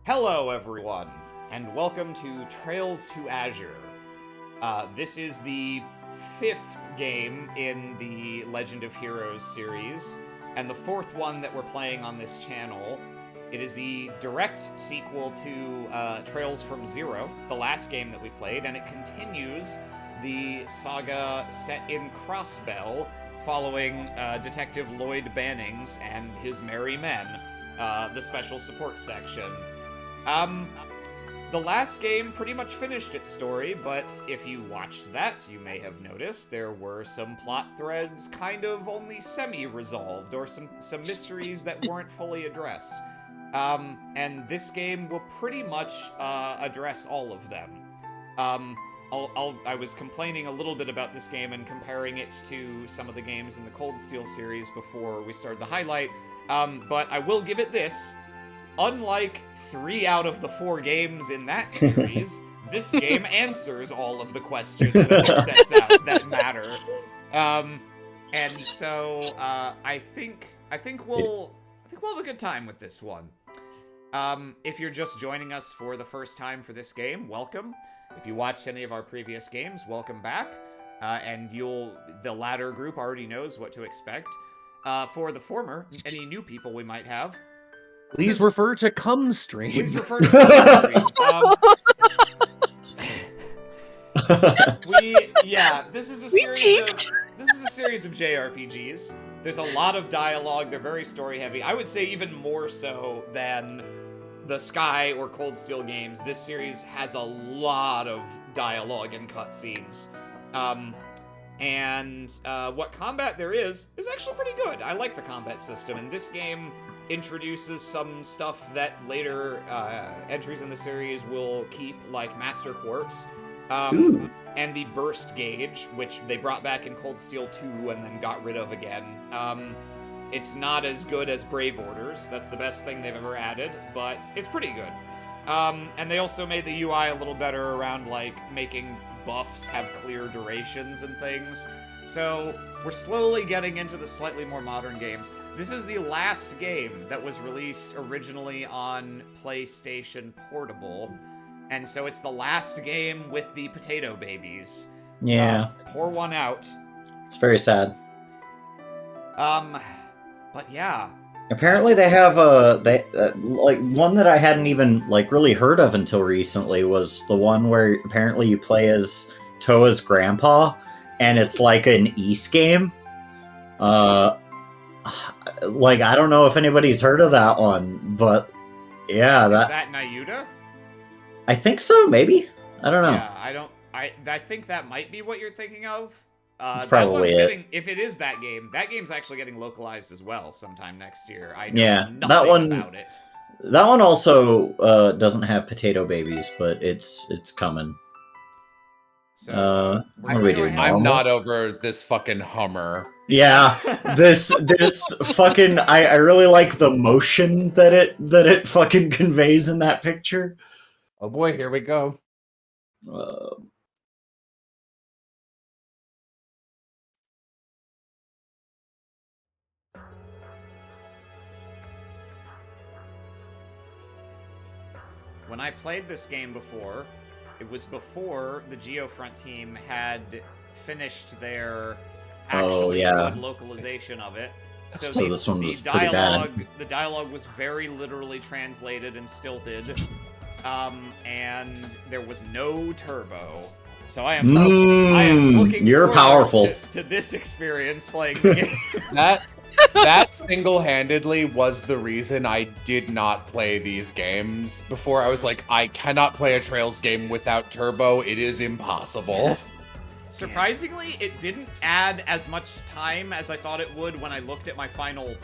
Hello, everyone, and welcome to Trails to Azure. This is the 5th game in the Legend of Heroes series, and the 4th one that we're playing on this channel. It is the direct sequel to Trails from Zero, the last game that we played, and it continues the saga set in Crossbell, following Detective Lloyd Bannings and his merry men, the special support section. The last game pretty much finished its story, but if you watched that, you may have noticed there were some plot threads kind of only semi-resolved, or some mysteries that weren't fully addressed. And this game will pretty much address all of them. I was complaining a little bit about this game and comparing it to some of the games in the Cold Steel series before we started the highlight, but I will give it this. Unlike 3 out of the 4 games in that series, this game answers all of the questions that it sets out that matter. And so I think we'll have a good time with this one. If you're just joining us for the first time for this game, welcome. If you watched any of our previous games, welcome back. And the latter group already knows what to expect. For the former, any new people we might have, Please refer to Cumstream. Please refer to Cumstream. This is a series of JRPGs. There's a lot of dialogue. They're very story heavy. I would say even more so than the Sky or Cold Steel games. This series has a lot of dialogue and cutscenes. What combat there is actually pretty good. I like the combat system, and this game introduces some stuff that later entries in the series will keep, like Master Quartz, and the Burst Gauge, which they brought back in Cold Steel 2 and then got rid of again. It's not as good as Brave Orders. That's the best thing they've ever added, but it's pretty good. And they also made the UI a little better around, like, making buffs have clear durations and things. So we're slowly getting into the slightly more modern games. This is the last game that was released originally on PlayStation Portable, and so it's the last game with the potato babies. Yeah. Pour one out. It's very sad. But yeah. Apparently they have like one that I hadn't even really heard of until recently was the one where apparently you play as Toa's grandpa, and it's like an East game. I don't know if anybody's heard of that one, but yeah, Is that Nayuta? I think so, maybe. I don't know. Yeah, I think that might be what you're thinking of. It's probably it. If it is that game's actually getting localized as well sometime next year. I know nothing about it. That one also doesn't have potato babies, but it's coming. So, what are we doing? I'm not over this fucking Hummer. Yeah, this fucking I really like the motion that it fucking conveys in that picture. Oh boy, here we go. When I played this game before, it was before the Geofront team had finished their actually good localization of it. So this one was pretty bad. The dialogue was very literally translated and stilted, and there was no turbo. So I am looking you're powerful to this experience playing the game. That single-handedly was the reason I did not play these games before. I was like, I cannot play a Trails game without turbo. It is impossible. Surprisingly, it didn't add as much time as I thought it would when I looked at my final,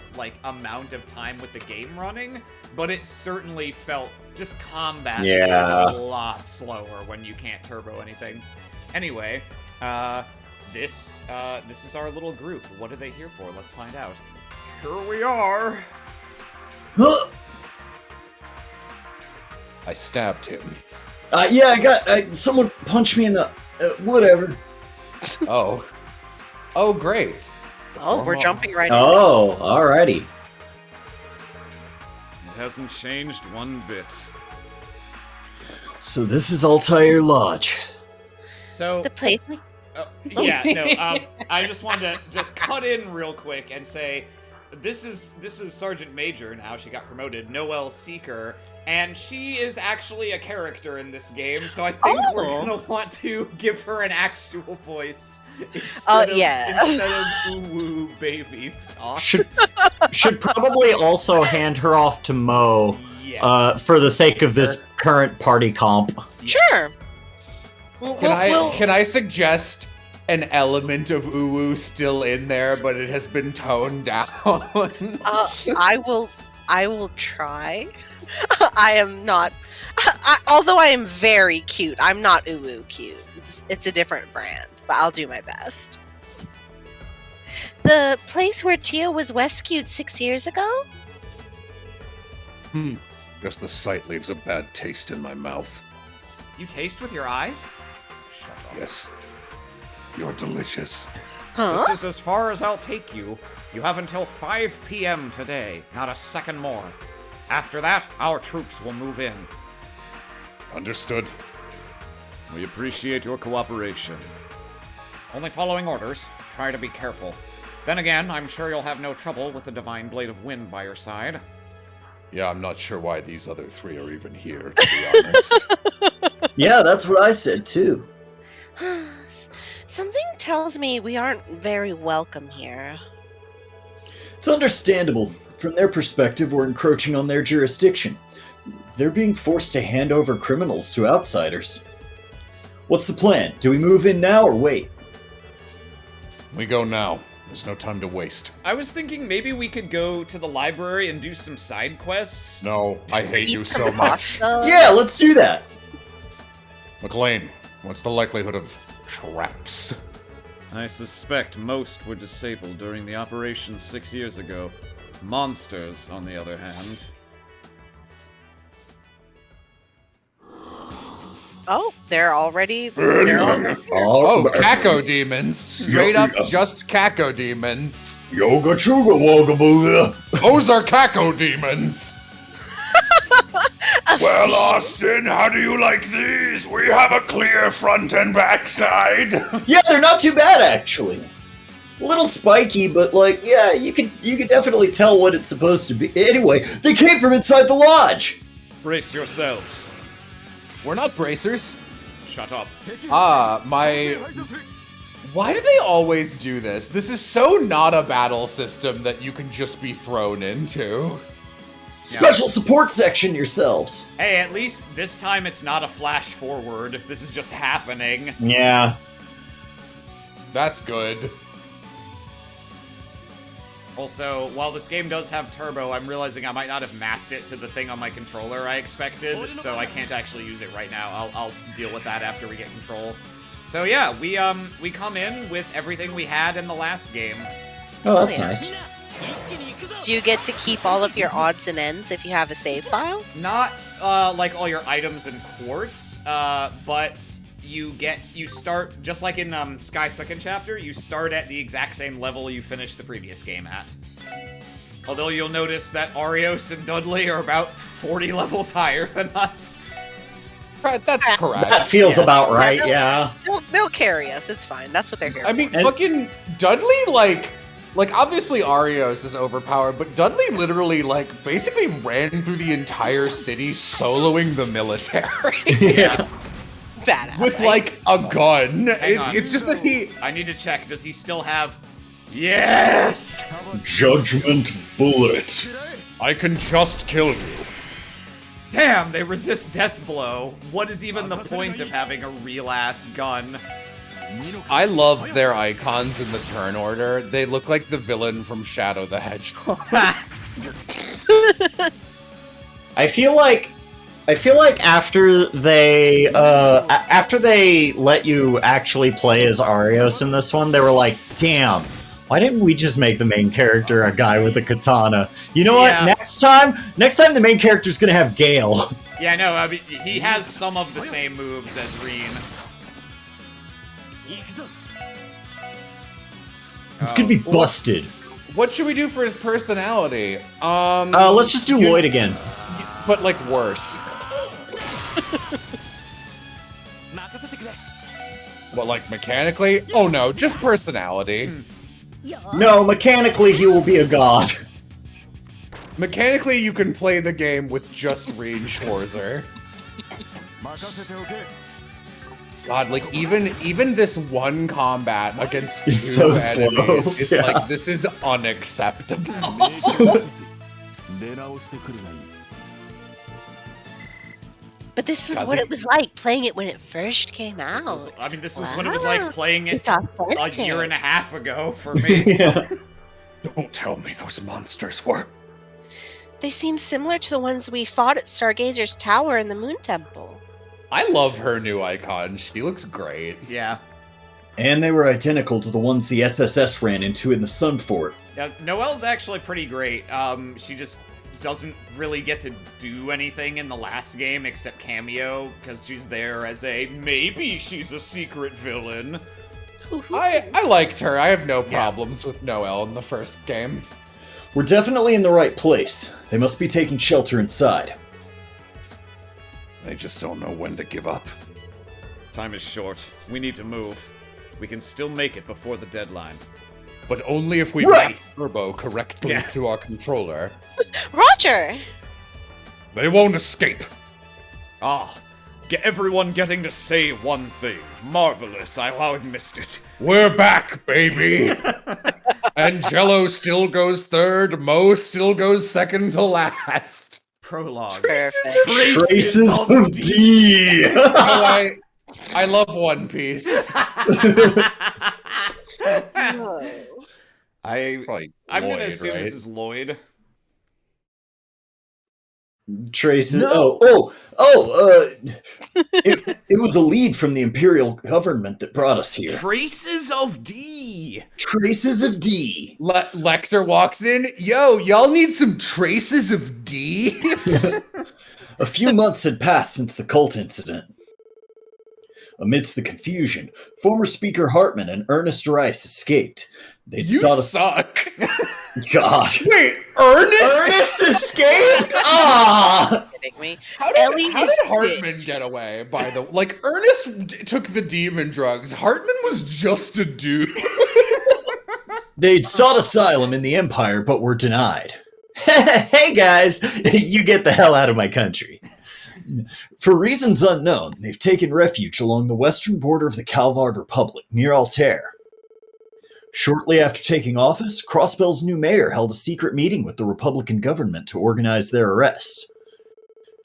amount of time with the game running, but it certainly felt, just combat feels a lot slower when you can't turbo anything. Anyway, this is our little group. What are they here for? Let's find out. Here we are. I stabbed him. Yeah, I got someone punched me in the whatever. Oh, great. Oh, we're jumping right in. Oh, alrighty. It hasn't changed one bit. So this is Altair Lodge. So The place. I just wanted to just cut in real quick and say, this is Sergeant Major now. She got promoted, Noelle Seeker, and she is actually a character in this game. So I think we're gonna want to give her an actual voice instead of ooh baby talk. Should probably also hand her off to Mo. Yes. For the sake of this current party comp. Sure. Can I suggest an element of uwu still in there, but it has been toned down? I will try. I am not. Although I am very cute, I'm not uwu cute. It's a different brand, but I'll do my best. The place where Tio was rescued 6 years ago? Just the sight leaves a bad taste in my mouth. You taste with your eyes? Shut up. Yes. You're delicious. Huh? This is as far as I'll take you. You have until 5 p.m. today, not a second more. After that, our troops will move in. Understood. We appreciate your cooperation. Only following orders. Try to be careful. Then again, I'm sure you'll have no trouble with the Divine Blade of Wind by your side. Yeah, I'm not sure why these other three are even here, to be honest. Yeah, that's what I said too. Something tells me we aren't very welcome here. It's understandable. From their perspective, we're encroaching on their jurisdiction. They're being forced to hand over criminals to outsiders. What's the plan? Do we move in now or wait? We go now. There's no time to waste. I was thinking maybe we could go to the library and do some side quests. No, I hate you Eat so some much. pasta. Yeah, let's do that. McLean, what's the likelihood of traps? I suspect most were disabled during the operation 6 years ago. Monsters, on the other hand. Oh, they're already. Oh, Kako demons. Straight up just Kako demons. Yoga chuga woga booga. Those are Kako demons. Well, Austin, how do you like these? We have a clear front and back side. Yeah, they're not too bad actually. A little spiky, but yeah, you could definitely tell what it's supposed to be. Anyway, they came from inside the lodge. Brace yourselves. We're not bracers. Shut up. Why do they always do this? This is so not a battle system that you can just be thrown into. Special support section yourselves. Hey, at least this time it's not a flash forward. This is just happening. Yeah. That's good. Also, while this game does have turbo, I'm realizing I might not have mapped it to the thing on my controller I expected, so I can't actually use it right now. I'll deal with that after we get control. So yeah, we come in with everything we had in the last game. Oh, that's yeah. nice. Do you get to keep all of your odds and ends if you have a save file? Not like all your items and quartz, but you start just like in Sky Second Chapter. You start at the exact same level you finished the previous game at. Although you'll notice that Arios and Dudley are about 40 levels higher than us. Right, that's correct. That feels Yeah. about right, Yeah, yeah. They'll carry us. It's fine. That's what they're here I mean, for. fucking Dudley, like obviously Arios is overpowered, but Dudley literally, basically ran through the entire city soloing the military. Yeah. Badass. With, right? a gun. Hang on. It's just that he... I need to check. Does he still have... Yes! Judgment bullet. I can just kill you. Damn, they resist death blow. What is even the point of having a real-ass gun? I love their icons in the turn order. They look like the villain from Shadow the Hedgehog. I feel like after they let you actually play as Arios in this one, they were like, damn, why didn't we just make the main character a guy with a katana? You know Yeah. what? Next time the main character's gonna have Gale. Yeah, no, I mean, he has some of the same moves as Reen. It's gonna be busted. What should we do for his personality? Let's just do Lloyd again. But, worse. What, like mechanically? Oh no, just personality. No, mechanically he will be a god. Mechanically, you can play the game with just Reed Schwarzer. God, like even this one combat against It's two so slow, enemies is yeah. like, this is unacceptable. But this was God, what they- it was like playing it when it first came This out. was, I mean, this is what it was like playing it It's a authentic. year and a half ago for me. Yeah. Don't tell me those monsters were. They seem similar to the ones we fought at Stargazer's Tower in the Moon Temple. I love her new icon. She looks great. Yeah. And they were identical to the ones the SSS ran into in the Sun Fort. Yeah, Noelle's actually pretty great. She just doesn't really get to do anything in the last game except cameo, because she's there as maybe she's a secret villain. I liked her. I have no problems with Noelle in the first game. We're definitely in the right place. They must be taking shelter inside. They just don't know when to give up. Time is short. We need to move. We can still make it before the deadline. But only if we Right. route Turbo correctly Yeah. to our controller. Roger! They won't escape. Ah, get everyone getting to say one thing. Marvelous. I missed it. We're back, baby. Angelo still goes third. Mo still goes second to last. Prologue. Perfect. Traces of D! Oh, I love One Piece. Probably I'm gonna Lloyd, assume right? this is Lloyd. Traces. No. It was a lead from the Imperial government that brought us here. Traces of D. Traces of D. Lecter walks in. Yo, y'all need some traces of D? A few months had passed since the cult incident. Amidst the confusion, former Speaker Hartman and Ernest Rice escaped. They'd You sought us. suck. God. Wait, Ernest? Ernest escaped? Ah! Kidding me? How Ellie did is Hartman bitch. get away, by the way? Like, Ernest took the demon drugs. Hartman was just a dude. They'd sought asylum in the Empire, but were denied. Hey guys, you get the hell out of my country. For reasons unknown, they've taken refuge along the western border of the Calvard Republic, near Altair. Shortly after taking office, Crossbell's new mayor held a secret meeting with the Republican government to organize their arrest.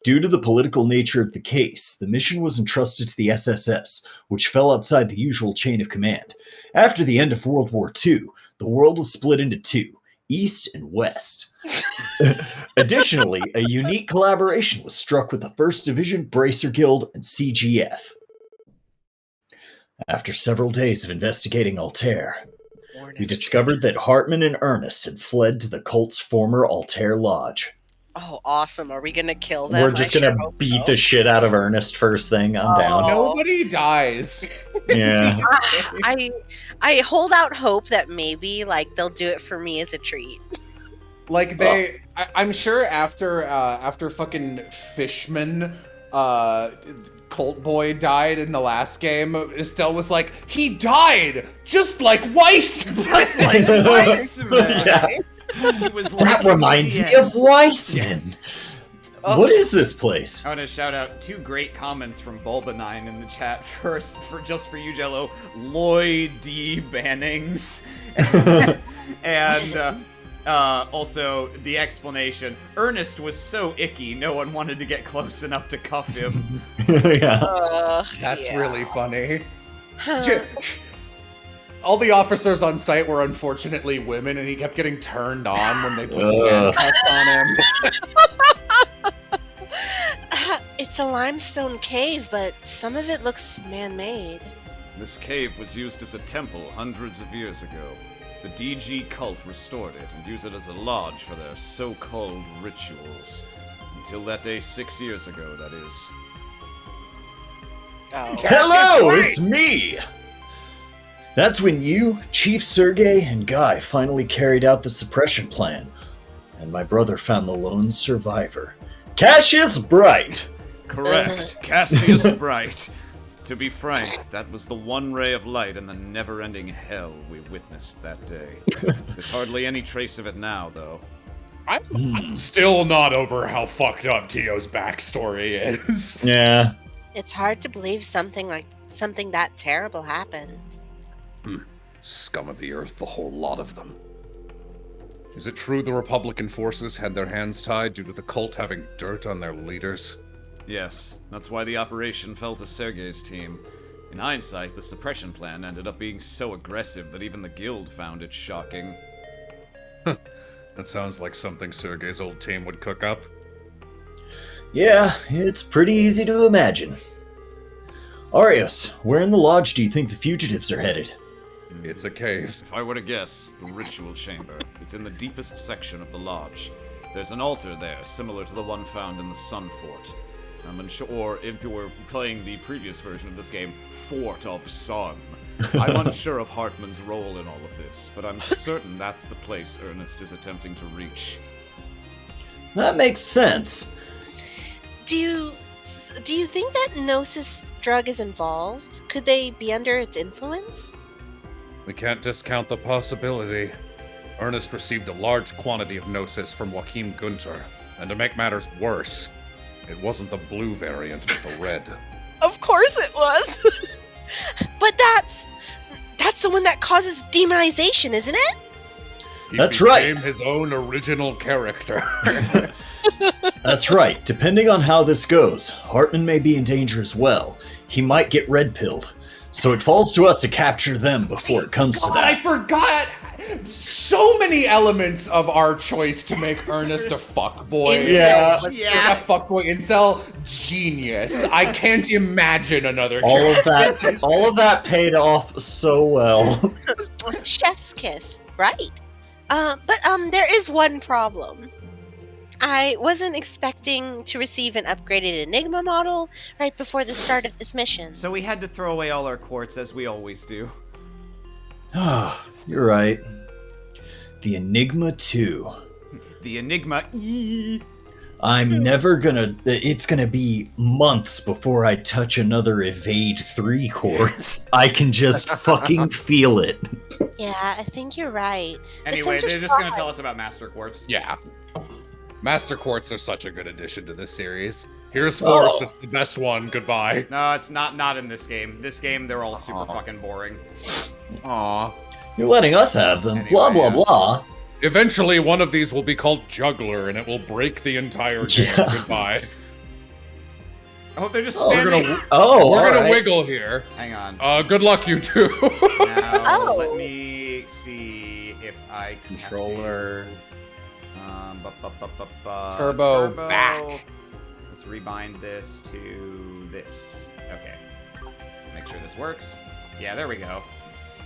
Due to the political nature of the case, the mission was entrusted to the SSS, which fell outside the usual chain of command. After the end of World War II, the world was split into two, East and West. Additionally, a unique collaboration was struck with the 1st Division, Bracer Guild, and CGF. After several days of investigating Altair, we discovered that Hartman and Ernest had fled to the cult's former Altair Lodge. Oh, awesome. Are we gonna kill them? We're just I sure gonna hope beat so. the shit out of Ernest first thing. I'm down. Nobody dies. Yeah. I hold out hope that maybe like they'll do it for me as a treat. Like I'm sure after fucking Fishman, Colt Boy died in the last game, Estelle was like, he died just like Weiss. Just like Weissman. Yeah. He was That like reminds me of Weissman. Oh. What is this place? I want to shout out 2 great comments from Bulba9 in the chat. First, for you, Jello, Lloyd D. Bannings, and also the explanation. Ernest was so icky, no one wanted to get close enough to cuff him. Yeah. That's Yeah. really funny. All the officers on site were unfortunately women, and he kept getting turned on when they put handcuffs on him. It's a limestone cave, but some of it looks man-made. This cave was used as a temple hundreds of years ago. The DG cult restored it and used it as a lodge for their so-called rituals. Until that day 6 years ago, that is. Oh. Hello, it's me! That's when you, Chief Sergey, and Guy finally carried out the suppression plan, and my brother found the lone survivor, Cassius Bright. Correct. Cassius Bright. To be frank, that was the one ray of light in the never-ending hell we witnessed that day. There's hardly any trace of it now, though. I'm still not over how fucked up Tio's backstory is. Yeah. It's hard to believe something that terrible happened. Scum of the earth, the whole lot of them. Is it true the Republican forces had their hands tied due to the cult having dirt on their leaders? Yes, that's why the operation fell to Sergei's team. In hindsight, the suppression plan ended up being so aggressive that even the guild found it shocking. That sounds like something Sergei's old team would cook up. Yeah, it's pretty easy to imagine. Arios, where in the lodge do you think the fugitives are headed? It's a cave. If I were to guess, the ritual chamber. It's in the deepest section of the lodge. There's an altar there, similar to the one found in the Sun Fort. I'm unsure, or if you were playing the previous version of this game, Fort of Sun. I'm unsure of Hartman's role in all of this, but I'm certain that's the place Ernest is attempting to reach. That makes sense. Do you think that Gnosis drug is involved? Could they be under its influence? We can't discount the possibility. Ernest received a large quantity of Gnosis from Joachim Gunter, and to make matters worse, it wasn't the blue variant, but the red. Of course it was. But that's the one that causes demonization, isn't it? That's right. He became his own original character. That's right. Depending on how this goes, Hartman may be in danger as well. He might get red-pilled. So it falls to us to capture them before it comes to that. I forgot so many elements of our choice to make Ernest a fuckboy. Yeah. A fuckboy incel. Genius. I can't imagine another All character. of that paid off so well. Chef's kiss, right? But there is one problem. I wasn't expecting to receive an upgraded Enigma model right before the start of this mission. So we had to throw away all our quartz, as we always do. Ah, you're right. The Enigma 2. The Enigma E. I'm never gonna... It's gonna be months before I touch another Evade 3 quartz. I can just fucking feel it. Yeah, I think you're right. Anyway, they're just gonna tell us about Master Quartz. Yeah. Master Quartz are such a good addition to this series. Here's Force, it's the best one. Goodbye. No, it's not in this game. This game, they're all super fucking boring. Aw. You're letting us have them. Anyway, blah, blah, yeah. blah. Eventually, one of these will be called Juggler, and it will break the entire game. Yeah. Goodbye. Oh, they're just Oh, standing. We're Oh, gonna alright. wiggle here. Hang on. Good luck, you two. Now, Oh. let me see if I can have to- Controller. Turbo back. Let's rebind this to this. Okay. Make sure this works. Yeah, there we go.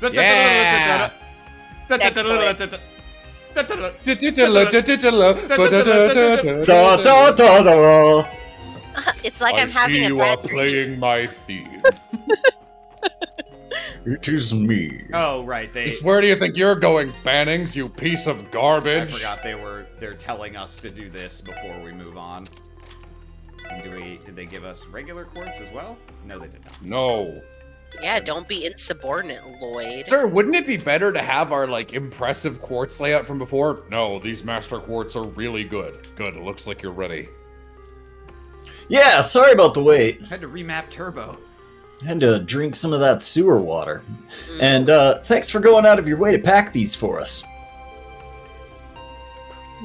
Yeah. Da, da, da, da. It's like I I'm having see a you are bad dream. playing my theme. It is me. Oh, right. Just where do you think you're going, Bannings, you piece of I garbage? forgot they're telling us to do this before we move on. And did they give us regular quartz as well? No, they did not. No. Yeah, don't be insubordinate, Lloyd. Sir, wouldn't it be better to have our, like, impressive quartz layout from before? No, these Master Quartz are really good. Good, it looks like you're ready. Yeah, sorry about the wait. I had to remap Turbo. Had to drink some of that sewer water. And thanks for going out of your way to pack these for us.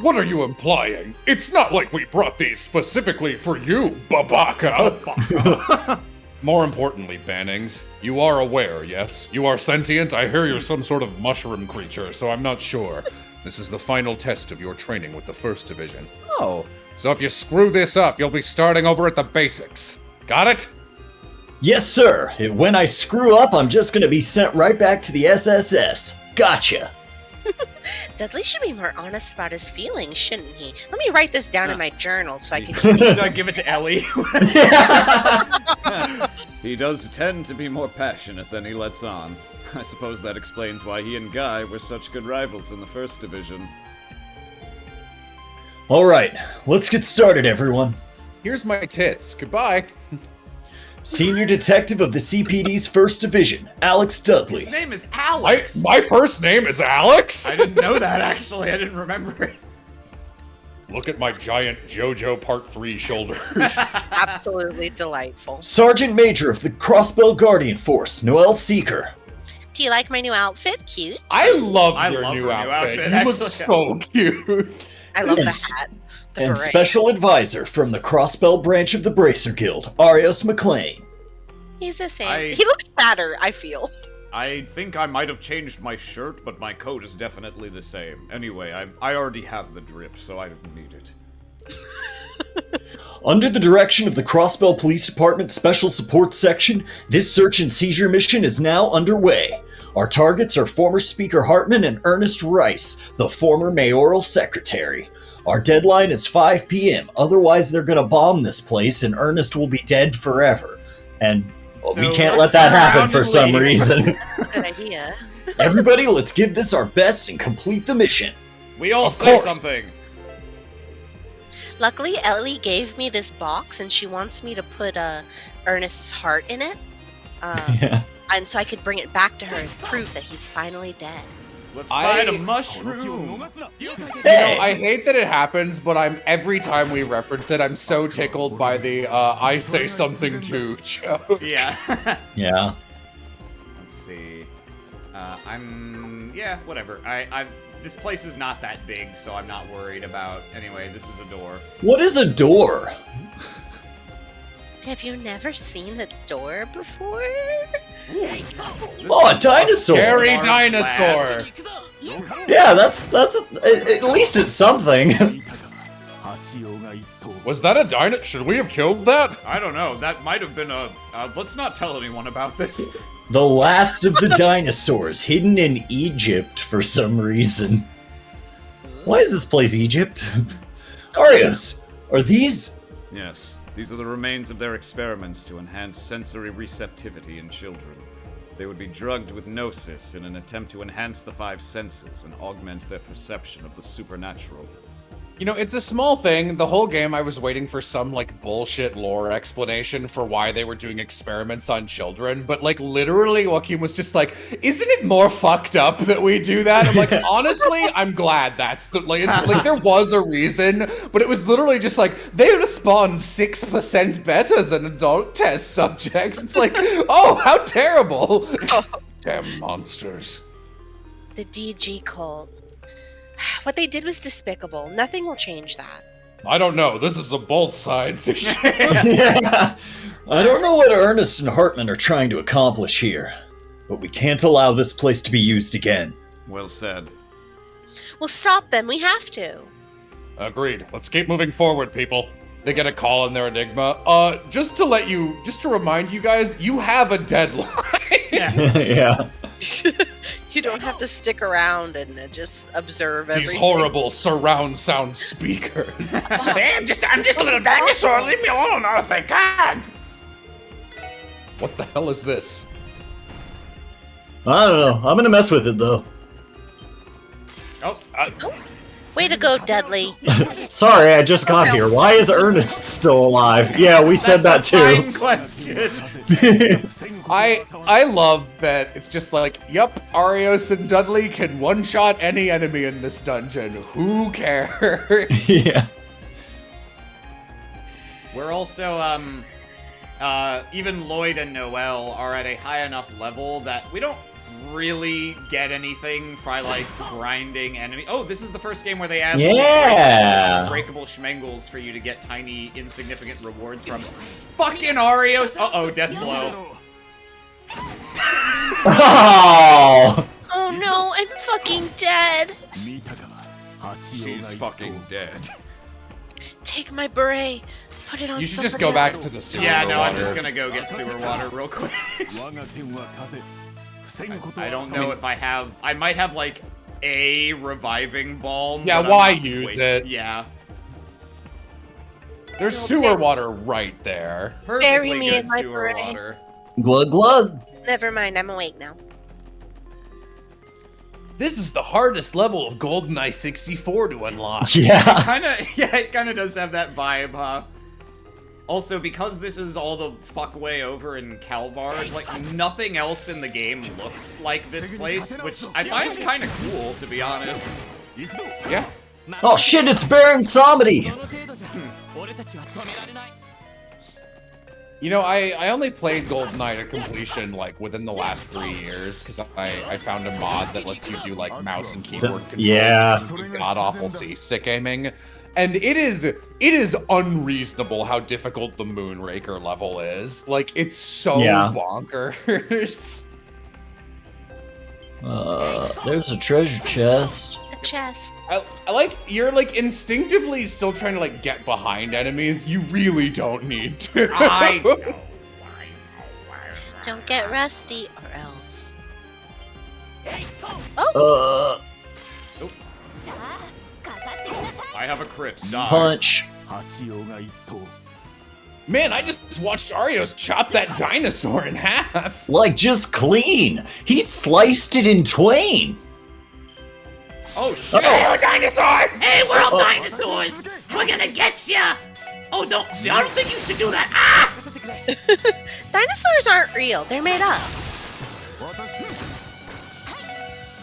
What are you implying? It's not like we brought these specifically for you, Babaka! More importantly, Bannings, you are aware, yes? You are sentient? I hear you're some sort of mushroom creature, so I'm not sure. This is the final test of your training with the 1st Division. Oh. So if you screw this up, you'll be starting over at the basics. Got it? Yes, sir. When I screw up, I'm just gonna be sent right back to the SSS. Gotcha. Dudley should be more honest about his feelings, shouldn't he? Let me write this down in my journal so I can keep So I give it to Ellie. He does tend to be more passionate than he lets on. I suppose that explains why he and Guy were such good rivals in the 1st Division. All right, let's get started, everyone. Here's my tits. Goodbye. Senior Detective of the CPD's 1st Division, Alex Dudley. His name is Alex. My first name is Alex? I didn't know that, actually. I didn't remember it. Look at my giant JoJo Part 3 shoulders. Absolutely delightful. Sergeant Major of the Crossbell Guardian Force, Noel Seeker. Do you like my new outfit? Cute. I love your love new her new outfit. outfit, You look actually. so cute. I love the And- hat. The And beret. Special Advisor from the Crossbell branch of the Bracer Guild, Arios McLean. He's the same. I- He looks sadder, I feel. I think I might have changed my shirt, but my coat is definitely the same. Anyway, I already have the drip, so I don't need it. Under the direction of the Crossbell Police Department Special Support Section, this search and seizure mission is now underway. Our targets are former Speaker Hartman and Ernest Rice, the former mayoral secretary. Our deadline is 5 p.m., otherwise they're gonna bomb this place and Ernest will be dead forever. And we So can't let's let that turn happen around for and some leave. reason. Good idea. Everybody, let's give this our best and complete the mission. We all Of say course. something. Luckily, Ellie gave me this box, and she wants me to put Ernest's heart in it, Yeah. and so I could bring it back to her as proof that he's finally dead. Let's I- find a mushroom. Hey! I hate that it happens, but every time we reference it, I'm so tickled by the I say something too joke. Yeah. Yeah. Let's see. Yeah, whatever. This place is not that big, so I'm not worried about. Anyway, this is a door. What is a door? Have you never seen a door before? This Oh, a is dinosaur! Scary Large dinosaur. Yeah, that's at least it's something. Was that a dino? Should we have killed that? I don't know. That might have been a. Let's not tell anyone about this. The last of the dinosaurs, hidden in Egypt for some reason. Why is this place Egypt? Arios, are these? Yes, these are the remains of their experiments to enhance sensory receptivity in children. They would be drugged with gnosis in an attempt to enhance the 5 senses and augment their perception of the supernatural. You know, it's a small thing. The whole game I was waiting for some, like, bullshit lore explanation for why they were doing experiments on children. But, like, literally, Joaquin was just like, isn't it more fucked up that we do that? I'm like, honestly, I'm glad that's the, like, there was a reason, but it was literally just like, they would have spawned 6% betas in adult test subjects. It's like, oh, how terrible. Damn monsters. The DG cult. What they did was despicable. Nothing will change that. I don't know. This is a both sides issue. Yeah. I don't know what Ernest and Hartman are trying to accomplish here, but we can't allow this place to be used again. Well said. We'll stop them. We have to. Agreed. Let's keep moving forward, people. They get a call in their Enigma. Just to remind you guys, you have a deadline. Yeah. You don't have to stick around and just observe These everything. horrible surround sound speakers. I'm just a little dinosaur. Leave me alone. Oh, thank God. What the hell is this? I don't know. I'm gonna mess with it though. Oh, Way to go, Dudley. Sorry, I just got here. Why is Ernest still alive? Yeah, we said that that's a too. fine question. I love that it's just like, yup, Arios and Dudley can one-shot any enemy in this dungeon. Who cares? Yeah. We're also, even Lloyd and Noel are at a high enough level that we don't really get anything by, like, grinding enemy. Oh, this is the first game where they add Yeah. breakable schmengles for you to get tiny, insignificant rewards from. Fucking Arios! Uh-oh, death blow. Oh. Oh no, I'm fucking dead. She's fucking dead. Take my beret. Put it on You should just somebody go back else. to the sewer Yeah, no, I'm water. just gonna go get sewer water real quick. I don't know if I have. I might have, like, a reviving balm. Yeah, but I'm why not use it? Yeah. There's sewer water right there. Perfectly me good in my sewer beret. water. Glug glug. Never mind, I'm awake now. This is the hardest level of GoldenEye 64 to unlock. Yeah. Kinda, yeah, it kinda does have that vibe, huh? Also, because this is all the fuck way over in Calvard, like, nothing else in the game looks like this place, which I find kind of cool, to be honest. Yeah. Oh shit, it's Baron Samedi! You know, I only played GoldenEye to completion, like, within the last 3 years, because I found a mod that lets you do, like, mouse and keyboard controls. Yeah. God-awful C-stick aiming. And it is unreasonable how difficult the Moonraker level is. Like, it's so bonkers. There's a treasure chest. A chest. I like, you're, like, instinctively still trying to, like, get behind enemies. You really don't need to. I know. Don't get rusty or else. I have a crit. Die. Punch. Man, I just watched Arios chop that dinosaur in half. Like, just clean. He sliced it in twain. Oh, shit. Hey, dinosaurs! Hey, we're all dinosaurs! We're gonna get ya! Oh, no, I don't think you should do that. Ah! Dinosaurs aren't real. They're made up.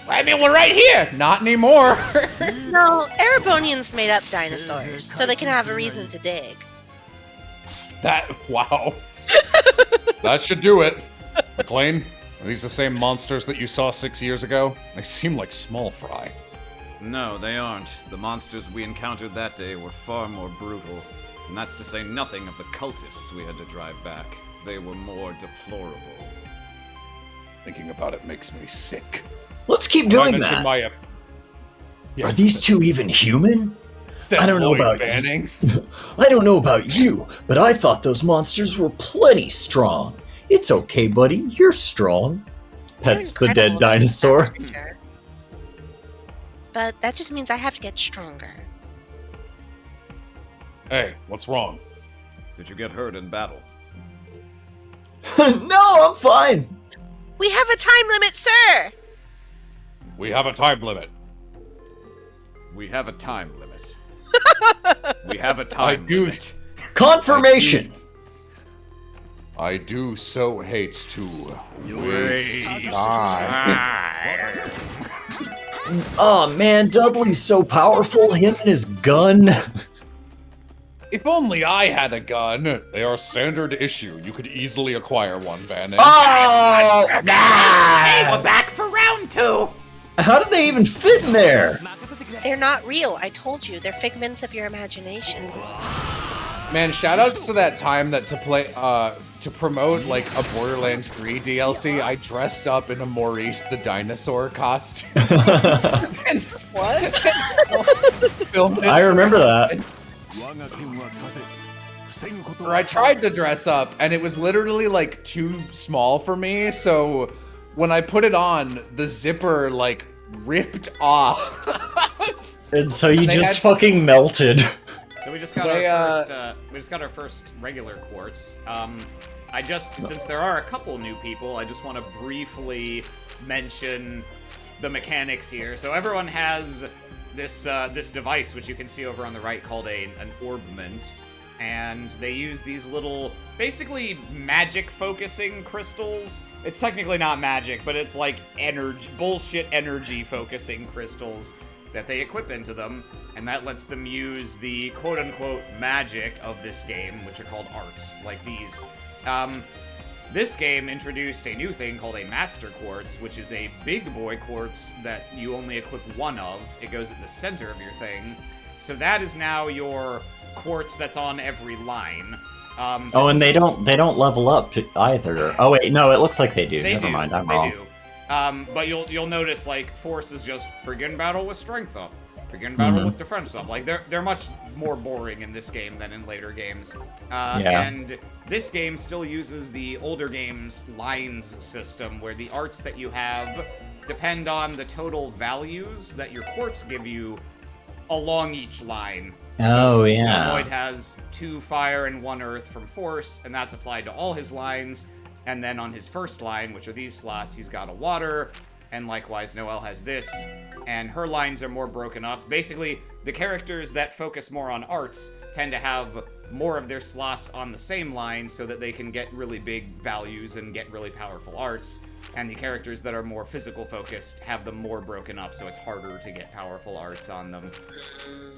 I mean, we're right here. Not anymore. No, Erebonians made up dinosaurs, so they can have a reason to dig. Wow. That should do it. McLean, are these the same monsters that you saw 6 years ago? They seem like small fry. No, they aren't. The monsters we encountered that day were far more brutal. And that's to say nothing of the cultists we had to drive back. They were more deplorable. Thinking about it makes me sick. Let's keep doing that. Are these two even human? I don't know about Bannings. I don't know about you, but I thought those monsters were plenty strong. It's okay, buddy. You're strong. Pets the dead dinosaur. That's for sure. But that just means I have to get stronger. Hey, what's wrong? Did you get hurt in battle? No, I'm fine. We have a time limit, sir! We have a time limit. We have a time limit. We have a time limit. Confirmation. I do so hate to waste time. Oh man, Dudley's so powerful. Him and his gun. If only I had a gun. They are standard issue. You could easily acquire one, Banning. Oh! Hey, we're back for round 2! How did they even fit in there? They're not real, I told you. They're figments of your imagination. Man, shoutouts to that time that to promote like a Borderlands 3 DLC, I dressed up in a Maurice the Dinosaur costume. And What? filmed it. I remember that. Or I tried to dress up, and it was literally like too small for me. So when I put it on, the zipper like ripped off. And so you They just had- fucking melted. So we just got our first regular quartz. Since there are a couple new people, I just want to briefly mention the mechanics here. So everyone has this device, which you can see over on the right, called an orbment, and they use these little, basically magic focusing crystals. It's technically not magic, but it's like bullshit energy focusing crystals that they equip into them, and that lets them use the quote-unquote magic of this game, which are called arts, like these. This game introduced a new thing called a Master Quartz, which is a big boy quartz that you only equip one of. It goes at the center of your thing. So that is now your quartz that's on every line. Oh, and they don't level up either. Oh wait, no, it looks like they do. Never mind, I'm wrong. They do. But you'll notice, like, force is just begin battle with strength up, begin battle with defense up. Like, they're much more boring in this game than in later games. And this game still uses the older game's lines system, where the arts that you have depend on the total values that your quartz give you along each line. Oh, So yeah. Lloyd has 2 fire and 1 earth from force, and that's applied to all his lines. And then on his first line, which are these slots, he's got a water, and likewise Noelle has this, and her lines are more broken up. Basically, the characters that focus more on arts tend to have more of their slots on the same line so that they can get really big values and get really powerful arts. And the characters that are more physical focused have them more broken up, so it's harder to get powerful arts on them.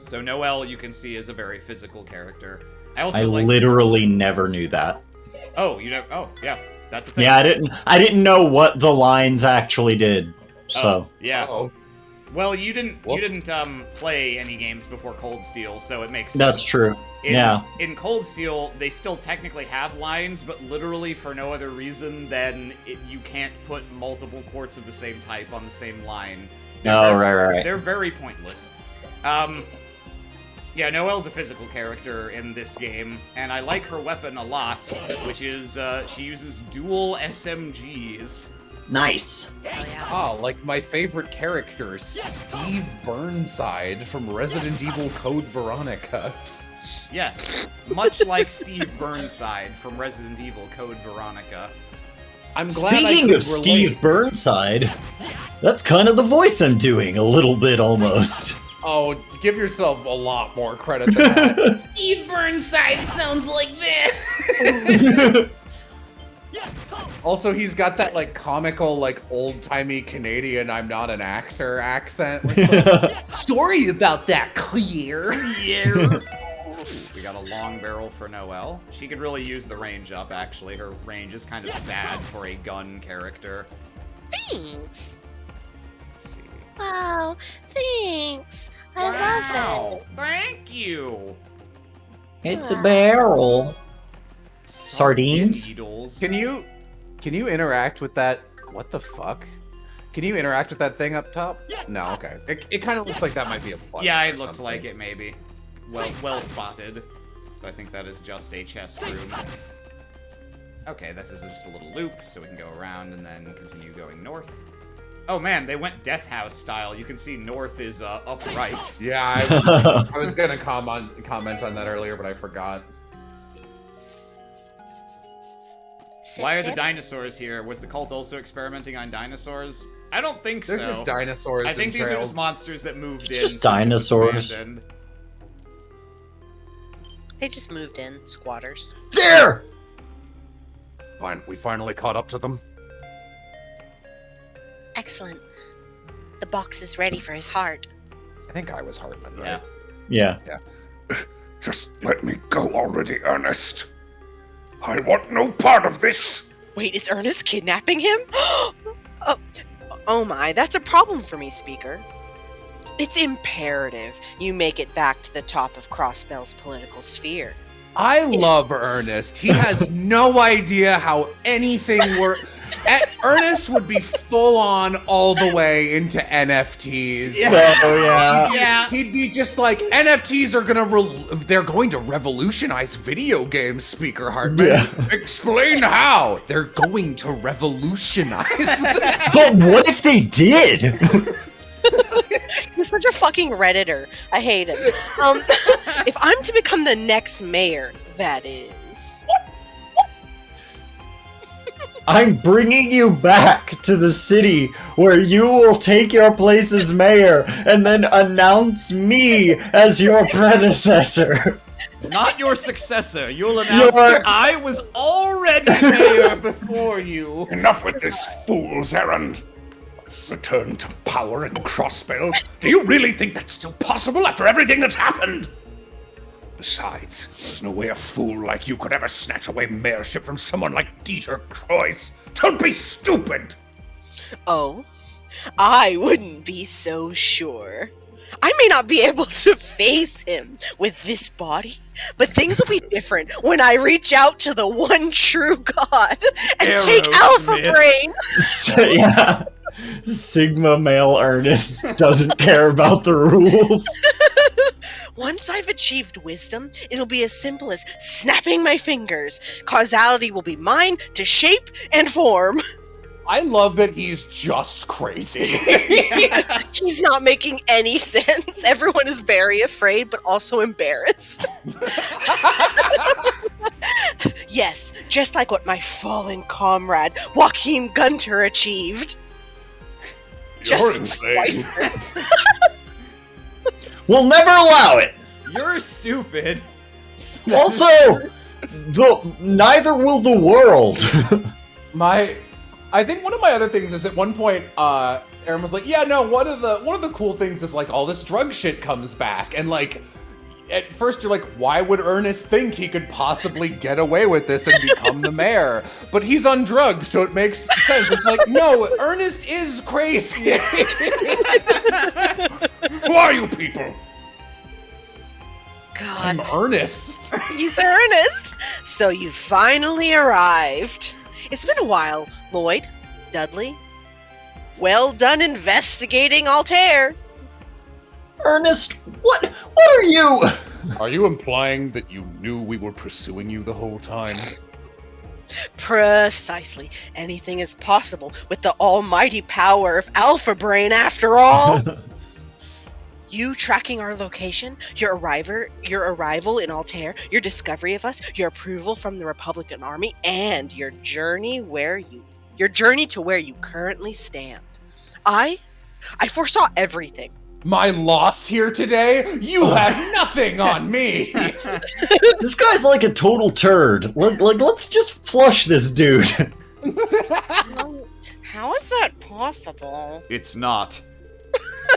So Noelle, you can see, is a very physical character. I literally never knew that. Oh, you know? Oh, yeah, that's the thing. Yeah, I didn't know what the lines actually did. So yeah. Uh-oh. Well, you didn't Whoops. play any games before Cold Steel, so it makes sense. that's true. In Cold Steel, they still technically have lines, but literally for no other reason than you can't put multiple quartz of the same type on the same line. Right. They're very pointless. Yeah, Noelle's a physical character in this game, and I like her weapon a lot, which is she uses dual SMGs. Nice. Oh, yeah. Oh, like my favorite character, Steve Burnside from Resident Evil Code Veronica. Yes, much like Steve Burnside from Resident Evil Code Veronica. I'm glad I Speaking could of Steve relate. Burnside, that's kind of the voice I'm doing, a little bit almost. Oh, give yourself a lot more credit than that. Steve Burnside sounds like this. Also, he's got that like comical, like old-timey Canadian "I'm not an actor" accent. Sorry about that, Clear. We got a long barrel for Noelle. She could really use the range up, actually. Her range is kind of sad for a gun character. Thanks. Let's see. Wow, thanks. I love it. Thank you! It's a barrel. Sardines? Needles. Can you interact with that? What the fuck? Can you interact with that thing up top? No, okay. It kind of looks like that might be a plug. Yeah, or it looked something. like it, maybe. Well spotted. But I think that is just a chest room. Okay, this is just a little loop, so we can go around and then continue going north. Oh man, they went Death House style. You can see north is upright. Yeah, I was gonna comment on that earlier, but I forgot. Why are the dinosaurs here? Was the cult also experimenting on dinosaurs? I don't think There's so. just dinosaurs. I think and these are trails. just monsters that moved It's in. just since it was dinosaurs. abandoned. They just moved in, squatters. There! Fine, we finally caught up to them. Excellent. The box is ready for his heart. I think I was Hartman, Yeah. right? Yeah. Just let me go already, Ernest. I want no part of this. Wait, is Ernest kidnapping him? Oh my, that's a problem for me, Speaker. It's imperative you make it back to the top of Crossbell's political sphere. I love Ernest. He has no idea how anything works. Ernest would be full on all the way into NFTs. Oh, yeah. Yeah. He'd be just like, NFTs are they're going to revolutionize video games, Speaker Hartman. Yeah. Explain how. They're going to revolutionize them. But what if they did? He's such a fucking Redditor. I hate him. If I'm to become the next mayor, that is. I'm bringing you back to the city where you will take your place as mayor and then announce me as your predecessor. Not your successor. You'll announce that I was already mayor before you. Enough with this fool's errand. Return to power in Crossbell? Do you really think that's still possible after everything that's happened? Besides, there's no way a fool like you could ever snatch away mayorship from someone like Dieter Kreuz. Don't be stupid! Oh, I wouldn't be so sure. I may not be able to face him with this body, but things will be different when I reach out to the one true God and take Alpha Aerosmith. Brain. Yeah. Sigma male Ernest doesn't care about the rules. Once I've achieved wisdom, it'll be as simple as snapping my fingers. Causality will be mine to shape and form. I love that he's just crazy. He's not making any sense. Everyone is very afraid, but also embarrassed. Yes, just like what my fallen comrade, Joachim Gunter, achieved. You're Just insane. We'll never allow it. You're stupid. Also, neither will the world. I think one of my other things is at one point, Aaron was like, "Yeah, no, one of the cool things is like all this drug shit comes back," and like, at first you're like, "Why would Ernest think he could possibly get away with this and become the mayor?" But he's on drugs, so it makes sense. It's like, no, Ernest is crazy. Who are you people? God, I'm Ernest. he's Ernest. So you finally arrived. It's been a while, Lloyd, Dudley. Well done investigating Altair. Ernest, what are you? Are you implying that you knew we were pursuing you the whole time? Precisely. Anything is possible with the almighty power of Alpha Brain, after all. You tracking our location, your arrival in Altair, your discovery of us, your approval from the Republican Army, and your journey to where you currently stand. I foresaw everything. My loss here today? You have nothing on me. This guy's like a total turd. Let's just flush this dude. How is that possible? It's not.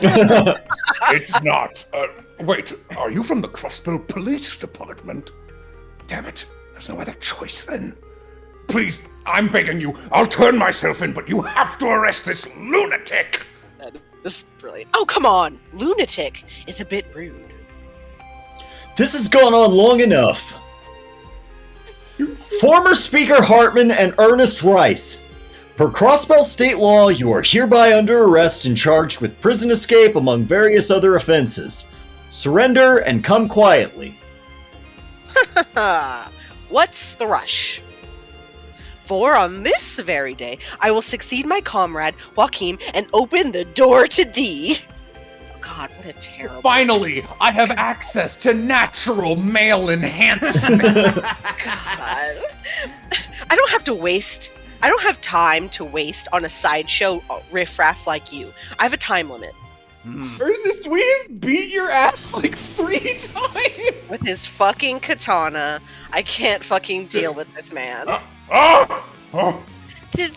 It's not. Wait, are you from the Crossbow Police Department? Damn it, there's no other choice then. Please, I'm begging you, I'll turn myself in, but you have to arrest this lunatic! This is brilliant. Oh, come on! Lunatic is a bit rude. This has gone on long enough. Former Speaker Hartman and Ernest Rice. Per Crossbell state law, you are hereby under arrest and charged with prison escape among various other offenses. Surrender and come quietly. What's the rush? For on this very day, I will succeed my comrade, Joaquin, and open the door to D. Oh God, what a terrible... Finally, I have access to natural male enhancement. God. I don't have time to waste on a sideshow riffraff like you. I have a time limit. Ernest, we've beat your ass like 3 times. With his fucking katana, I can't fucking deal with this man.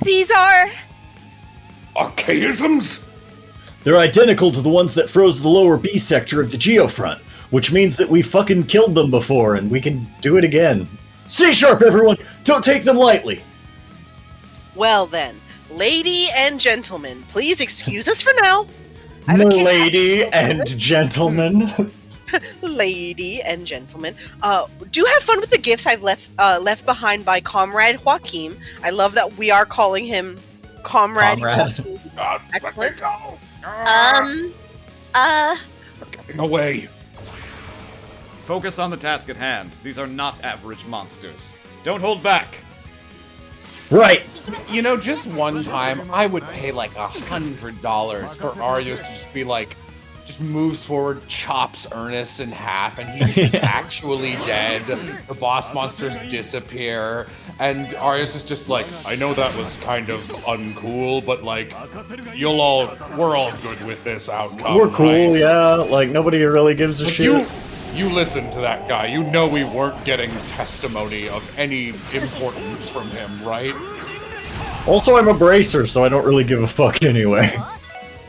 These are... Archaisms? They're identical to the ones that froze the lower B sector of the Geofront, which means that we fucking killed them before and we can do it again. Stay sharp, everyone! Don't take them lightly! Well then, lady and gentlemen, please excuse us for now. I have a cat. Lady and gentlemen. Lady and gentlemen, do have fun with the gifts I've left behind by Comrade Joaquin. I love that we are calling him Comrade. Joaquin. Excellent. Getting away. Focus on the task at hand. These are not average monsters. Don't hold back. Right. You know, just one time, I would pay like $100 for Arios to just be like, just moves forward, chops Ernest in half, and he's just actually dead. The boss monsters disappear, and Arios is just like, I know that was kind of uncool, but like, we're all good with this outcome. We're cool, right? yeah. Like, nobody really gives a But shit. you listen to that guy. You know we weren't getting testimony of any importance from him, right? Also, I'm a bracer, so I don't really give a fuck anyway.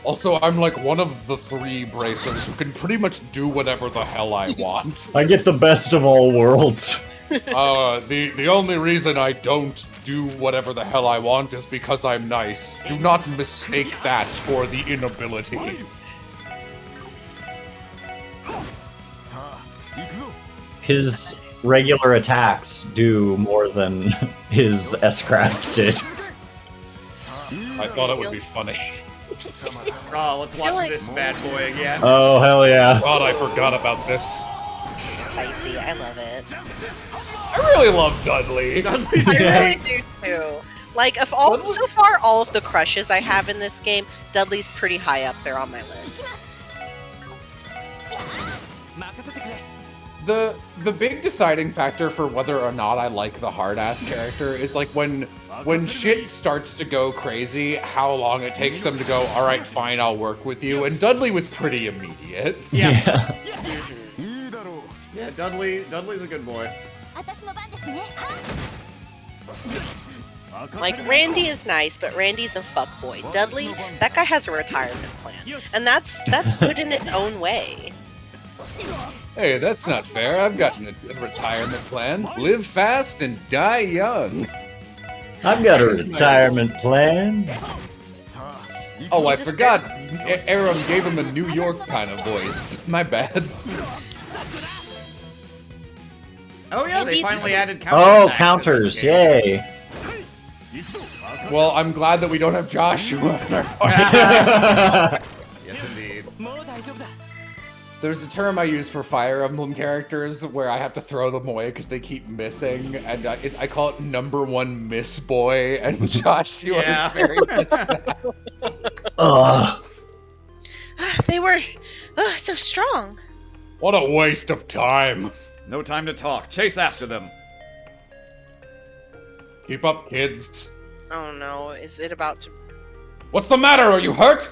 Also, I'm like one of the 3 bracers who can pretty much do whatever the hell I want. I get the best of all worlds. The only reason I don't do whatever the hell I want is because I'm nice. Do not mistake that for the inability. His regular attacks do more than his S-Craft did. I thought it would be funny. Oh, let's watch this bad boy again. Oh, hell yeah. God, I forgot about this. Spicy, I love it. I really love Dudley. I really do too. Like, so far, all of the crushes I have in this game, Dudley's pretty high up there on my list. The big deciding factor for whether or not I like the hard-ass character is like when shit starts to go crazy, how long it takes them to go, alright, fine, I'll work with you. And Dudley was pretty immediate. Yeah. Dudley's a good boy. Like, Randy is nice, but Randy's a fuckboy. Dudley, that guy has a retirement plan. And that's good in its own way. Hey, that's not fair. I've got a retirement plan. Live fast and die young. I've got a retirement plan. Oh, I He's a forgot. Aram gave him a New York kind of voice. My bad. Oh yeah, they Indeed. finally added Oh, counterattacks in this counters! game. Yay! Well, I'm glad that we don't have Joshua in our party. Yes, indeed. There's a term I use for Fire Emblem characters where I have to throw them away because they keep missing, and I call it #1 miss boy, and Joshua Yeah. is very much that. Ugh. They were so strong. What a waste of time. No time to talk. Chase after them. Keep up, kids. Oh no, is it about to... What's the matter? Are you hurt?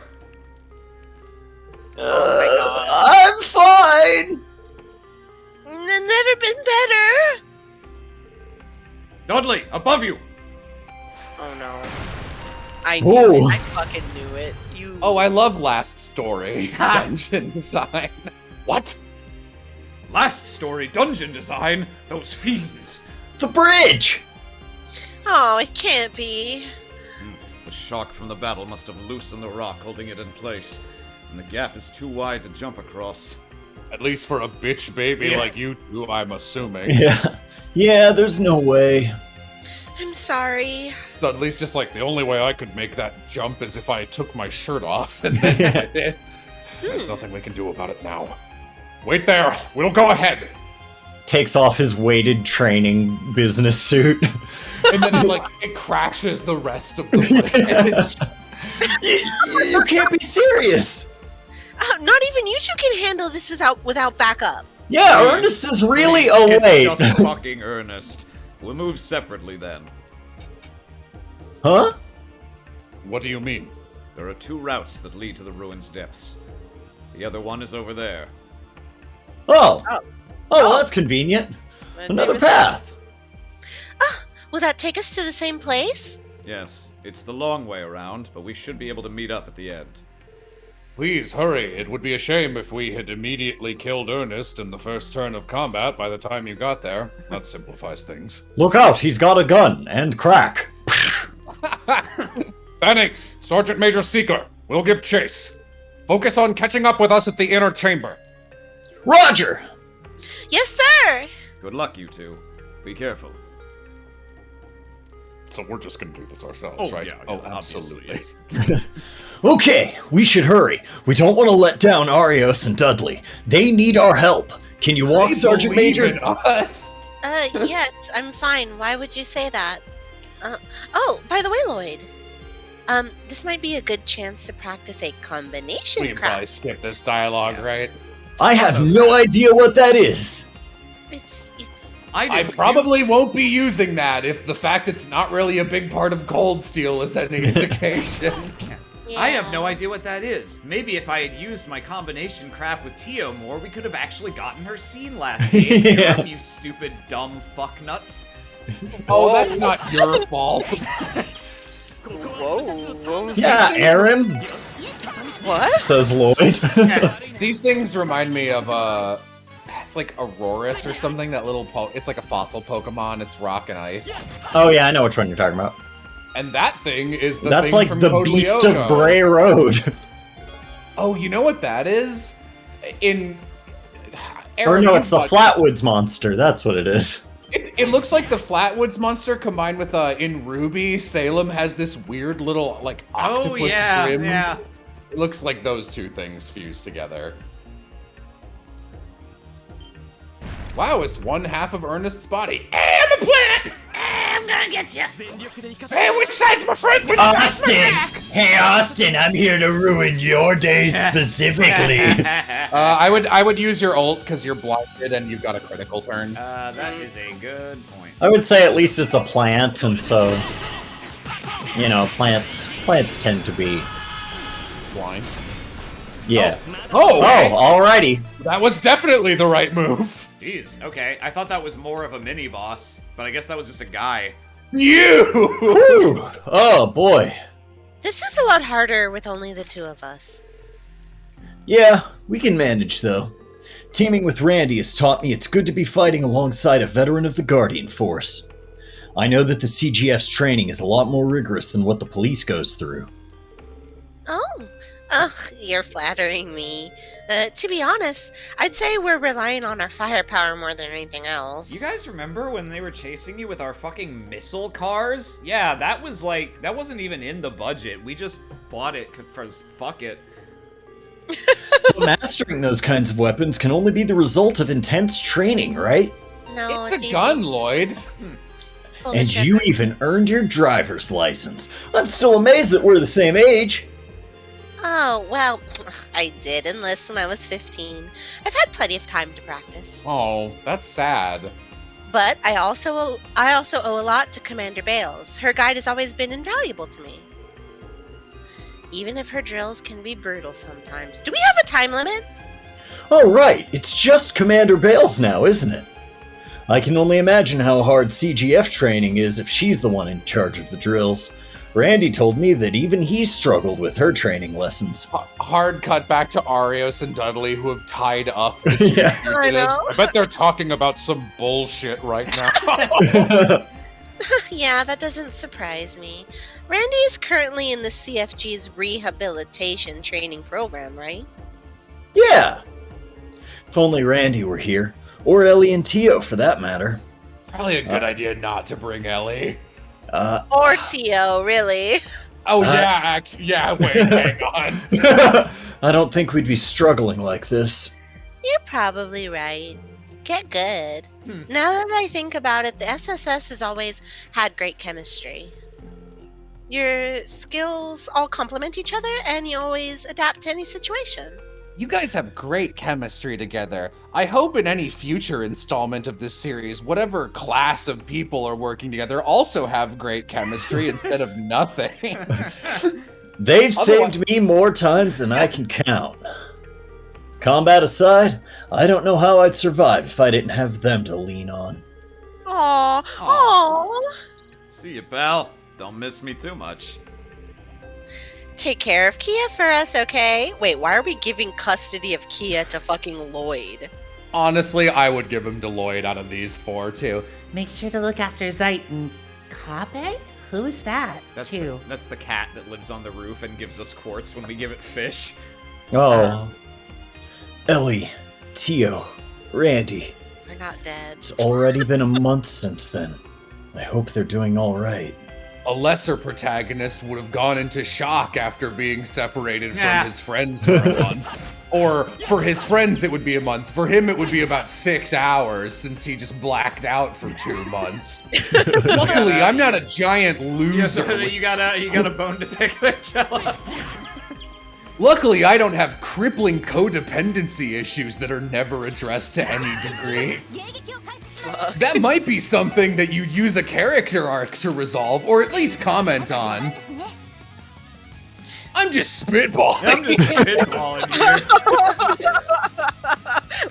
I'm fine. Never been better. Dudley, above you. Oh no. I knew Ooh. it. I fucking knew it. You... Oh, I love Last Story dungeon design. What? Last story, dungeon design. Those fiends. The bridge. Oh, it can't be. The shock from the battle must have loosened the rock holding it in place, and the gap is too wide to jump across. At least for a bitch baby Yeah. like you two, I'm assuming. Yeah. Yeah. There's no way. I'm sorry. So at least just like the only way I could make that jump is if I took my shirt off and then I did. There's nothing we can do about it now. Wait there. We'll go ahead. Takes off his weighted training business suit. And then, like, it crashes the rest of the bridge. You can't be serious. Not even you two can handle this without backup. Yeah, Ernest is really. Please, Oh wait. It's just fucking Ernest. We'll move separately then. Huh? What do you mean? There are 2 routes that lead to the ruin's depths. The other one is over there. Oh. Oh. Well, that's convenient. Another path. Will that take us to the same place? Yes, it's the long way around, but we should be able to meet up at the end. Please hurry. It would be a shame if we had immediately killed Ernest in the first turn of combat by the time you got there. That simplifies things. Look out, he's got a gun and crack. Phoenix, Sergeant Major Seeker, we'll give chase. Focus on catching up with us at the inner chamber. Roger! Yes, sir. Good luck, you two. Be careful. So we're just gonna do this ourselves, Oh, right? yeah, Oh, obviously, absolutely. yes. Okay, we should hurry. We don't want to let down Arios and Dudley. They need our help. Can you walk, They Sergeant believe Major? in us. Yes, I'm fine. Why would you say that? Oh, by the way, Lloyd. This might be a good chance to practice a combination We probably craft. skip this dialogue, right? I have no idea what that is. It's I probably won't be using that if the fact it's not really a big part of Cold Steel is any indication. I have yeah. no idea what that is. Maybe if I had used my combination craft with Tio more, we could have actually gotten her scene last game. Yeah. You stupid, dumb fucknuts. Oh, that's not your fault. Whoa. Yeah, Aaron, What? says Lloyd. These things remind me of it's like Aurorus or something. That little it's like a fossil Pokemon. It's rock and ice, Oh yeah, I know which one you're talking about. and that thing is the That's thing like from the Code Beast Lyoko. of Bray Road. Oh, you know what that is? In Or no, it's the Aaron, Flatwoods monster. That's what it is. It looks like the Flatwoods monster combined with in Ruby, Salem has this weird little like octopus Oh yeah, brim. yeah. It looks like those two things fused together. Wow, it's one half of Ernest's body. I'm a planet! I'm gonna get you! Hey, which side's my friend? Which side's my back? Hey Austin, I'm here to ruin your day specifically. I would use your ult because you're blinded and you've got a critical turn. That is a good point. I would say at least it's a plant, and so you know, plants tend to be Blind. yeah. Oh, Oh, alrighty. that was definitely the right move. Jeez, okay. I thought that was more of a mini-boss, but I guess that was just a guy. You! Whew. Oh boy. This is a lot harder with only the two of us. Yeah, we can manage though. Teaming with Randy has taught me it's good to be fighting alongside a veteran of the Guardian Force. I know that the CGF's training is a lot more rigorous than what the police goes through. Oh, you're flattering me. To be honest, I'd say we're relying on our firepower more than anything else. You guys remember when they were chasing you with our fucking missile cars? Yeah, that was like, that wasn't even in the budget. We just bought it for fuck it. Mastering those kinds of weapons can only be the result of intense training, right? No, It's a gun, Lloyd. Let's pull the And trigger. you even earned your driver's license. I'm still amazed that we're the same age. Oh, well, I did enlist when I was 15. I've had plenty of time to practice. Oh, that's sad. But I also owe a lot to Commander Bales. Her guide has always been invaluable to me. Even if her drills can be brutal sometimes. Do we have a time limit? Oh, right. It's just Commander Bales now, isn't it? I can only imagine how hard CGF training is if she's the one in charge of the drills. Randy told me that even he struggled with her training lessons. Hard cut back to Arios and Dudley, who have tied up the two Yeah. fugitives. I know. I bet they're talking about some bullshit right now. Yeah, that doesn't surprise me. Randy is currently in the CFG's rehabilitation training program, right? Yeah. If only Randy were here. Or Ellie and Tio, for that matter. Probably a good idea not to bring Ellie. Or Tio, really. Oh, wait, hang on. I don't think we'd be struggling like this. You're probably right. Get good. Now that I think about it, the SSS has always had great chemistry. Your skills all complement each other, and you always adapt to any situation. You guys have great chemistry together. I hope in any future installment of this series, whatever class of people are working together also have great chemistry instead of nothing. They've Otherwise- saved me more times than I can count. Combat aside, I don't know how I'd survive if I didn't have them to lean on. Aww. Aww. See you, pal. Don't miss me too much. Take care of Kia for us, okay? Wait, why are we giving custody of Kia to fucking Lloyd? Honestly, I would give him to Lloyd out of these four, too. Make sure to look after Zeit and Kabe? Who is that, That's too? the cat that lives on the roof and gives us quartz when we give it fish. Oh. Ellie, Tio, Randy. We're not dead. It's already been a month since then. I hope they're doing all right. A lesser protagonist would have gone into shock after being separated from Yeah. his friends for a month. Or for his friends, it would be a month. For him, it would be about 6 hours since he just blacked out for 2 months. Luckily, I'm not a giant loser. You got a bone to pick there, Jelly. Luckily, I don't have crippling codependency issues that are never addressed to any degree. Fuck. That might be something that you'd use a character arc to resolve, or at least comment on. I'm just spitballing. I'm just spitballing here.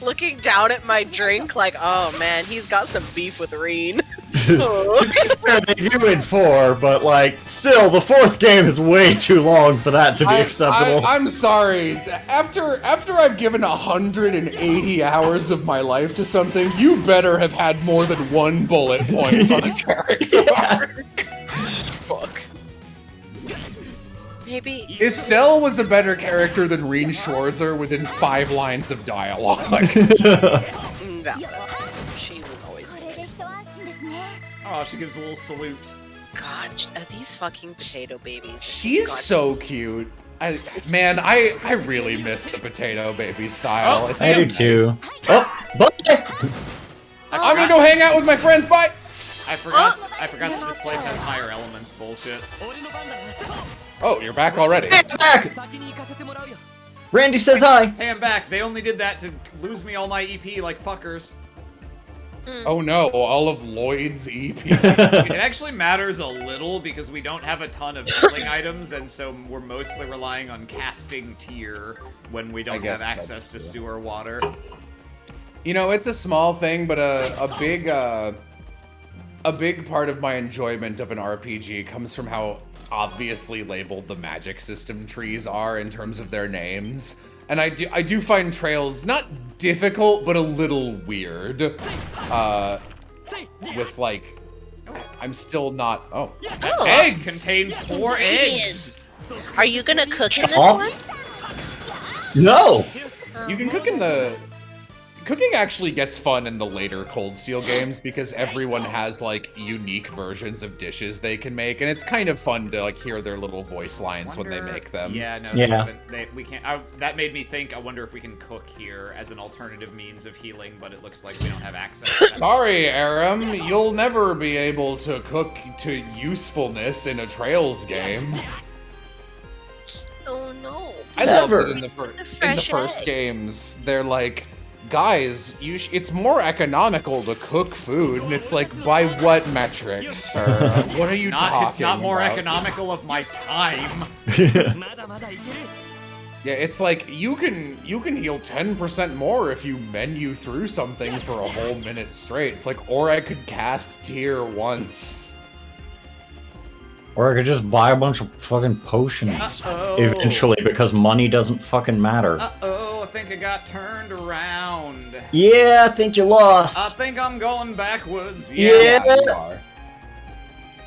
Looking down at my drink like, oh man, he's got some beef with Reen. To be fair, they do in 4, but like, still, the 4th game is way too long for that to be acceptable. I'm sorry. After I've given 180 hours of my life to something, you better have had more than one bullet point on a character arc. Fuck. Maybe. Estelle was a better character than Reen Schwarzer within 5 lines of dialogue. Valid. She was always good. Oh, she gives a little salute. God, these fucking potato babies. are She's God- so cute. I really miss the potato baby style. Oh, It's I so do too. nice. Oh, bye! I'm gonna go hang out with my friends. Bye. I forgot that this place has higher elements bullshit. Oh, you're back already. Hey, I'm back! Randy says hi! Hey, I'm back. They only did that to lose me all my EP like fuckers. Oh no, all of Lloyd's EP. It actually matters a little because we don't have a ton of healing items, and so we're mostly relying on casting tier when we don't have guess access that's to true. sewer water. You know, it's a small thing, but a big part of my enjoyment of an RPG comes from how obviously labeled the magic system trees are in terms of their names. And I do find trails not difficult, but a little weird. With like, I'm still not. Oh, eggs contain 4 eggs. Are you gonna cook in this one? No! You can cook in the... Cooking actually gets fun in the later Cold Steel games because everyone has like unique versions of dishes they can make, and it's kind of fun to like hear their little voice lines when they make them. Yeah, no, Yeah. we can't. That made me think. I wonder if we can cook here as an alternative means of healing, but it looks like we don't have access. To that Sorry, Aram, you'll never be able to cook to usefulness in a Trails game. Oh no. I love Never. it in the fresh first eggs. games. They're like, guys, it's more economical to cook food, and it's like, by what metrics, sir? What are you talking It's not more about? economical of my time. Yeah, it's like you can heal 10% more if you menu through something for a whole minute straight. It's like, or I could cast tier once. Or I could just buy a bunch of fucking potions Uh-oh. eventually because money doesn't fucking matter. Uh-oh, I think I got turned around. Yeah, I think you I lost. think I'm going backwards. Yeah. You are.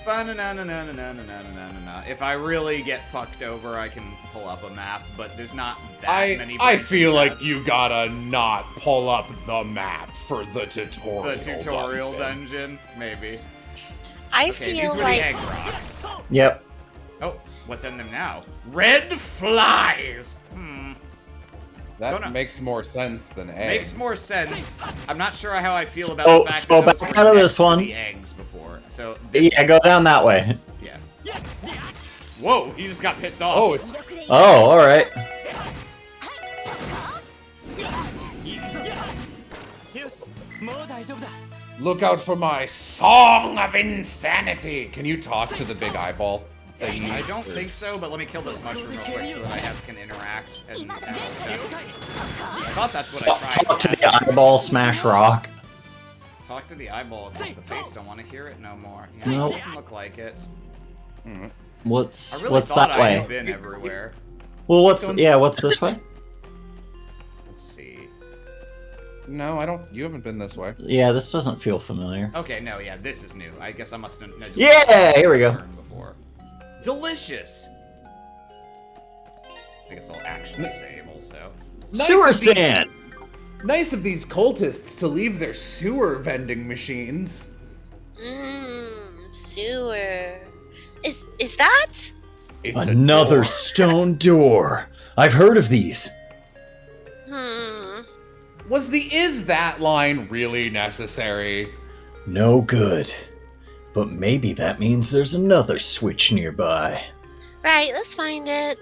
Ba-na-na-na-na-na-na-na-na-na-na. If I really get fucked over, I can pull up a map, but there's not that many. I places feel to like have you gotta not pull up the map for the tutorial. the tutorial dungeon, maybe. I Okay, these feel were like the egg rocks. Yep. Oh, what's in them now? Red flies. That Gonna- makes more sense than eggs. Makes more sense. I'm not sure how I feel about So- the fact so that those back were out of next this to one. the eggs before. So this, Yeah, go down that way. yeah. Whoa, he just got pissed off. Oh, it's Oh, alright. look out for my song of insanity. Can you talk to the big eyeball thing? I don't think so, but let me kill this mushroom real quick so that I can interact and roll check. I thought that's what I tried. Talk to the eyeball, smash rock. Talk to the eyeball. The face don't want to hear it no more. Yeah, Nope. It doesn't look like it. I What's really what's thought that I had way? been everywhere. Well, what's this way? Let's see. No, I don't. You haven't been this way. Yeah, this doesn't feel familiar. Okay, no, yeah, this is new. I guess I must have just Yeah, here we go. turned before. Delicious. I guess I'll actually save also. Nice Sewer of these- sand. Nice of these cultists to leave their sewer vending machines. Sewer. Is that? It's a Another door. stone door. I've heard of these. Was the "is that" line really necessary? No good. But maybe that means there's another switch nearby. Right, let's find it.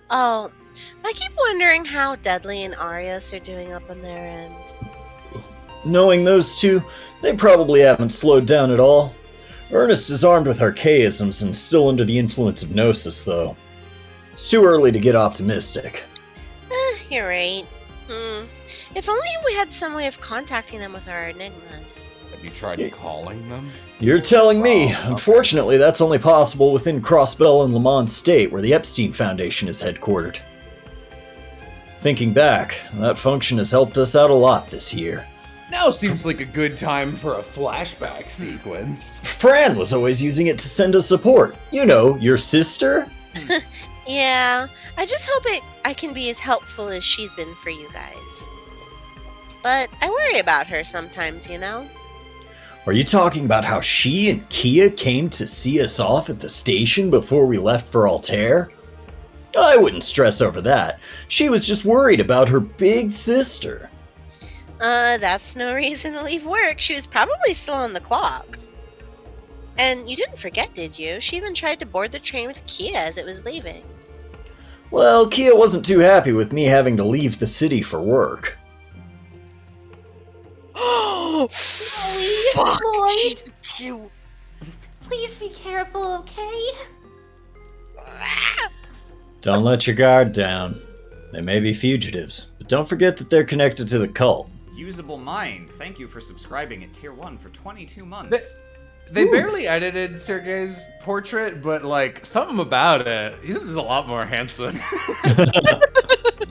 Oh, I keep wondering how Dudley and Arios are doing up on their end. Knowing those two, they probably haven't slowed down at all. Ernest is armed with archaisms and still under the influence of Gnosis, though. It's too early to get optimistic. You're right. If only we had some way of contacting them with our enigmas. Have you tried calling them? You're telling me. Oh, okay. Unfortunately, that's only possible within Crossbell and Lamont State, where the Epstein Foundation is headquartered. Thinking back, that function has helped us out a lot this year. Now seems like a good time for a flashback sequence. Fran was always using it to send us support. You know, your sister? Yeah, I just hope I can be as helpful as she's been for you guys. But I worry about her sometimes, you know? Are you talking about how she and Kia came to see us off at the station before we left for Altair? I wouldn't stress over that. She was just worried about her big sister. That's no reason to leave work. She was probably still on the clock. And you didn't forget, did you? She even tried to board the train with Kia as it was leaving. Well, Kia wasn't too happy with me having to leave the city for work. Oh, fuck! Lloyd. She's cute. Please be careful, okay? Don't let your guard down. They may be fugitives, but don't forget that they're connected to the cult. Usable Mind, thank you for subscribing at Tier 1 for 22 months. They barely edited Sergei's portrait, but like something about it, this is a lot more handsome.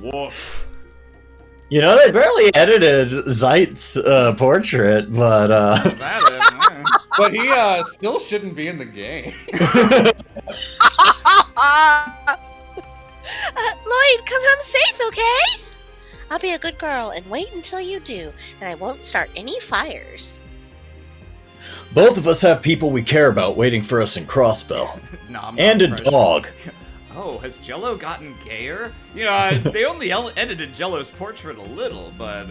Woof. You know, they barely edited Zeit's portrait, but But he still shouldn't be in the game. Lloyd, come home safe, okay? I'll be a good girl and wait until you do, and I won't start any fires. both of us have people we care about waiting for us in Crossbell. Nah, I'm And not a impressed. dog. Oh, has Jello gotten gayer? You know, they only edited Jello's portrait a little, but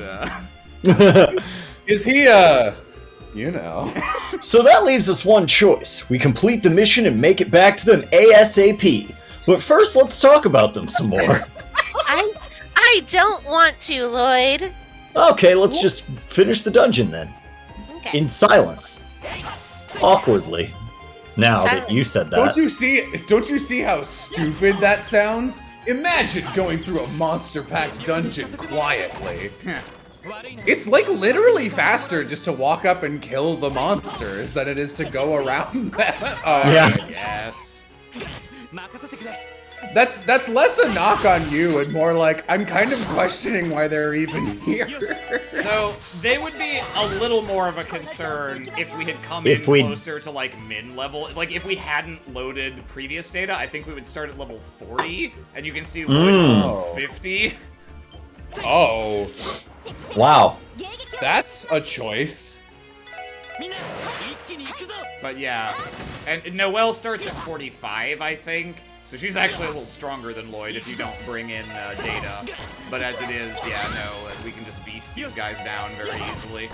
Is he you know? So that leaves us one choice. We complete the mission and make it back to them ASAP. But first, let's talk about them some more. I don't want to, Lloyd. Okay, let's just finish the dungeon then. Okay. In silence. Awkwardly. Now that you said that. Don't you see how stupid that sounds? Imagine going through a monster-packed dungeon quietly. It's like literally faster just to walk up and kill the monsters than it is to go around them. Yeah. yes. That's less a knock on you and more like I'm kind of questioning why they're even here. So they would be a little more of a concern if we had come If in we- closer to like min level. Like if we hadn't loaded previous data, I think we would start at level 40, and you can see Lloyd's level 50. Oh, Wow. that's a choice. But yeah, and Noelle starts at 45, I think. So she's actually a little stronger than Lloyd if you don't bring in data. But as it is, yeah, no, we can just beast these guys down very easily.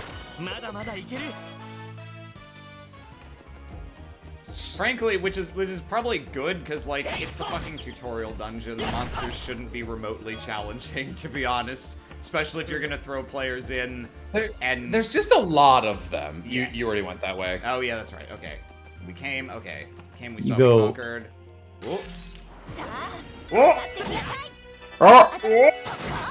Frankly, which is probably good, because, like, it's the fucking tutorial dungeon. The monsters shouldn't be remotely challenging, to be honest. Especially if you're gonna throw players in and... There's just a lot of them. Yes. You already went that way. Oh, yeah, that's right. Okay. We came, we saw, we go. conquered. Whoa. Oh!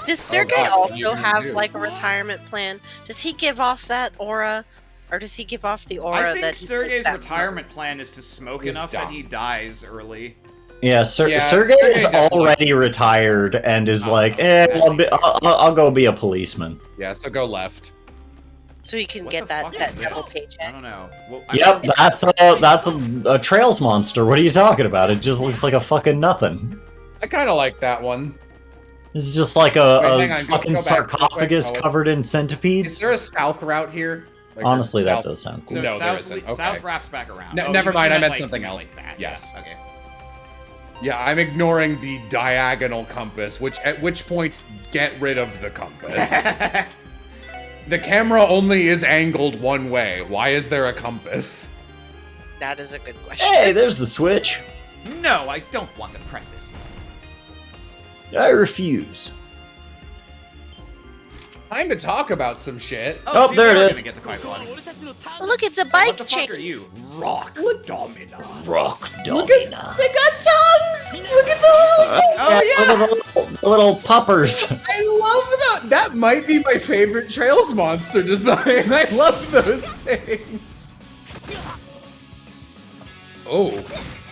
Does Sergei God, also you have do. like a retirement plan? Does he give off that aura, or does he give off the aura I think that he Sergei's thinks that retirement plan is to smoke He's enough dumb. that he dies early. Yeah, Yeah, Sergei is Sergei definitely- already retired and is Oh, like, okay. I'll go be a policeman. Yeah, so go left. so he can What get the that, fuck that is double this? I paycheck? don't know. Well, Yep, that's a Trails monster. What are you talking about? It just looks like a fucking nothing. I kind of like that one. It's just like Wait, a hang on, go fucking back real quick. sarcophagus Oh, covered in Is centipedes. there a south route here? Like, Honestly, that south- does sound cool. So No, there south, isn't. Okay. south wraps back around. No, Oh, never you mind, I meant meant like, something you meant else. like that. Yes. Yeah, okay. Yeah, I'm ignoring the diagonal compass, at which point, get rid of the compass. The camera only is angled one way. Why is there a compass? That is a good question. Hey, there's the switch. No, I don't want to press it. I refuse. Time to talk about some shit. Oh, see, there we it are is. Gonna get to fight one. Look, it's a What bike the chain. fuck are you? Rock Domina. Rock Domina. They got tongues! Look at the Oh, yeah! The little puppers. I love that. That might be my favorite Trails monster design. I love those things. Oh,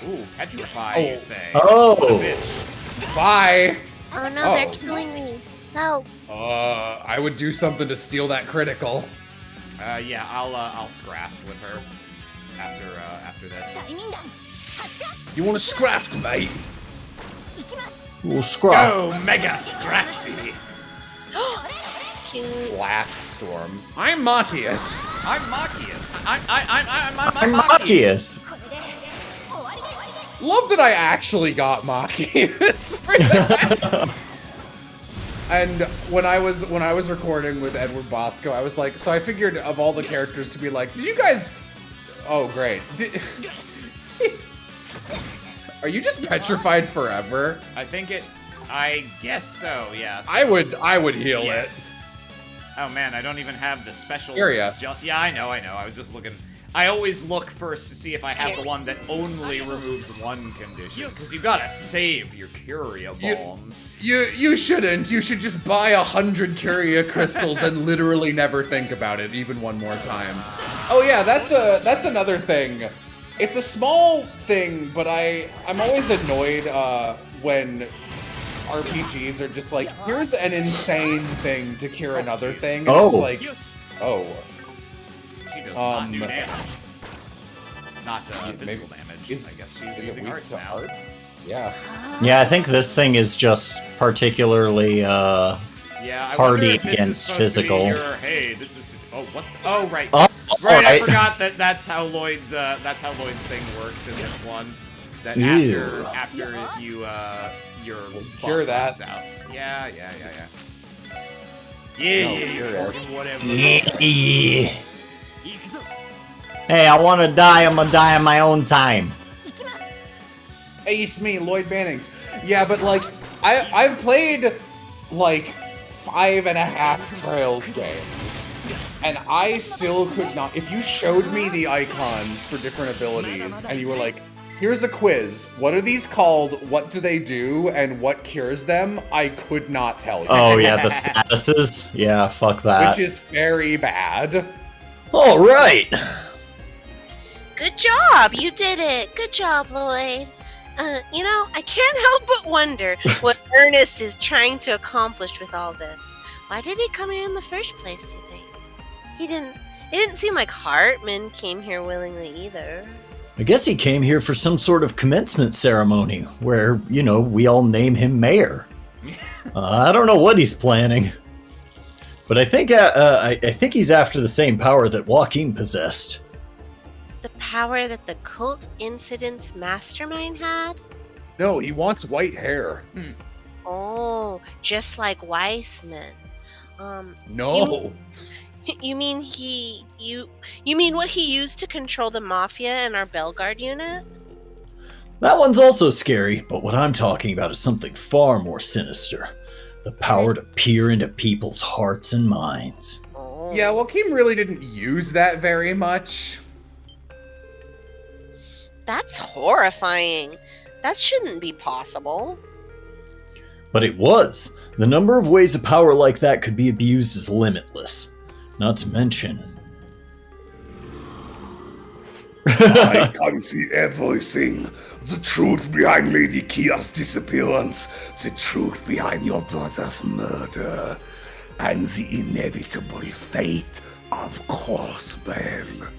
Ooh, petrify, Oh. you say. Oh. What a bitch. bye. Oh no, they're Oh. killing me. No. I would do something to steal that critical. Yeah, I'll scraft with her after this. You want to scraft, mate? Ooh, scruff. Oh, mega scrafty! Cute. Blast storm. I'm Machias. I'm Machias. I'm I'm Machias. Love that I actually got Machias for that. And when I was recording with Edward Bosco, I was like, so I figured of all the characters to be like, did you guys? Oh, great. Are you just petrified forever? I guess so, yes. I would heal Yes. Oh man, I don't even have the special... Area. Yeah, I know. I was just looking... I always look first to see if I have the one that only removes one condition, because you gotta save your Curia bombs. You shouldn't. You should just buy 100 Curia crystals and literally never think about it even one more time. Oh yeah, that's another thing. It's a small thing, but I'm always annoyed when RPGs are just like, here's an insane thing to cure another thing. And it's like, oh. She does not do damage. Not physical damage. I guess she's using arts now. Art? Yeah. Yeah, I think this thing is just particularly hardy against physical. Hey, this is. Oh, what? Oh, right. Oh, right. I right. forgot that's how Lloyd's thing works in this one. That Ew. after you your cure that. runs out. Yeah. Whatever. Yeah. Hey, I want to die. I'm gonna die on my own time. Ace me, Lloyd Bannings. Yeah, but like, I've played like 5.5 Trails games, and I still could not. If you showed me the icons for different abilities, and you were like, here's a quiz. What are these called? What do they do? And what cures them? I could not tell you. Oh yeah, the statuses. Yeah, fuck that. Which is very bad. All right. Good job! You did it! Good job, Lloyd. You know, I can't help but wonder what Ernest is trying to accomplish with all this. Why did he come here in the first place, do you think? It didn't seem like Hartman came here willingly either. I guess he came here for some sort of commencement ceremony where, you know, we all name him mayor. I don't know what he's planning. But I think he's after the same power that Joaquin possessed. The power that the cult incidents mastermind had? No, he wants white hair. Oh, just like Weissman. No. You mean you mean what he used to control the Mafia and our Bellegarde unit? That one's also scary, but what I'm talking about is something far more sinister. The power to peer into people's hearts and minds. Oh. Yeah, Joaquin really didn't use that very much. That's horrifying. That shouldn't be possible. But it was. The number of ways a power like that could be abused is limitless. Not to mention... I can see everything. The truth behind Lady Kia's disappearance, the truth behind your brother's murder, and the inevitable fate of Crossbell.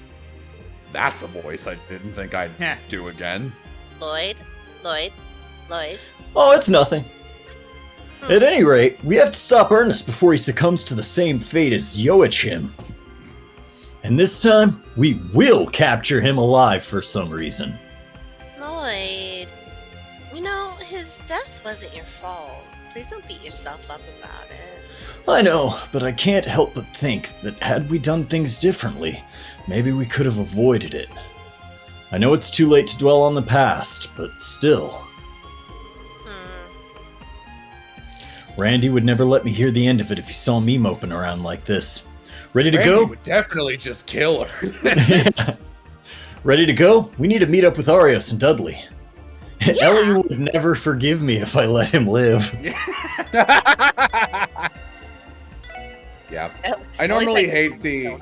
That's a voice I didn't think I'd do again. Lloyd. Oh, it's nothing. At any rate, we have to stop Ernest before he succumbs to the same fate as Joachim. And this time, we will capture him alive for some reason. Lloyd. You know, his death wasn't your fault. Please don't beat yourself up about it. I know, but I can't help but think that had we done things differently, maybe we could have avoided it. I know it's too late to dwell on the past, but still. Randy would never let me hear the end of it if he saw me moping around like this. Ready to Randy go? would definitely just kill her. Ready to go? We need to meet up with Arios and Dudley. Yeah. Ellie would never forgive me if I let him live. Yeah. I normally hate the...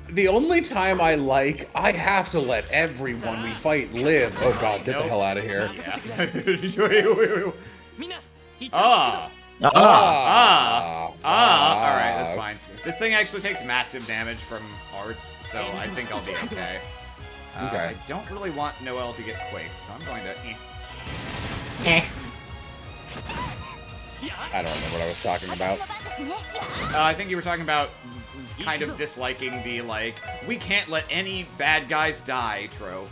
The only time I have to let everyone we fight live. Oh god, get the hell out of here. Alright, that's fine. This thing actually takes massive damage from arts, so I think I'll be okay. Okay. I don't really want Noelle to get quaked, so I'm going to... I don't remember what I was talking about. I think you were talking about kind of disliking the, like, we can't let any bad guys die trope.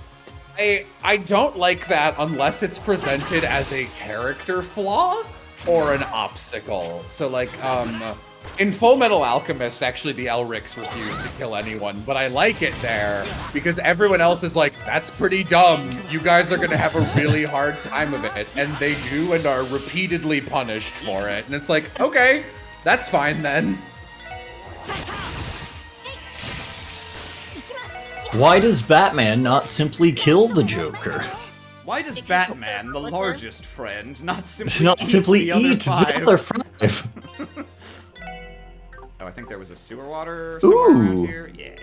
I don't like that unless it's presented as a character flaw or an obstacle. So, like, in Full Metal Alchemist, actually, the Elrics refuse to kill anyone, but I like it there because everyone else is like, that's pretty dumb. You guys are gonna have a really hard time of it, and they do and are repeatedly punished for it. And it's like, okay, that's fine then. Why does Batman not simply kill the Joker? Why does Batman, the largest friend, not simply eat the other five? Oh, I think there was a sewer water somewhere around here. Yeah.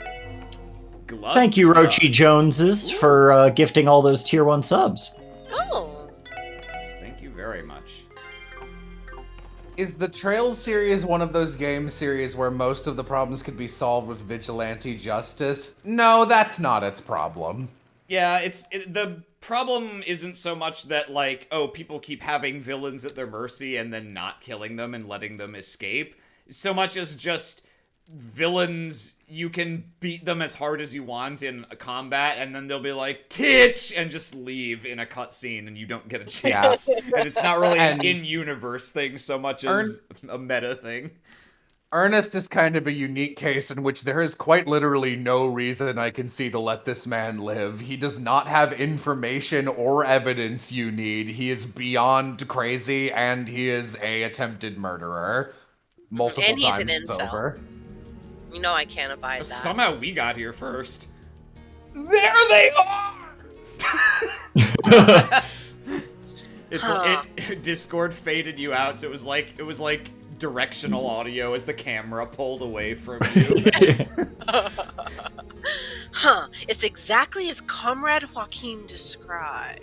Glug, Thank you, glug. Rochi Joneses, for gifting all those tier 1 subs. Oh. Yes, thank you very much. Is the Trails series one of those game series where most of the problems could be solved with vigilante justice? No, that's not its problem. Yeah, the problem isn't so much that, like, oh, people keep having villains at their mercy and then not killing them and letting them escape, so much as just villains, you can beat them as hard as you want in a combat, and then they'll be like, titch, and just leave in a cutscene, and you don't get a chance. And it's not really an in-universe thing so much as a meta thing. Ernest is kind of a unique case in which there is quite literally no reason I can see to let this man live. He does not have information or evidence you need. He is beyond crazy, and he is a attempted murderer. Multiple And he's times an it's incel. over. You know I can't abide that. Somehow we got here first. There they are! Discord faded you out, so it was like directional audio as the camera pulled away from you. Huh, it's exactly as Comrade Joaquin described.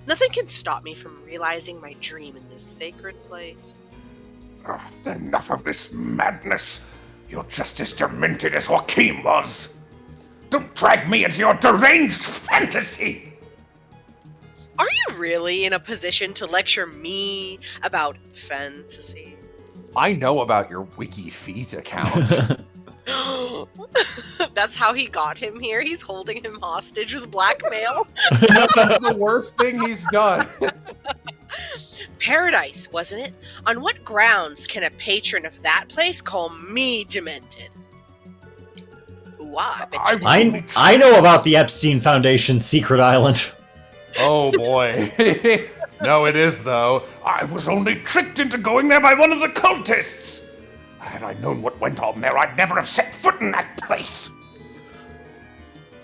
Nothing can stop me from realizing my dream in this sacred place. Enough of this madness. You're just as demented as Joaquin was. Don't drag me into your deranged fantasy! Are you really in a position to lecture me about fantasy? I know about your WikiFeet account. That's how he got him here? He's holding him hostage with blackmail? That's the worst thing he's done. Paradise, wasn't it? On what grounds can a patron of that place call me demented? Ooh, I bet you I know about the Epstein Foundation's secret island. Oh boy. No, it is, though. I was only tricked into going there by one of the cultists. Had I known what went on there, I'd never have set foot in that place.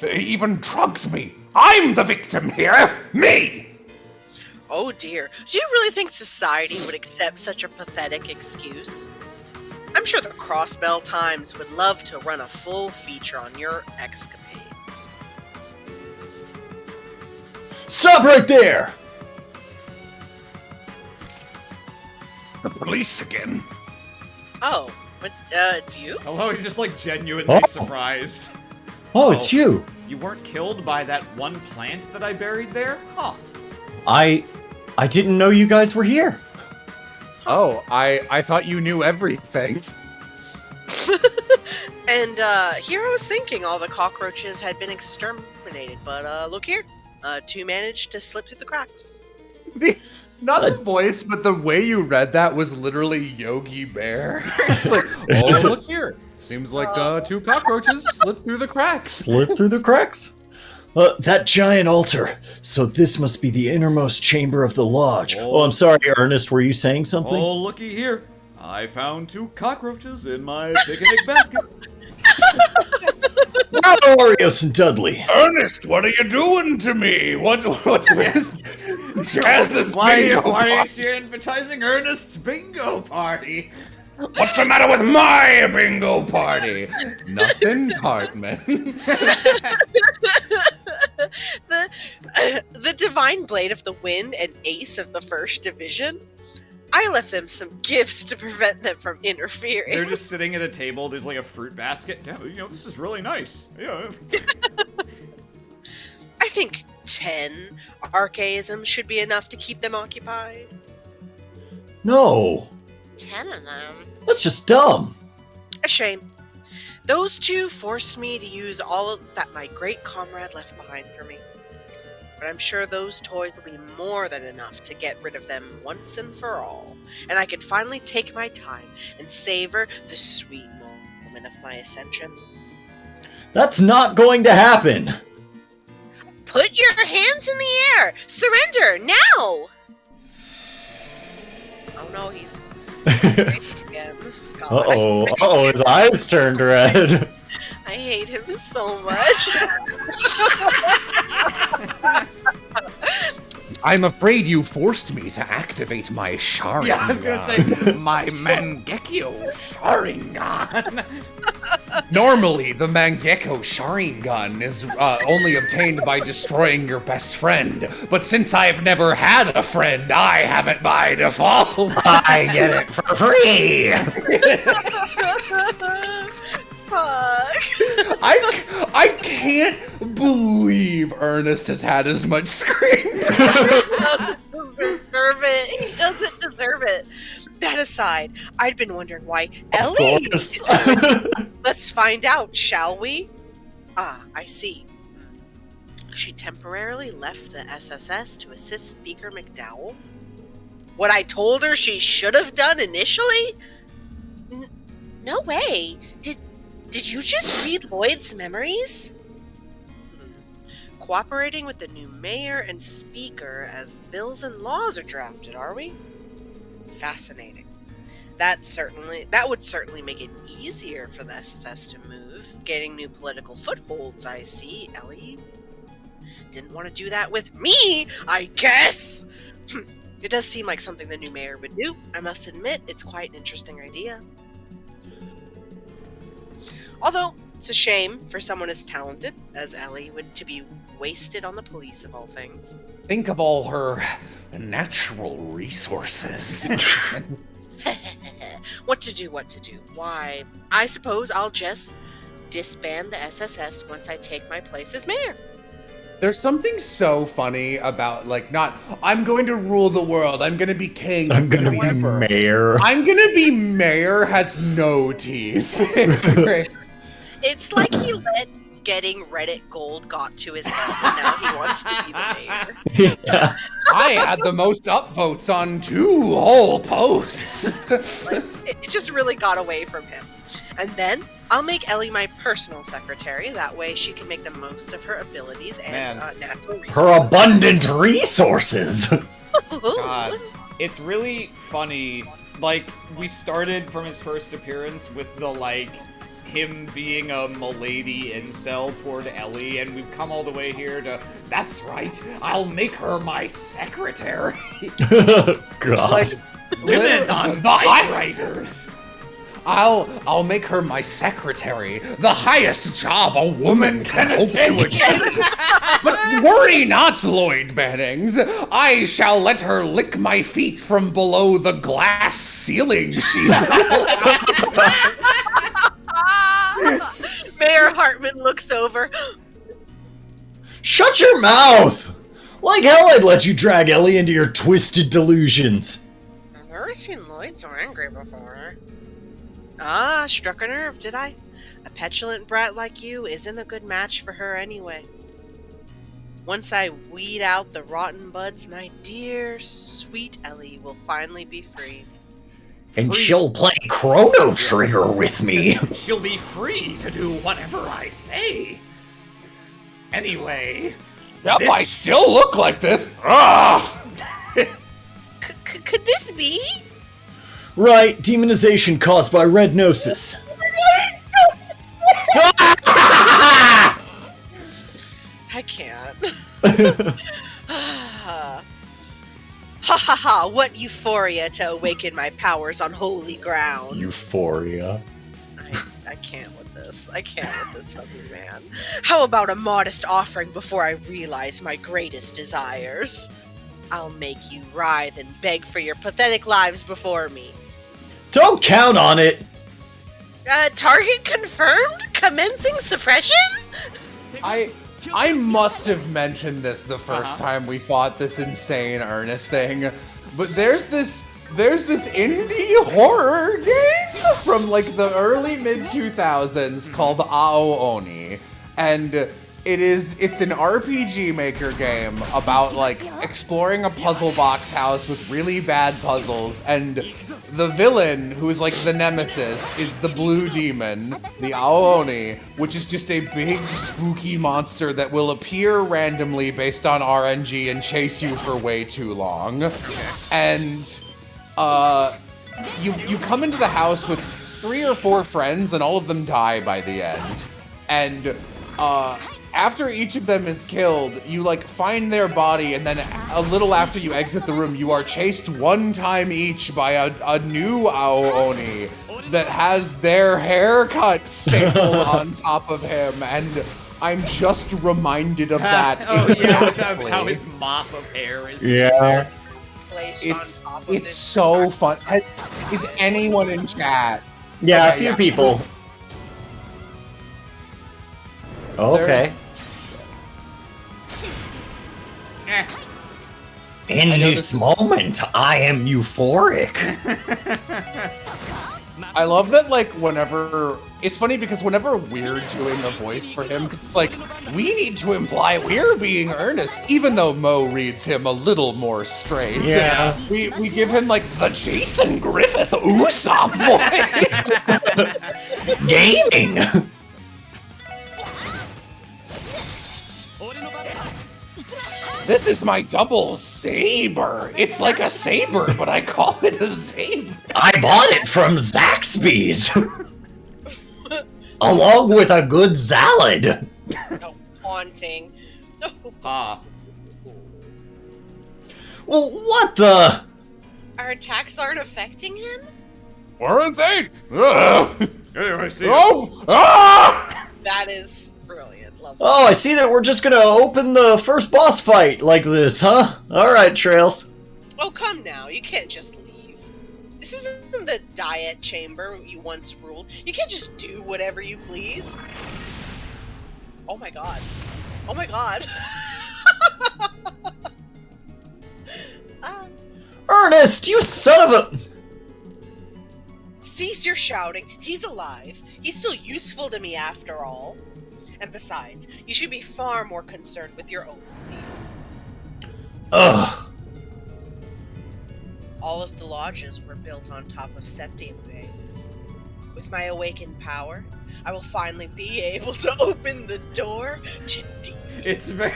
They even drugged me. I'm the victim here. Me! Oh dear. Do you really think society would accept such a pathetic excuse? I'm sure the Crossbell Times would love to run a full feature on your escapades. Stop right there! The police again. Oh, but, it's you? Hello, he's just like genuinely surprised. Oh, it's you. You weren't killed by that one plant that I buried there? Huh. I didn't know you guys were here. Oh, I thought you knew everything. And, here I was thinking all the cockroaches had been exterminated, but, look here. 2 managed to slip through the cracks. Not the voice, but the way you read that was literally Yogi Bear. It's like, oh, look here. Seems like 2 cockroaches slipped through the cracks. Slipped through the cracks? That giant altar. So this must be the innermost chamber of the lodge. Oh, I'm sorry, Ernest. Were you saying something? Oh, looky here. I found 2 cockroaches in my picnic basket. Bravo, Arios and Dudley. Ernest, what are you doing to me? What's this? Jazz's bingo Why party. aren't you advertising Ernest's bingo party? What's the matter with my bingo party? Nothing, Hartman. The Divine Blade of the Wind and Ace of the First Division. I left them some gifts to prevent them from interfering. They're just sitting at a table. There's like a fruit basket. Yeah, this is really nice. Yeah. I think 10 archaisms should be enough to keep them occupied. No. 10 of them? That's just dumb. A shame. Those 2 forced me to use all that my great comrade left behind for me. But I'm sure those toys will be more than enough to get rid of them once and for all, and I can finally take my time and savor the sweet moment of my ascension. That's not going to happen. Put your hands in the air! Surrender, now! Oh no, he's crazy again. God. Uh-oh, his eyes turned red. I hate him so much. I'm afraid you forced me to activate my Sharingan. Yeah, I was gonna say, my Mangekyo Sharingan. Normally, the Mangekyo Sharingan is only obtained by destroying your best friend. But since I've never had a friend, I have it by default. I get it for free. Fuck. I can't believe Ernest has had as much screen time. He doesn't deserve it. He doesn't deserve it. That aside, I'd been wondering why Ellie. Let's find out, shall we? Ah, I see. She temporarily left the SSS to assist Speaker McDowell. What I told her she should have done initially? No way. Did you just read Lloyd's memories? Cooperating with the new mayor and speaker as bills and laws are drafted, are we? Fascinating. That would certainly make it easier for the SSS to move, gaining new political footholds, I see, Ellie. Didn't want to do that with me, I guess! It does seem like something the new mayor would do. I must admit, it's quite an interesting idea. Although, it's a shame for someone as talented as Ellie to be wasted on the police of all things. Think of all her natural resources. What to do? Why, I suppose I'll just disband the SSS once I take my place as mayor. There's something so funny about, like, not, I'm going to rule the world, I'm going to be king, I'm gonna be emperor. mayor. I'm going to be mayor has no teeth. It's great. It's like he let getting Reddit gold got to his head, and now he wants to be the mayor. Yeah. I had the most upvotes on 2 whole posts. Like, it just really got away from him. And then I'll make Ellie my personal secretary. That way she can make the most of her abilities and natural resources. Her abundant resources. God, it's really funny. Like, we started from his first appearance with the, like, him being a milady incel toward Ellie, and we've come all the way here to, that's right, I'll make her my secretary. God. Like, Women on the high writers. I'll make her my secretary, the highest job a woman can hope to achieve. But worry not, Lloyd Bannings. I shall let her lick my feet from below the glass ceiling she's Mayor Hartman looks over. Shut your mouth! Like hell I'd let you drag Ellie into your twisted delusions. I've never seen Lloyd so angry before. Ah, struck a nerve, did I? A petulant brat like you isn't a good match for her anyway. Once I weed out the rotten buds, my dear, sweet Ellie will finally be free. And she'll play Chrono Trigger with me. She'll be free to do whatever I say. Anyway. Yep, I still look like this. Ah! Could this be? Right, demonization caused by red gnosis. I can't. Ha ha ha, what euphoria to awaken my powers on holy ground. Euphoria. I can't with this. I can't with this fucking man. How about a modest offering before I realize my greatest desires? I'll make you writhe and beg for your pathetic lives before me. Don't count on it! Target confirmed? Commencing suppression? I must have mentioned this the first time we fought this insane Ernest thing, but there's this indie horror game from like the early mid-2000s called Ao Oni, and it's an RPG Maker game about like exploring a puzzle box house with really bad puzzles, and the villain, who is like the nemesis, is the blue demon, the Ao Oni, which is just a big spooky monster that will appear randomly based on RNG and chase you for way too long. And you come into the house with 3 or 4 friends, and all of them die by the end. and after each of them is killed, you like find their body, and then a little after you exit the room, you are chased one time each by a new Aooni that has their haircut stapled on top of him, and I'm just reminded of that. Oh yeah, exactly. how his mop of hair is. Yeah. Placed on top of It's it. so fun. Is anyone in chat? Yeah, Okay, a few yeah. people. Okay. In I know this this is- moment, I am euphoric. I love that, like, whenever... It's funny because whenever we're doing a voice for him, because it's like, we need to imply we're being earnest, even though Mo reads him a little more straight. Yeah. We give him, like, the Jason Griffith Usopp voice. Gaming! This is my double saber. It's like a saber, but I call it a saber. I bought it from Zaxby's! Along with a good salad! Oh, haunting. Ah. Well, what the? Our attacks aren't affecting him? Weren't they? Anyway, see Oh! Ah! That is brilliant. Love that. Oh, I see that we're just gonna open the first boss fight like this, huh? Alright, Trails. Oh, come now. You can't just leave. This isn't the diet chamber you once ruled. You can't just do whatever you please. Oh my god. Oh my god. Ernest, you son of a... Cease your shouting. He's alive. He's still useful to me after all. And besides, you should be far more concerned with your own well-being. Ugh. All of the lodges were built on top of septium veins. With my awakened power, I will finally be able to open the door to D. It's very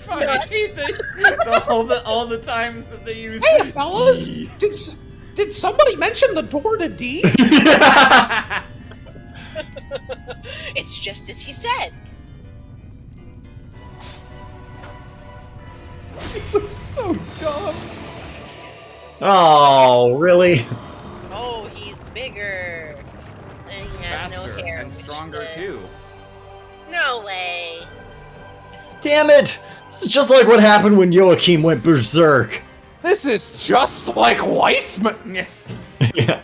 funny. Nuts. all the times that they use. Hey, fellas! Did somebody mention the door to D? It's just as he said. It looks so dumb. Oh, really? Oh, he's bigger. And he has Faster no hair. and stronger which, too. No way. Damn it! This is just like what happened when Joachim went berserk. This is just like Weissman. Yeah. Yeah.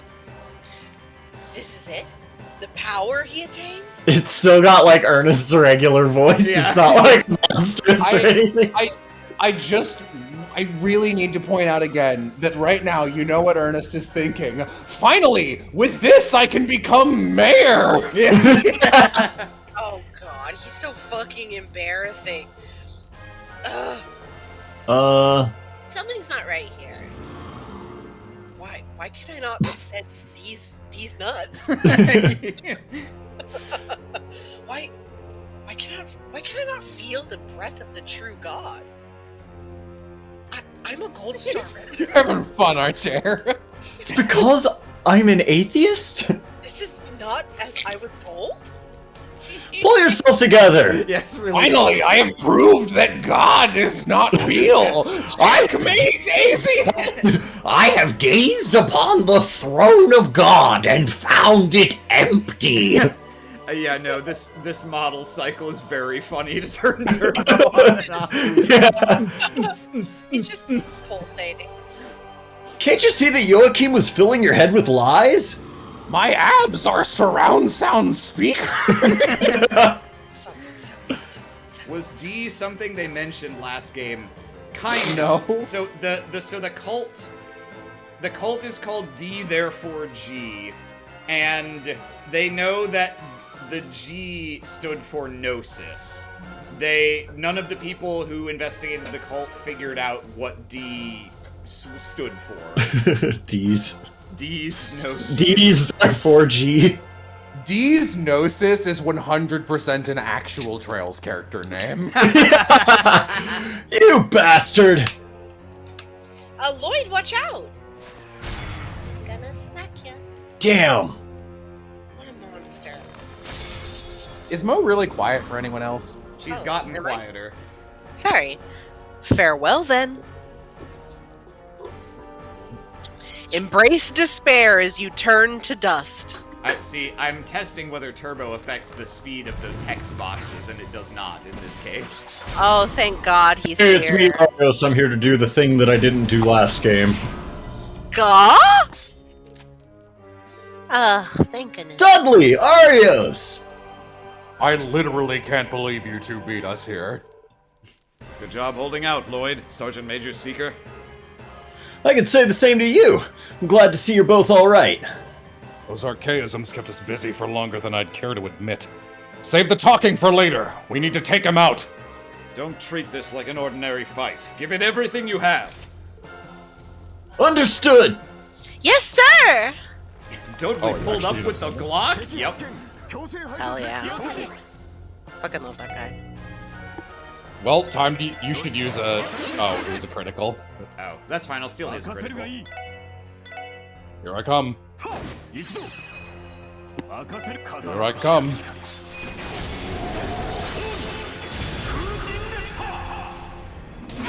This is it? The power he attained? It's still got like Ernest's regular voice. Yeah. It's not like monstrous or anything. I really need to point out again that right now, you know what Ernest is thinking. Finally, with this, I can become mayor. Oh god, he's so fucking embarrassing. Uh, Something's not right here. Why can I not sense these nuts? Why can I not feel the breath of the true God? I'm a gold star. You're having fun, aren't you? it's because I'm an atheist? This is not as I was told? Pull yourself together! Yes, really. Finally, I have proved that God is not real. Checkmate, atheist. I have gazed upon the throne of God and found it empty. Yeah, no, this model cycle is very funny to turn turbo on and off. It's just pulsating. Can't you see that Joachim was filling your head with lies? My abs are surround sound speaker. Was D something they mentioned last game? Kind No. of. So the cult is called D, therefore G, and they know that the G stood for Gnosis. None of the people who investigated the cult figured out what D stood for. D's. D's Gnosis. D's, therefore G. D's Gnosis is 100% an actual Trails character name. You bastard! Lloyd, watch out! He's gonna smack you. Damn. What a monster. Is Mo really quiet for anyone else? She's gotten am I? quieter. Sorry. Farewell then. Embrace despair as you turn to dust. I'm testing whether turbo affects the speed of the text boxes, and it does not in this case. Oh, thank God he's Hey, here. it's me, Arios. I'm here to do the thing that I didn't do last game. Gah? Thank goodness. Dudley, Arios! I literally can't believe you two beat us here. Good job holding out, Lloyd. Sergeant Major Seeker. I can say the same to you. I'm glad to see you're both alright. Those archaisms kept us busy for longer than I'd care to admit. Save the talking for later. We need to take him out. Don't treat this like an ordinary fight. Give it everything you have. Understood! Yes, sir! Totally Oh, he pulled up actually with the Glock? Yep. Hell yeah. Fucking love that guy. Well, time to. You should use a. Oh, it was a critical. Oh, that's fine. I'll steal his critical. Here I come. Here I come.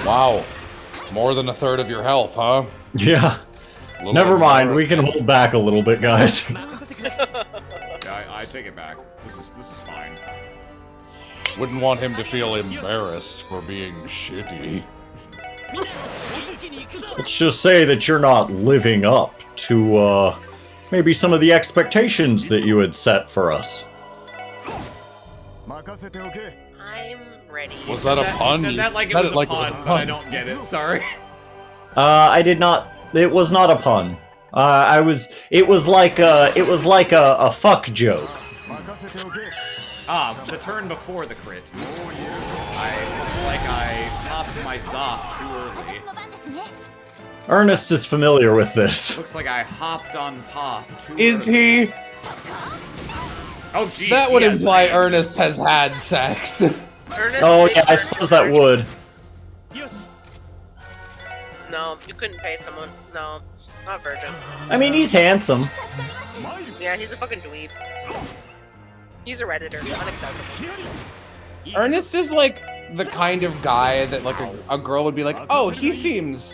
Wow. More than a third of your health, huh? Yeah. Little Never mind, more- we can hold back a little bit, guys. Yeah, I take it back. This is fine. Wouldn't want him to feel embarrassed for being shitty. Let's just say that you're not living up to, maybe some of the expectations that you had set for us. I'm ready. Was that a pun? You said You that like it said was a like pun, but I don't get it. Sorry. I did not. It was not a pun. It was like a fuck joke. Ah, the turn before the crit. Oops. I popped my Zop too early. Ernest is familiar with this. Looks like I hopped on Pop too Is early. he? Oh, geez. That would he has imply been. Ernest has had sex. Ernest Oh paid yeah, I for suppose that Ernest. would. No, you couldn't pay someone. No, not virgin. I mean, he's handsome. Yeah, he's a fucking dweeb. He's a redditor. Unacceptable. Ernest is like the kind of guy that like a girl would be like, oh, he seems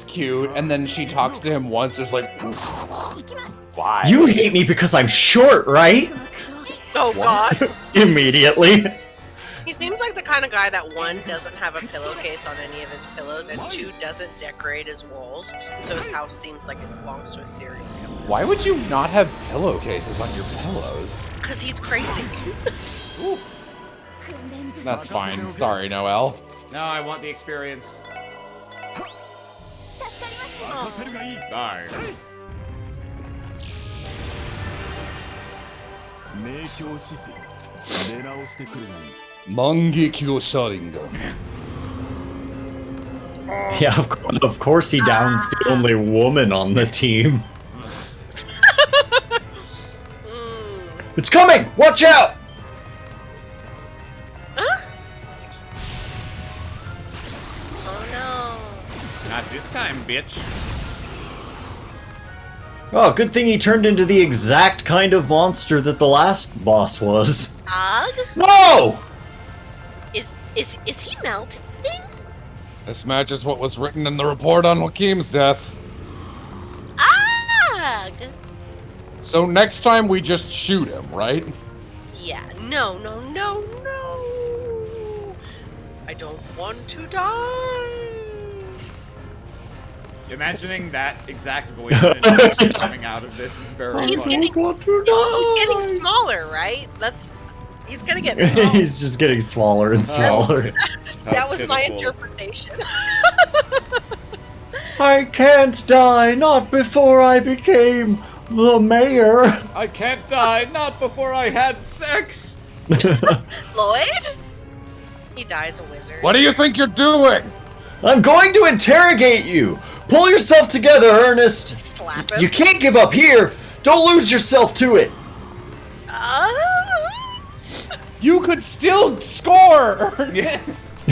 cute, and then she talks to him once, there's like, why? You hate me because I'm short, right? Oh God. Immediately. He seems like the kind of guy that one doesn't have a pillowcase on any of his pillows, and two doesn't decorate his walls, so his house seems like it belongs to a serial killer. Why would you not have pillowcases on your pillows? Cause he's crazy. That's fine. Sorry, Noel. No, I want the experience. Darn. Mangekyo Sharingan. Yeah, of course he downs the only woman on the team. It's coming! Watch out! Oh no. Not this time, bitch. Oh, good thing he turned into the exact kind of monster that the last boss was. Og? No! Is he melting? This matches what was written in the report on Joaquim's death. Og! So next time we just shoot him, right? Yeah, no. I don't want to die. Imagining that exact voice and coming out of this is very He's fun. getting smaller, right? He's gonna get smaller. He's just getting smaller and smaller. That was my pitiful. interpretation. I can't die, not before I became the mayor. I can't die, not before I had sex. Lloyd? He dies a wizard. What do you think you're doing? I'm going to interrogate you. Pull yourself together, Ernest. Slap him. You can't give up here. Don't lose yourself to it. You could still score, Ernest.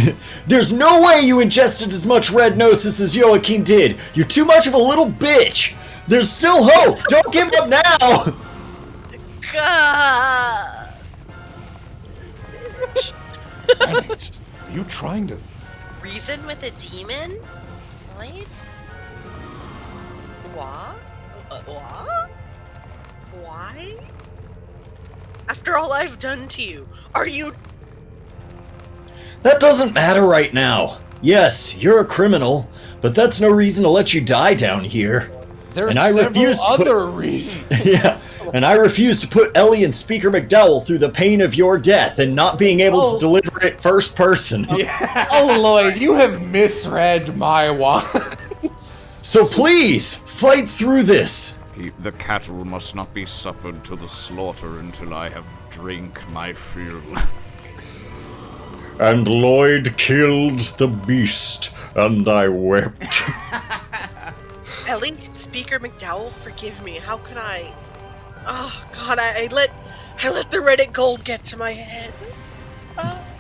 There's no way you ingested as much red gnosis as Joaquin did. You're too much of a little bitch. There's still hope. Don't give up now. Gah. Alex, are you trying to... Reason with a demon? Lloyd? What? What? Why? After all I've done to you, are you... That doesn't matter right now. Yes, you're a criminal, but that's no reason to let you die down here. There's And I several refuse to other reasons. Yeah, and I refuse to put Ellie and Speaker McDowell through the pain of your death and not being able to deliver it first person. Oh, Lloyd, you have misread my wine. So please, fight through this. The cattle must not be suffered to the slaughter until I have drank my fill. And Lloyd killed the beast, and I wept. Ellie, Speaker McDowell, forgive me. How could I... Oh, God, I let the Reddit gold get to my head.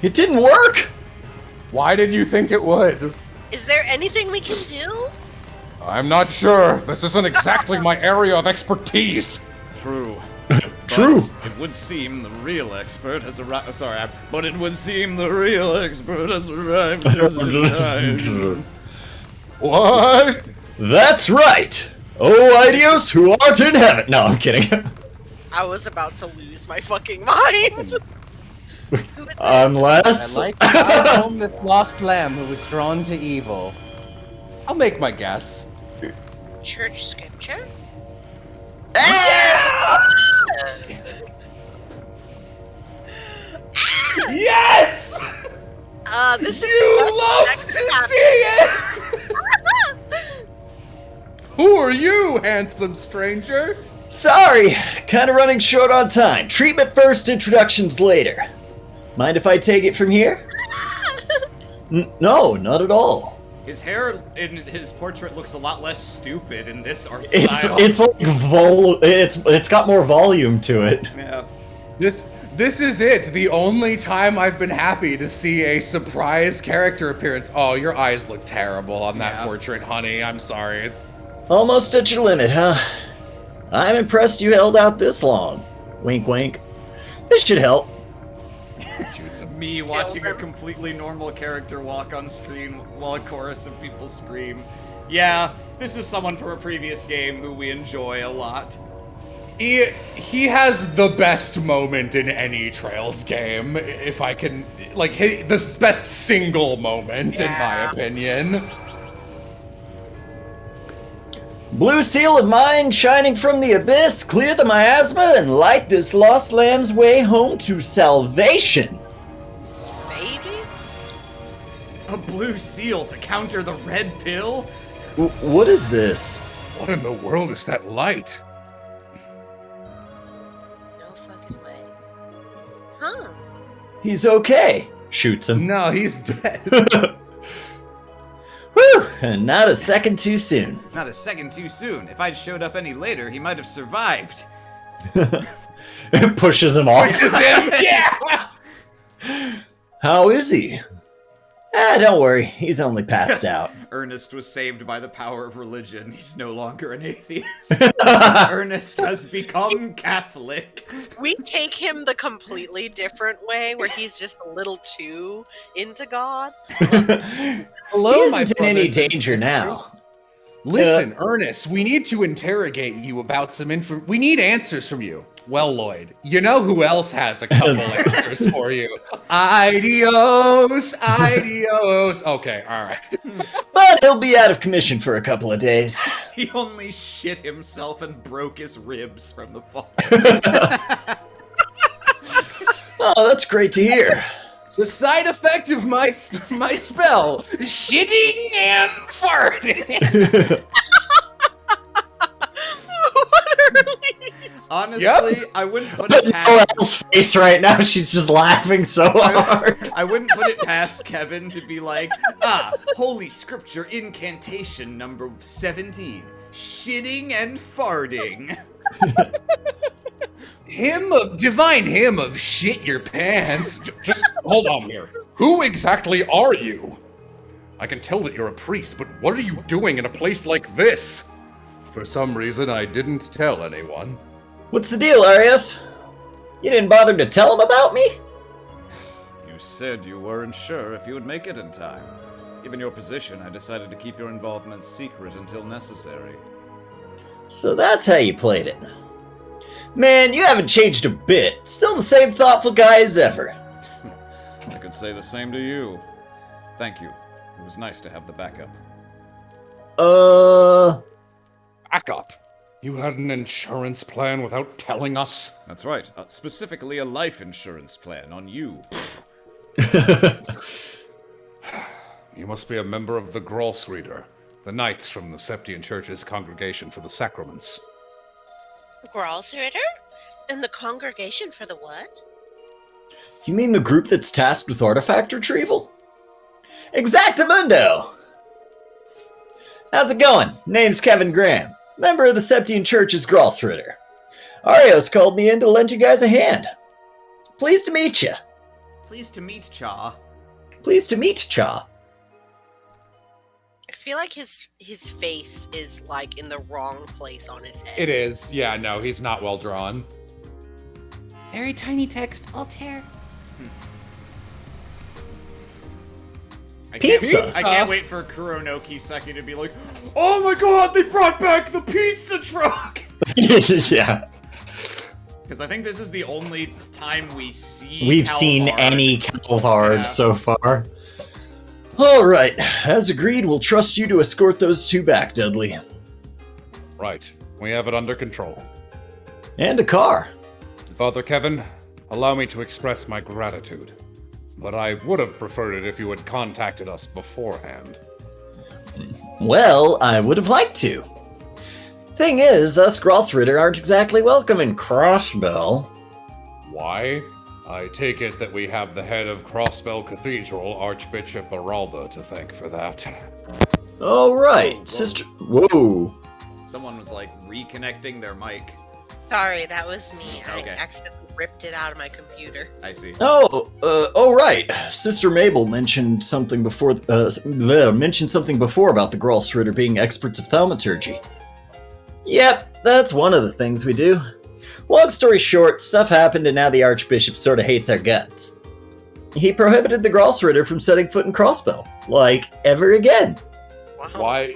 It didn't work! Why did you think it would? Is there anything we can do? I'm not sure. This isn't exactly my area of expertise. True. True. But it would seem the real expert has arrived. But it would seem the real expert has arrived just in time. What? That's right! Oh, Idios who aren't in heaven! No, I'm kidding. I was about to lose my fucking mind. Who is this? Unless... I like to drive home this lost lamb who was drawn to evil. I'll make my guess. Church scripture? Yes! This is You love to see it! Who are you, handsome stranger? Sorry, kinda running short on time. Treatment first, introductions later. Mind if I take it from here? No, not at all. His hair in his portrait looks a lot less stupid in this art style. It's like it's got more volume to it. Yeah. This is it. The only time I've been happy to see a surprise character appearance. Oh, your eyes look terrible on that portrait, honey. I'm sorry. Almost at your limit, huh? I'm impressed you held out this long. Wink, wink. This should help. Me watching a completely normal character walk on screen while a chorus of people scream. Yeah, this is someone from a previous game who we enjoy a lot. He has the best moment in any Trails game, if I can, like, the best single moment, in my opinion. Blue seal of mine shining from the abyss, clear the miasma and light this lost lamb's way home to salvation. A blue seal to counter the red pill? What is this? What in the world is that light? No fucking way. Huh? He's okay. Shoots him. No, he's dead. Whew, and not a second too soon. Not a second too soon. If I'd showed up any later, he might have survived. It pushes him off. Pushes him, yeah! How is he? Don't worry, he's only passed out. Ernest was saved by the power of religion. He's no longer an atheist. Ernest has become Catholic. We take him the completely different way, where he's just a little too into God. Hello, he my isn't in any brothers and danger now. sisters. Listen, Ernest, we need to interrogate you about some we need answers from you. Well, Lloyd, you know who else has a couple answers for you? Idios, Idios. Okay, all right. But he'll be out of commission for a couple of days. He only shit himself and broke his ribs from the fall. Oh, that's great to hear. The side effect of my spell, shitting and farting. Honestly, I wouldn't put But it past Noelle's face right now, she's just laughing so hard. I wouldn't put it past Kevin to be like, Holy Scripture incantation number 17. Shitting and farting. Divine hymn of shit your pants. Just hold on here. Who exactly are you? I can tell that you're a priest, but what are you doing in a place like this? For some reason, I didn't tell anyone. What's the deal, Arios? You didn't bother to tell him about me? You said you weren't sure if you would make it in time. Given your position, I decided to keep your involvement secret until necessary. So that's how you played it. Man, you haven't changed a bit. Still the same thoughtful guy as ever. I could say the same to you. Thank you. It was nice to have the backup. Backup? You had an insurance plan without telling us? That's right. Specifically a life insurance plan on you. You must be a member of the Grolsreader, the Knights from the Septian Church's Congregation for the Sacraments. Gralsritter? And the congregation for the what? You mean the group that's tasked with artifact retrieval? Exactamundo! How's it going? Name's Kevin Graham, member of the Septian Church's Gralsritter. Arios called me in to lend you guys a hand. Pleased to meet you. Pleased to meet Cha. Pleased to meet Cha. I feel like his face is like in the wrong place on his head. It is. Yeah, no, he's not well drawn. Very tiny text, Altair. I Pizza! can't wait for Kuronoki Seki to be like, oh my god, they brought back the pizza truck! Yeah. Because I think this is the only time we see We've Calvard. seen any Calvard Yeah. so far. Alright, as agreed, we'll trust you to escort those two back, Dudley. Right. We have it under control. And a car. Father Kevin, allow me to express my gratitude. But I would have preferred it if you had contacted us beforehand. Well, I would have liked to. Thing is, us Gralsritter aren't exactly welcome in Crossbell. Why? I take it that we have the head of Crossbell Cathedral, Archbishop Aralda, to thank for that. Oh, right. Whoa. Sister... Whoa. Someone was like reconnecting their mic. Sorry, that was me. Okay. I accidentally ripped it out of my computer. I see. Oh, right. Sister Mabel mentioned something before about the Gralsritter being experts of thaumaturgy. Yep, that's one of the things we do. Long story short, stuff happened and now the Archbishop sort of hates our guts. He prohibited the Gralsritter from setting foot in Crossbell. Like, ever again. Wow. Why?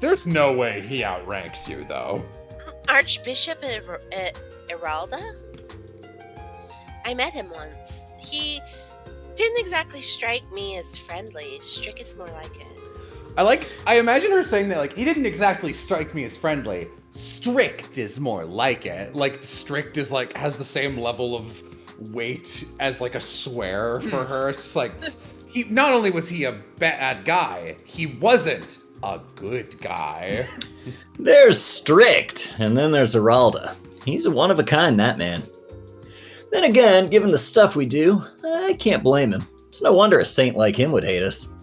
There's no way he outranks you, though. Archbishop Iralda? I met him once. He didn't exactly strike me as friendly. Strick is more like it. I imagine her saying that, like, he didn't exactly strike me as friendly. Strict is more like it. Like, strict is, like, has the same level of weight as, like, a swear for her. It's just like, not only was he a bad guy, he wasn't a good guy. There's Strict, and then there's Aralda. He's a one-of-a-kind, that man. Then again, given the stuff we do, I can't blame him. It's no wonder a saint like him would hate us.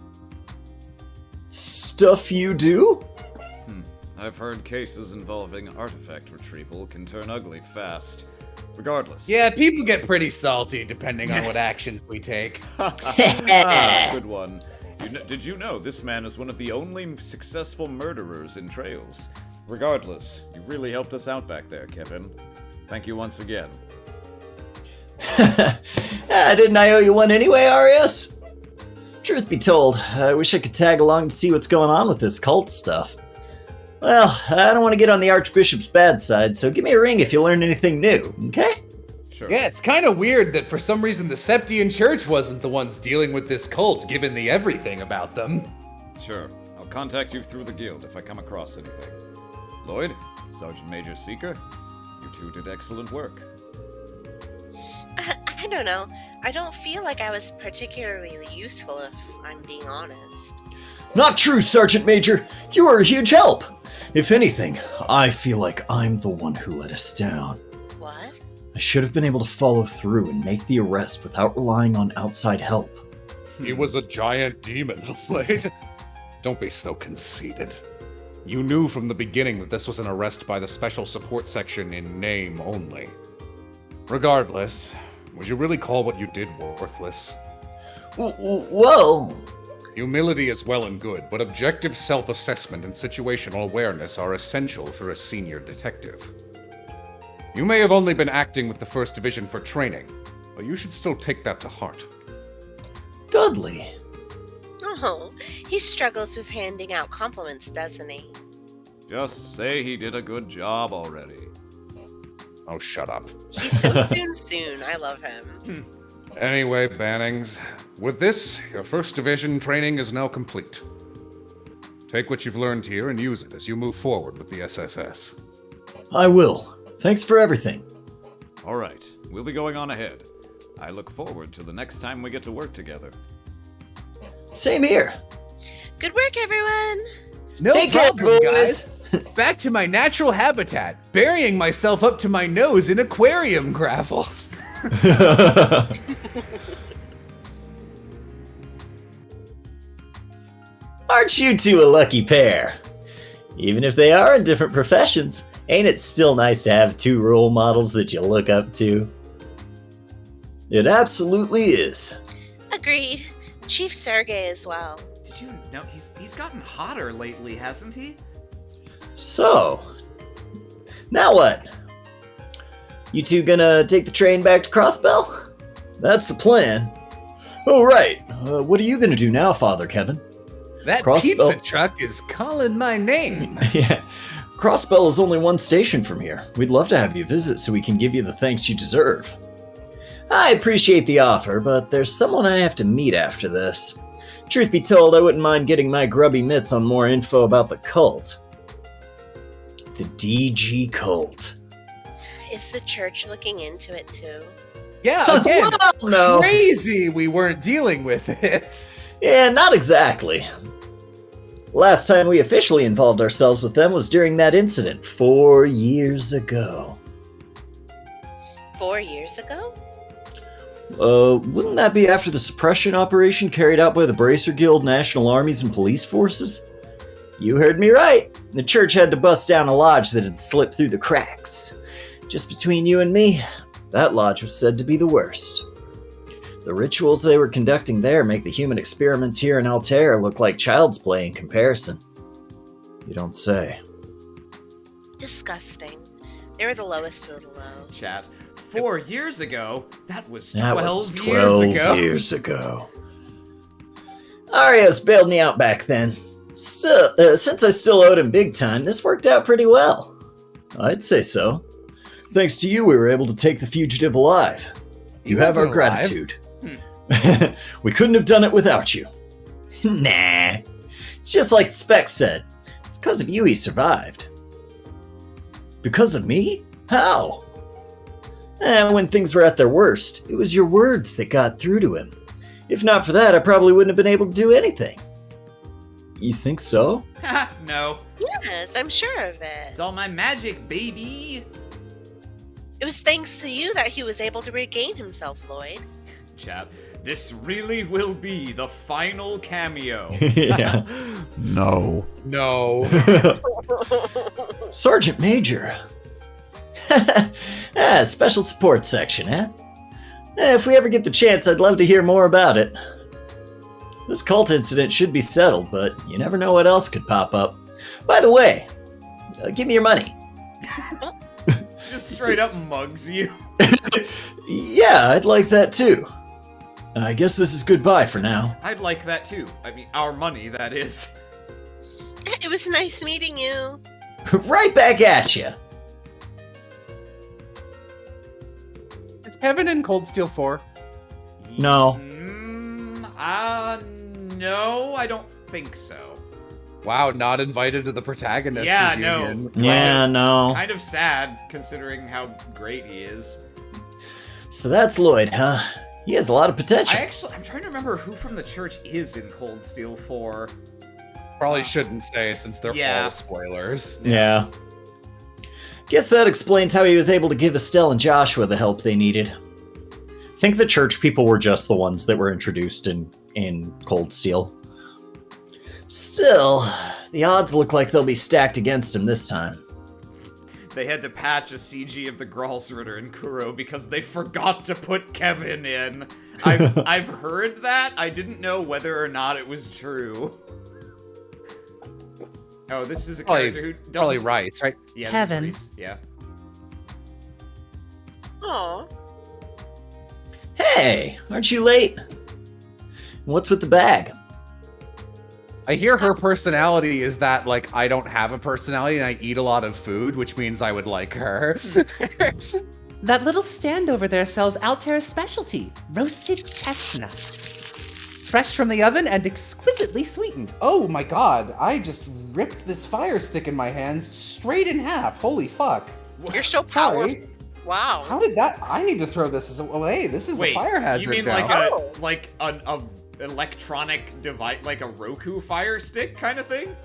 Stuff you do? I've heard cases involving artifact retrieval can turn ugly fast. Regardless. Yeah, people get pretty salty depending on what actions we take. Good one. Did you know this man is one of the only successful murderers in Trails? Regardless, you really helped us out back there, Kevin. Thank you once again. Didn't I owe you one anyway, Arias? Truth be told, I wish I could tag along to see what's going on with this cult stuff. Well, I don't want to get on the Archbishop's bad side, so give me a ring if you learn anything new, okay? Sure. Yeah, it's kind of weird that for some reason the Septian Church wasn't the ones dealing with this cult, given the everything about them. Sure. I'll contact you through the guild if I come across anything. Lloyd, Sergeant Major Seeker, you two did excellent work. I don't know. I don't feel like I was particularly useful, if I'm being honest. Not true, Sergeant Major. You were a huge help. If anything, I feel like I'm the one who let us down. What? I should have been able to follow through and make the arrest without relying on outside help. He was a giant demon, Lloyd. Don't be so conceited. You knew from the beginning that this was an arrest by the Special Support Section in name only. Regardless, would you really call what you did worthless? Well... Humility is well and good, but objective self-assessment and situational awareness are essential for a senior detective. You may have only been acting with the 1st Division for training, Well, you should still take that to heart. Dudley. Oh, he struggles with handing out compliments, doesn't he? Just say he did a good job already. Oh, shut up. He's so soon. I love him. Anyway, Bannings, with this, your 1st Division training is now complete. Take what you've learned here and use it as you move forward with the SSS. I will. Thanks for everything. All right, we'll be going on ahead. I look forward to the next time we get to work together. Same here. Good work, everyone. No Take care, problem, boys. guys. Back to my natural habitat, burying myself up to my nose in aquarium gravel. Aren't you two a lucky pair? Even if they are in different professions, ain't it still nice to have 2 role models that you look up to? It absolutely is. Agreed. Chief Sergey as well. Did you know he's gotten hotter lately, hasn't he? So, now what? You two gonna take the train back to Crossbell? That's the plan. Oh, right. What are you gonna do now, Father Kevin? That Crossbell. pizza truck is calling my name. Yeah. Crossbell is only 1 station from here. We'd love to have you visit so we can give you the thanks you deserve. I appreciate the offer, but there's someone I have to meet after this. Truth be told, I wouldn't mind getting my grubby mitts on more info about the cult. The DG cult. Is the church looking into it too? Yeah, again, Well, no. crazy we weren't dealing with it. Yeah, not exactly. Last time we officially involved ourselves with them was during that incident 4 years ago. 4 years ago? Wouldn't that be after the suppression operation carried out by the Bracer Guild, National Armies, and Police Forces? You heard me right. The church had to bust down a lodge that had slipped through the cracks. Just between you and me, that lodge was said to be the worst. The rituals they were conducting there make the human experiments here in Altair look like child's play in comparison. You don't say. Disgusting. They were the lowest of the low. Chat. 4 years ago? That was 12, That was 12 years ago. years ago. Arias bailed me out back then. Still, since I still owed him big time, this worked out pretty well. I'd say so. Thanks to you, we were able to take the fugitive alive. You have our wasn't alive. gratitude. We couldn't have done it without you. Nah. It's just like the spec said. It's because of you he survived. Because of me? How? When things were at their worst, it was your words that got through to him. If not for that, I probably wouldn't have been able to do anything. You think so? Ha, no. Yes, I'm sure of It's it. all my magic, baby. It was thanks to you that he was able to regain himself, Lloyd. Chat. This really will be the final cameo. Yeah. No. No. Sergeant Major. Special support section, huh? If we ever get the chance, I'd love to hear more about it. This cult incident should be settled, but you never know what else could pop up. By the way, give me your money. Just straight up mugs you. Yeah, I'd like that too. I guess this is goodbye for now. I'd like that too. I mean, our money, that is. It was nice meeting you. Right back at you. Is Kevin in Cold Steel 4? No. No, I don't think so. Wow, not invited to the protagonist Yeah, reunion. no. Yeah, no. Kind of sad, considering how great he is. So that's Lloyd, huh? He has a lot of potential. I'm trying to remember who from the church is in Cold Steel 4. Probably shouldn't say since they're Yeah. all spoilers. Yeah. Guess that explains how he was able to give Estelle and Joshua the help they needed. Think the church people were just the ones that were introduced in Cold Steel. Still, the odds look like they'll be stacked against him this time. They had to patch a CG of the Gralsritter in Kuro because they forgot to put Kevin in. I've heard that. I didn't know whether or not it was true. Oh, this is a character who doesn't... Probably Rice, right? Yeah, Kevin. Reese. Yeah. Aw. Hey, aren't you late? What's with the bag? I hear her personality is that, like, I don't have a personality and I eat a lot of food, which means I would like her. That little stand over there sells Altair's specialty, roasted chestnuts. Fresh from the oven and exquisitely sweetened. Oh my god, I just ripped this fire stick in my hands straight in half. Holy fuck. You're so powerful. Sorry. Wow. How did that? I need to throw this away. This is a fire hazard. You mean now. like an electronic device, like a Roku Fire Stick kind of thing?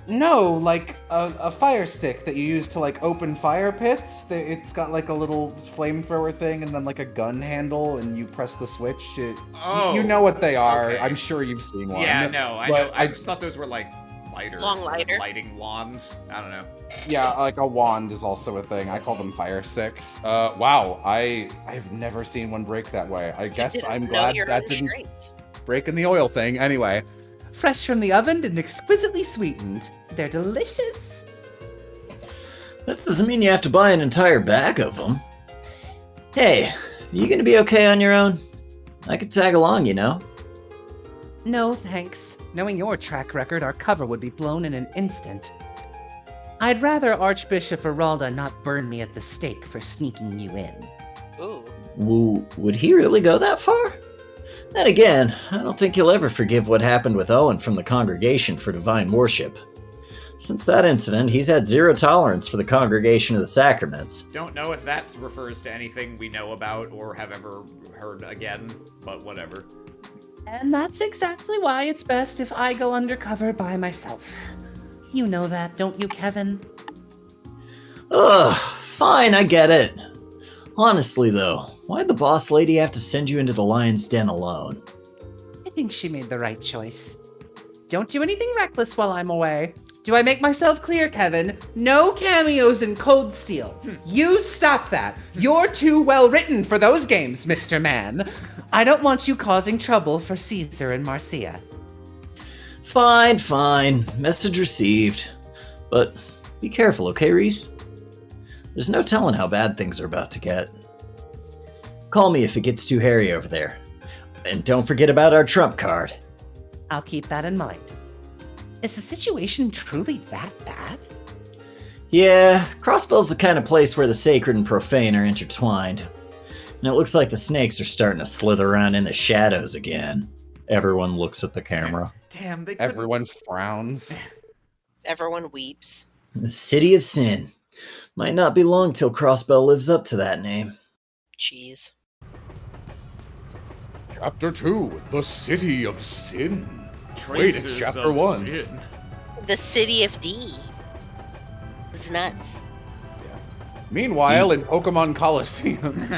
No, like a fire stick that you use to like open fire pits. It's got like a little flamethrower thing and then like a gun handle, and you press the switch. You know what they are. Okay. I'm sure you've seen one. Yeah, no, I But know. I just thought those were like lighters. Long lighter. Lighting wands. I don't know. Yeah, like a wand is also a thing. I call them fire sticks. Wow, I've never seen one break that way. I guess I'm glad that didn't break in the oil thing. Anyway. Fresh from the oven and exquisitely sweetened. They're delicious. That doesn't mean you have to buy an entire bag of them. Hey, are you gonna be okay on your own? I could tag along, you know. No, thanks. Knowing your track record, our cover would be blown in an instant. I'd rather Archbishop Aralda not burn me at the stake for sneaking you in. Ooh. Would he really go that far? Then again, I don't think he'll ever forgive what happened with Owen from the Congregation for Divine Worship. Since that incident, he's had zero tolerance for the Congregation of the Sacraments. Don't know if that refers to anything we know about or have ever heard again, but whatever. And that's exactly why it's best if I go undercover by myself. You know that, don't you, Kevin? Ugh, fine, I get it. Honestly, though, why'd the boss lady have to send you into the lion's den alone? I think she made the right choice. Don't do anything reckless while I'm away. Do I make myself clear, Kevin? No cameos in Cold Steel. You stop that. You're too well written for those games, Mr. Man. I don't want you causing trouble for Caesar and Marcia. Fine. Message received. But be careful, okay, Reese? There's no telling how bad things are about to get. Call me if it gets too hairy over there. And don't forget about our trump card. I'll keep that in mind. Is the situation truly that bad? Yeah, Crossbell's the kind of place where the sacred and profane are intertwined. And it looks like the snakes are starting to slither around in the shadows again. Everyone looks at the camera. Damn, they Everyone frowns. Everyone weeps. The City of Sin. Might not be long till Crossbell lives up to that name. Jeez. Chapter 2, The City of Sin. Wait, Traces it's Chapter of 1. sin. The City of D. It was nuts. Meanwhile, in Pokemon Coliseum.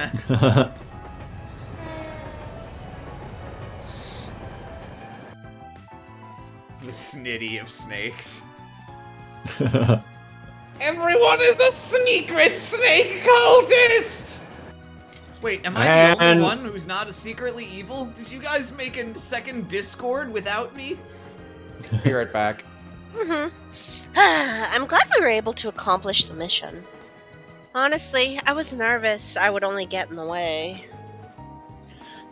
The snitty of snakes. Everyone is a secret snake cultist! Wait, am I the And- only one who's not a secretly evil? Did you guys make a second Discord without me? Be right back. I'm glad we were able to accomplish the mission. Honestly, I was nervous I would only get in the way.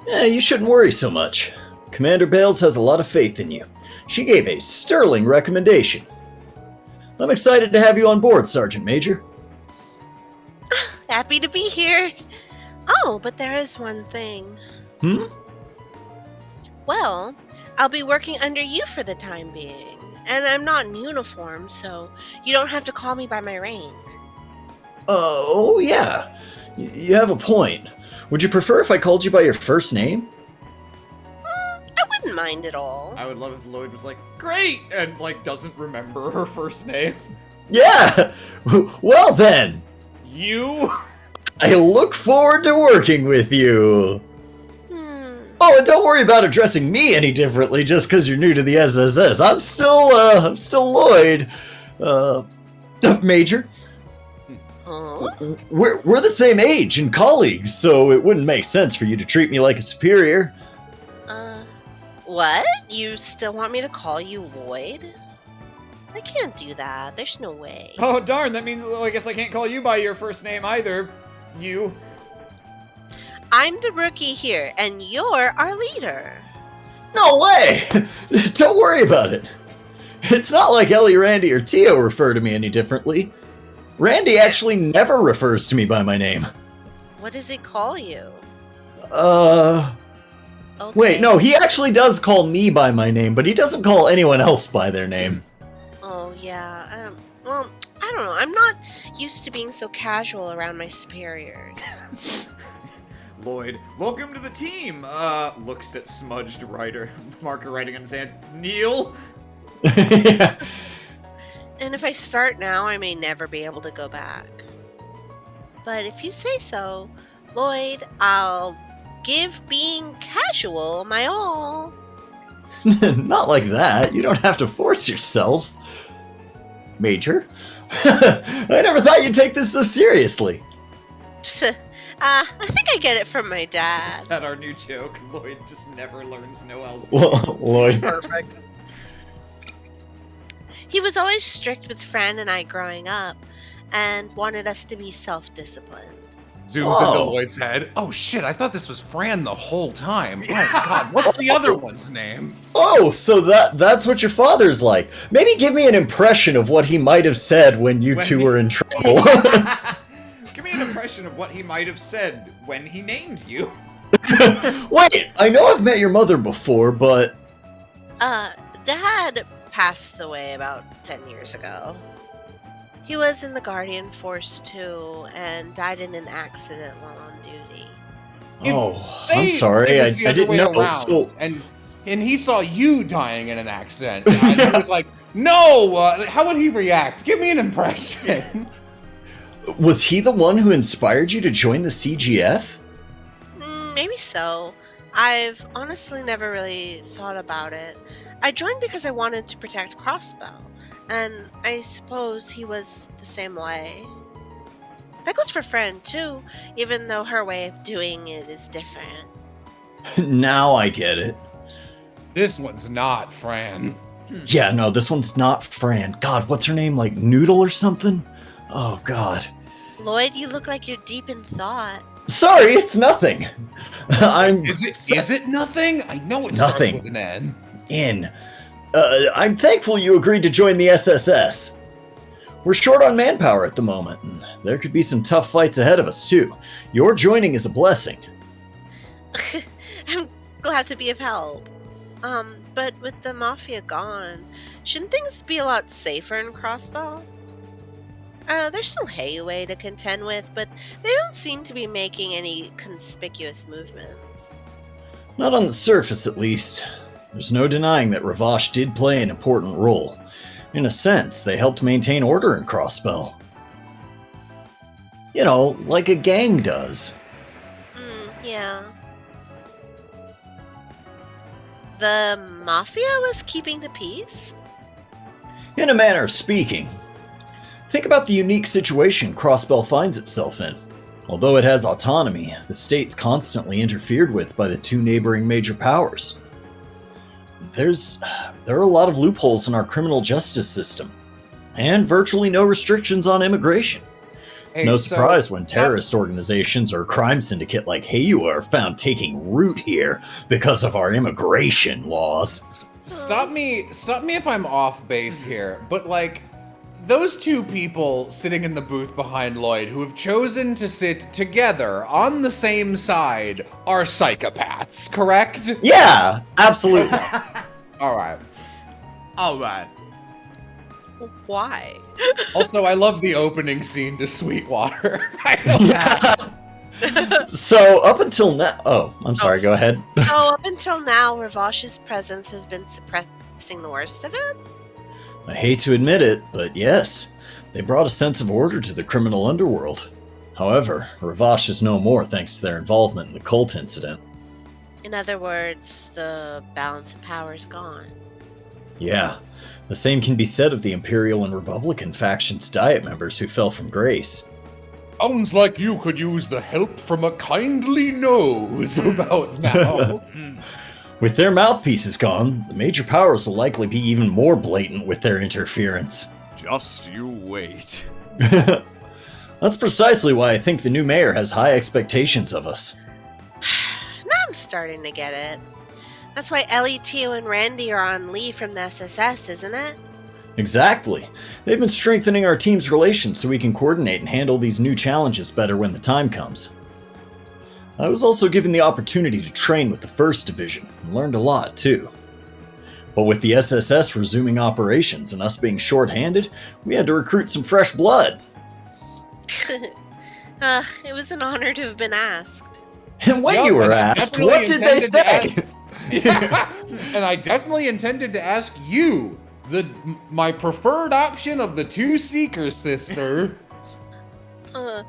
Yeah, you shouldn't worry so much. Commander Bales has a lot of faith in you. She gave a sterling recommendation. I'm excited to have you on board, Sergeant Major. Happy to be here. Oh, but there is one thing. Well, I'll be working under you for the time being. And I'm not in uniform, so you don't have to call me by my rank. Oh, yeah. You have a point. Would you prefer if I called you by your first name? I wouldn't mind at all. I would love if Lloyd was like, great! And, like, doesn't remember her first name. Yeah! Well then, You? I look forward to working with you. Hmm. Oh, and don't worry about addressing me any differently just because you're new to the SSS. I'm still Lloyd. Major. Huh? We're the same age and colleagues, so it wouldn't make sense for you to treat me like a superior. What? You still want me to call you Lloyd? I can't do that. There's no way. Oh, darn, that means, well, I guess I can't call you by your first name either. You. I'm the rookie here, and you're our leader. No way! Don't worry about it. It's not like Ellie, Randy, or Tio refer to me any differently. Randy actually never refers to me by my name. What does he call you? Okay. Wait, no, he actually does call me by my name, but he doesn't call anyone else by their name. Oh, yeah. Well, I don't know. I'm not used to being so casual around my superiors. Lloyd, welcome to the team. Looks at smudged marker writing on his hand. Neil. Yeah. And if I start now, I may never be able to go back. But if you say so, Lloyd, I'll give being casual my all. Not like that. You don't have to force yourself. Major? I never thought you'd take this so seriously. I think I get it from my dad. Is that our new joke? Lloyd just never learns Noel's. Well, Lloyd. Perfect. He was always strict with Fran and I growing up, and wanted us to be self-disciplined. Zooms into Lloyd's head. Oh shit, I thought this was Fran the whole time. Oh god, what's the other one's name? Oh, so that's what your father's like. Maybe give me an impression of what he might have said when you two were in trouble. Give me an impression of what he might have said when he named you. Wait, I know I've met your mother before, but... Dad passed away about 10 years ago. He was in the Guardian Force too, and died in an accident while on duty. Oh, I'm sorry, I didn't know. So... And he saw you dying in an accident, and he was like, no, how would he react? Give me an impression. Was he the one who inspired you to join the CGF? Maybe so. I've honestly never really thought about it. I joined because I wanted to protect Crossbell, and I suppose he was the same way. That goes for Fran too, even though her way of doing it is different. Now I get it. This one's not Fran. Yeah, no, this one's not Fran. God, what's her name? Like Noodle or something? Oh, God. Lloyd, you look like you're deep in thought. Sorry, it's nothing. Is it nothing? I know it nothing. Starts with an In. N. I'm thankful you agreed to join the SSS. We're short on manpower at the moment, and there could be some tough fights ahead of us, too. Your joining is a blessing. I'm glad to be of help. But with the Mafia gone, shouldn't things be a lot safer in Crossbow? There's still Hayway to contend with, but they don't seem to be making any conspicuous movements. Not on the surface, at least. There's no denying that Ravash did play an important role. In a sense, they helped maintain order in Crossbell. You know, like a gang does. Yeah. The Mafia was keeping the peace? In a manner of speaking. Think about the unique situation Crossbell finds itself in. Although it has autonomy, the state's constantly interfered with by the two neighboring major powers. There are a lot of loopholes in our criminal justice system, and virtually no restrictions on immigration. It's no surprise when terrorist organizations or a crime syndicate like Hayway are found taking root here because of our immigration laws. Stop me if I'm off base here, but like, those two people sitting in the booth behind Lloyd who have chosen to sit together on the same side are psychopaths, correct? Yeah, absolutely. All right. Why? Also, I love the opening scene to Sweetwater. So, up until now... Oh, I'm sorry, go ahead. Up until now, Ravash's presence has been suppressing the worst of it? I hate to admit it, but yes, they brought a sense of order to the criminal underworld. However, Ravash is no more thanks to their involvement in the cult incident. In other words, the balance of power is gone. Yeah, the same can be said of the Imperial and Republican factions' Diet members who fell from grace. Sounds like you could use the help from a kindly nose about now. With their mouthpieces gone, the major powers will likely be even more blatant with their interference. Just you wait. That's precisely why I think the new mayor has high expectations of us. starting to get it. That's why Ellie, Tio, and Randy are on leave from the SSS, isn't it? Exactly. They've been strengthening our team's relations so we can coordinate and handle these new challenges better when the time comes. I was also given the opportunity to train with the 1st Division, and learned a lot, too. But with the SSS resuming operations and us being short-handed, we had to recruit some fresh blood. It was an honor to have been asked. And when Yup, you were and I asked, definitely what did they intended to say? And I definitely intended to ask you, my preferred option of the 2 Seeker sisters. That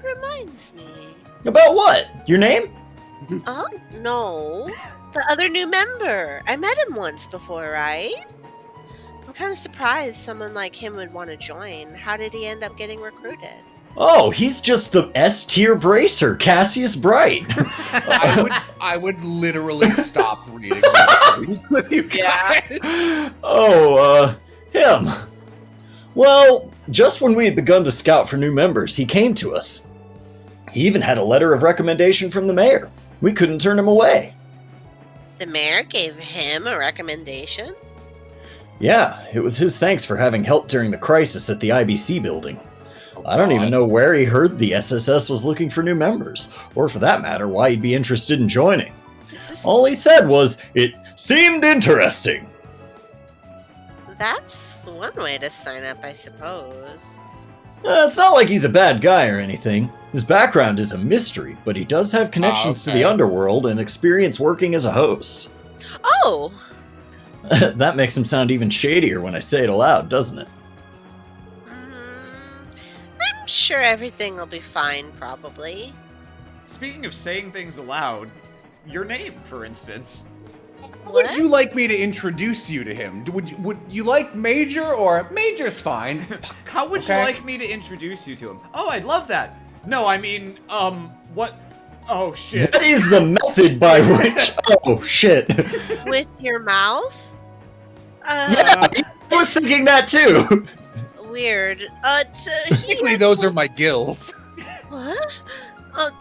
reminds me. About what? Your name? No. The other new member. I met him once before, right? I'm kind of surprised someone like him would want to join. How did he end up getting recruited? Oh, he's just the S-tier bracer, Cassius Bright. I would literally stop reading these stories with you guys. Him. Well, just when we had begun to scout for new members, he came to us. He even had a letter of recommendation from the mayor. We couldn't turn him away. The mayor gave him a recommendation? Yeah, it was his thanks for having helped during the crisis at the IBC building. I don't even know where he heard the SSS was looking for new members, or for that matter, why he'd be interested in joining. All he said was, it seemed interesting. That's one way to sign up, I suppose. It's not like he's a bad guy or anything. His background is a mystery, but he does have connections to the underworld and experience working as a host. Oh! That makes him sound even shadier when I say it aloud, doesn't it? I'm sure everything will be fine, probably. Speaking of saying things aloud, your name, for instance. How would you like me to introduce you to him? Would you like Major, or Major's fine? How would you like me to introduce you to him? Oh, I'd love that. No, I mean, what? Oh, shit. What is the method by which... Oh, shit. With your mouth? Yeah, I was thinking that too. Weird. Technically, those are my gills. What?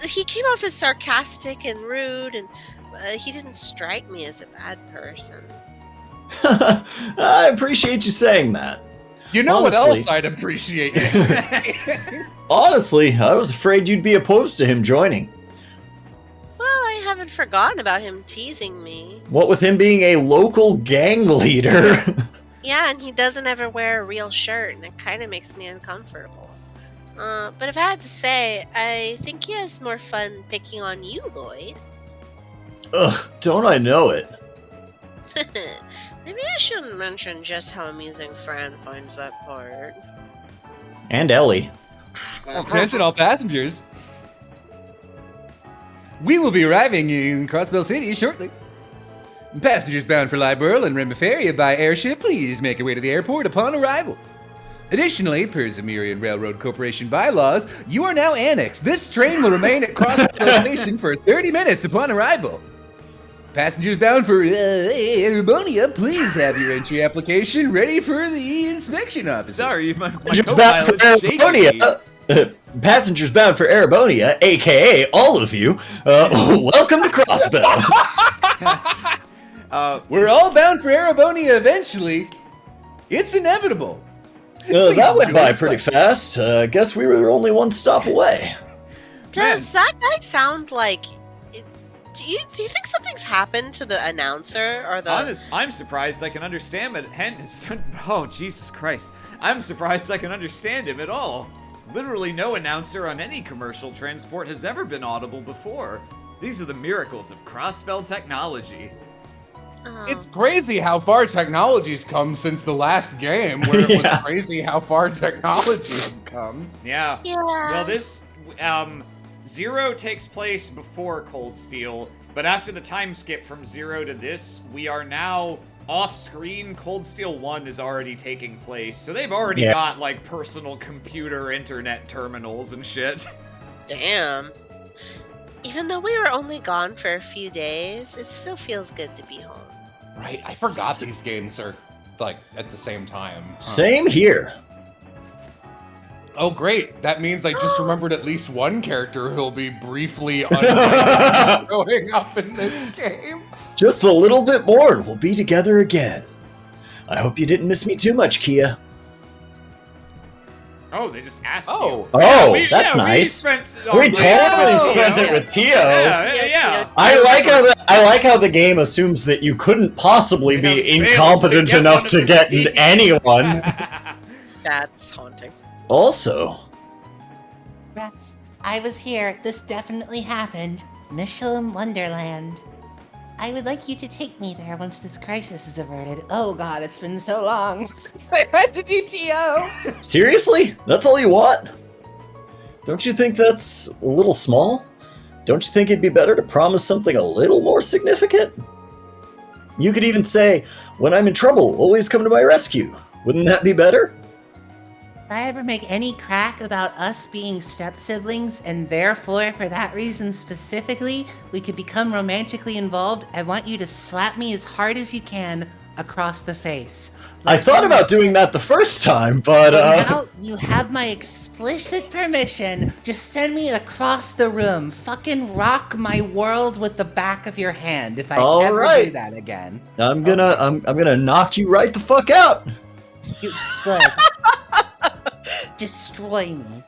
He came off as sarcastic and rude, and he didn't strike me as a bad person. I appreciate you saying that. You know what else I'd appreciate you saying? Honestly, I was afraid you'd be opposed to him joining. Well, I haven't forgotten about him teasing me. What with him being a local gang leader? Yeah, and he doesn't ever wear a real shirt, and it kind of makes me uncomfortable. But if I had to say, I think he has more fun picking on you, Lloyd. Ugh, don't I know it? Maybe I shouldn't mention just how amusing Fran finds that part. And Ellie. Attention all passengers. We will be arriving in Crossbell City shortly. Passengers bound for Liberal and Remiferia by airship, please make your way to the airport upon arrival. Additionally, per Zamirian Railroad Corporation bylaws, you are now annexed. This train will remain at Crossbell Station for 30 minutes upon arrival. Passengers bound for Erebonia, please have your entry application ready for the inspection officer. Sorry, my co-pilot's shaking me. Passengers bound for Erebonia, aka all of you, welcome to Crossbell. We're all bound for Erebonia eventually. It's inevitable. That went by pretty fast. Guess we were only one stop away. Does that guy sound like... Do you think something's happened to the announcer or the... I'm surprised I can understand it. Oh, Jesus Christ. I'm surprised I can understand him at all. Literally no announcer on any commercial transport has ever been audible before. These are the miracles of Crossbell technology. It's crazy how far technology's come since the last game, where it was crazy how far technology had come. Yeah. Well, this, Zero takes place before Cold Steel, but after the time skip from Zero to this, we are now off-screen. Cold Steel 1 is already taking place, so they've already got, like, personal computer internet terminals and shit. Damn. Even though we were only gone for a few days, it still feels good to be home. Right, I forgot these games are, like, at the same time. Huh. Same here. Oh, great. That means I just remembered at least one character who'll be briefly growing up in this game. Just a little bit more and we'll be together again. I hope you didn't miss me too much, Kia. Oh, they just asked Oh. you. Oh, that's nice. We totally Oh, spent it yeah. with Tio. Yeah. I like how the game assumes that you couldn't possibly They be have failed incompetent to get enough one to of the get scenes. anyone. That's haunting. Also, Rats, I was here. This definitely happened. Michelin Wonderland. I would like you to take me there once this crisis is averted. Oh god, it's been so long since I had to do TO. seriously? That's all you want? Don't you think that's a little small? Don't you think it'd be better to promise something a little more significant? You could even say, when I'm in trouble, always come to my rescue. Wouldn't that be better? If I ever make any crack about us being step-siblings, and therefore, for that reason specifically, we could become romantically involved, I want you to slap me as hard as you can across the face. I thought about doing that the first time, but Now you have my explicit permission. Just send me across the room. Fucking rock my world with the back of your hand if I All ever do right. that again. I'm gonna knock you right the fuck out. You good. Destroy me.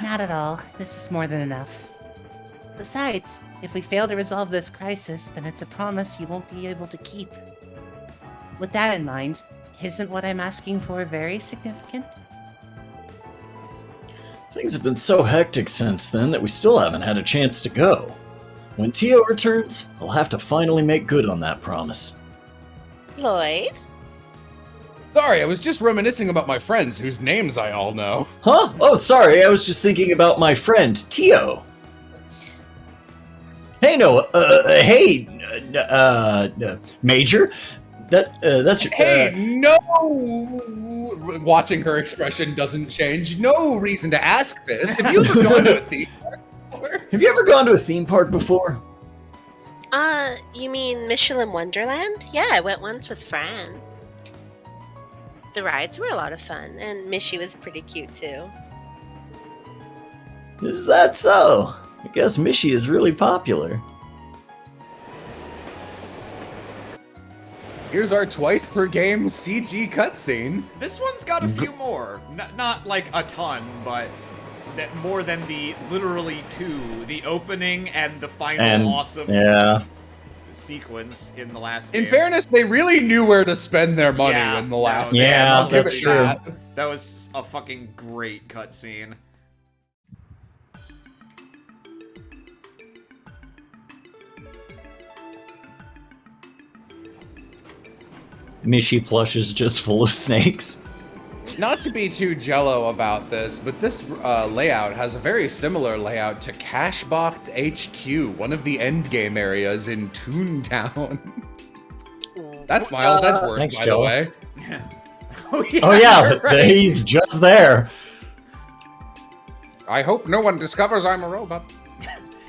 Not at all. This is more than enough. Besides, if we fail to resolve this crisis, then it's a promise you won't be able to keep. With that in mind, isn't what I'm asking for very significant? Things have been so hectic since then that we still haven't had a chance to go. When Tio returns, I'll have to finally make good on that promise. Lloyd? Sorry, I was just reminiscing about my friends whose names I all know. Huh? Oh, sorry, I was just thinking about my friend, Tio. Hey, Noah, Major? That's your... Hey, no! Watching her expression doesn't change. No reason to ask this. Have you ever gone to a theme park before? Have you ever gone to a theme park before? You mean Michelin Wonderland? Yeah, I went once with Fran. The rides were a lot of fun, and Mishy was pretty cute too. Is that so? I guess Mishy is really popular. Here's our twice per game CG cutscene. This one's got a few more. Not like a ton, but that more than the literally two. The opening and the final awesome sequence in the last game. In fairness, they really knew where to spend their money in the last game. Yeah, I'll give that's it true. that. That was a fucking great cutscene. Mishy plush is just full of snakes. Not to be too jello about this, but this layout has a very similar layout to Cashbox HQ, one of the endgame areas in Toontown. That's Miles Edgeworth, Thanks, by Jello. the way. Oh yeah, Oh yeah, you're right. he's just there. I hope no one discovers I'm a robot.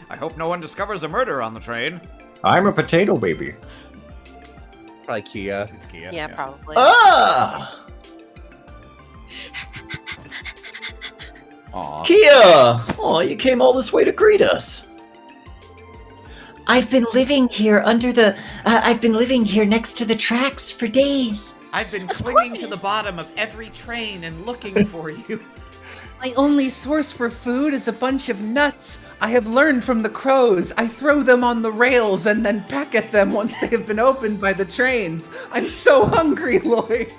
I hope no one discovers a murder on the train. I'm a potato baby. Probably Kia. It's Kia. Yeah, probably. Ah! Aw. Kia! Oh, you came all this way to greet us. I've been living here I've been living here next to the tracks for days. I've been clinging to the bottom of every train and looking for you. My only source for food is a bunch of nuts. I have learned from the crows. I throw them on the rails and then peck at them once they have been opened by the trains. I'm so hungry, Lloyd.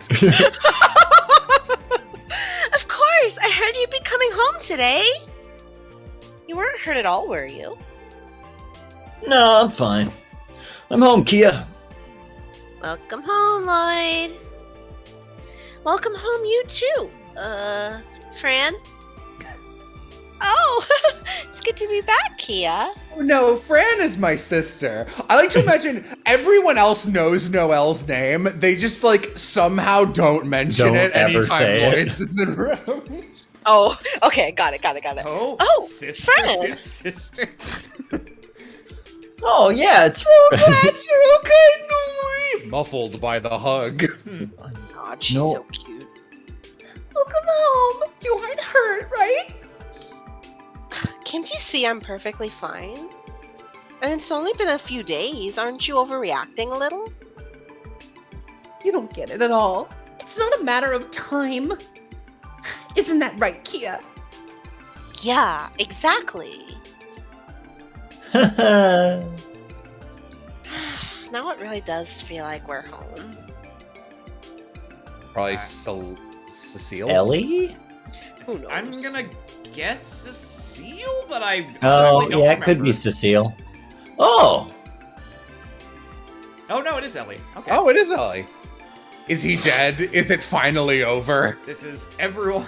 Of course! I heard you'd be coming home today! You weren't hurt at all, were you? No, I'm fine. I'm home, Kia. Welcome home, Lloyd. Welcome home, you too. Fran? Oh, it's good to be back, Kia. Oh, no, Fran is my sister. I like to imagine everyone else knows Noelle's name. They just, like, somehow don't mention Don't it ever anytime say it. Lloyd's in the room. Oh, okay, got it. Oh, sister, Fran! sister. Oh, yeah, it's... Glad you're okay, Lloyd. Muffled by the hug. God, she's No. so cute. Welcome home. You aren't hurt, right? Can't you see I'm perfectly fine? And it's only been a few days. Aren't you overreacting a little? You don't get it at all. It's not a matter of time. Isn't that right, Kia? Yeah, exactly. Ellie? Now it really does feel like we're home. Probably Cecile. Who knows? I'm gonna guess Cecile, but I Oh, honestly don't yeah, it could remember. be Cecile. Oh! Oh no, it is Ellie. Okay. Oh, it is Ellie. Is he dead? Is it finally over? This is everyone,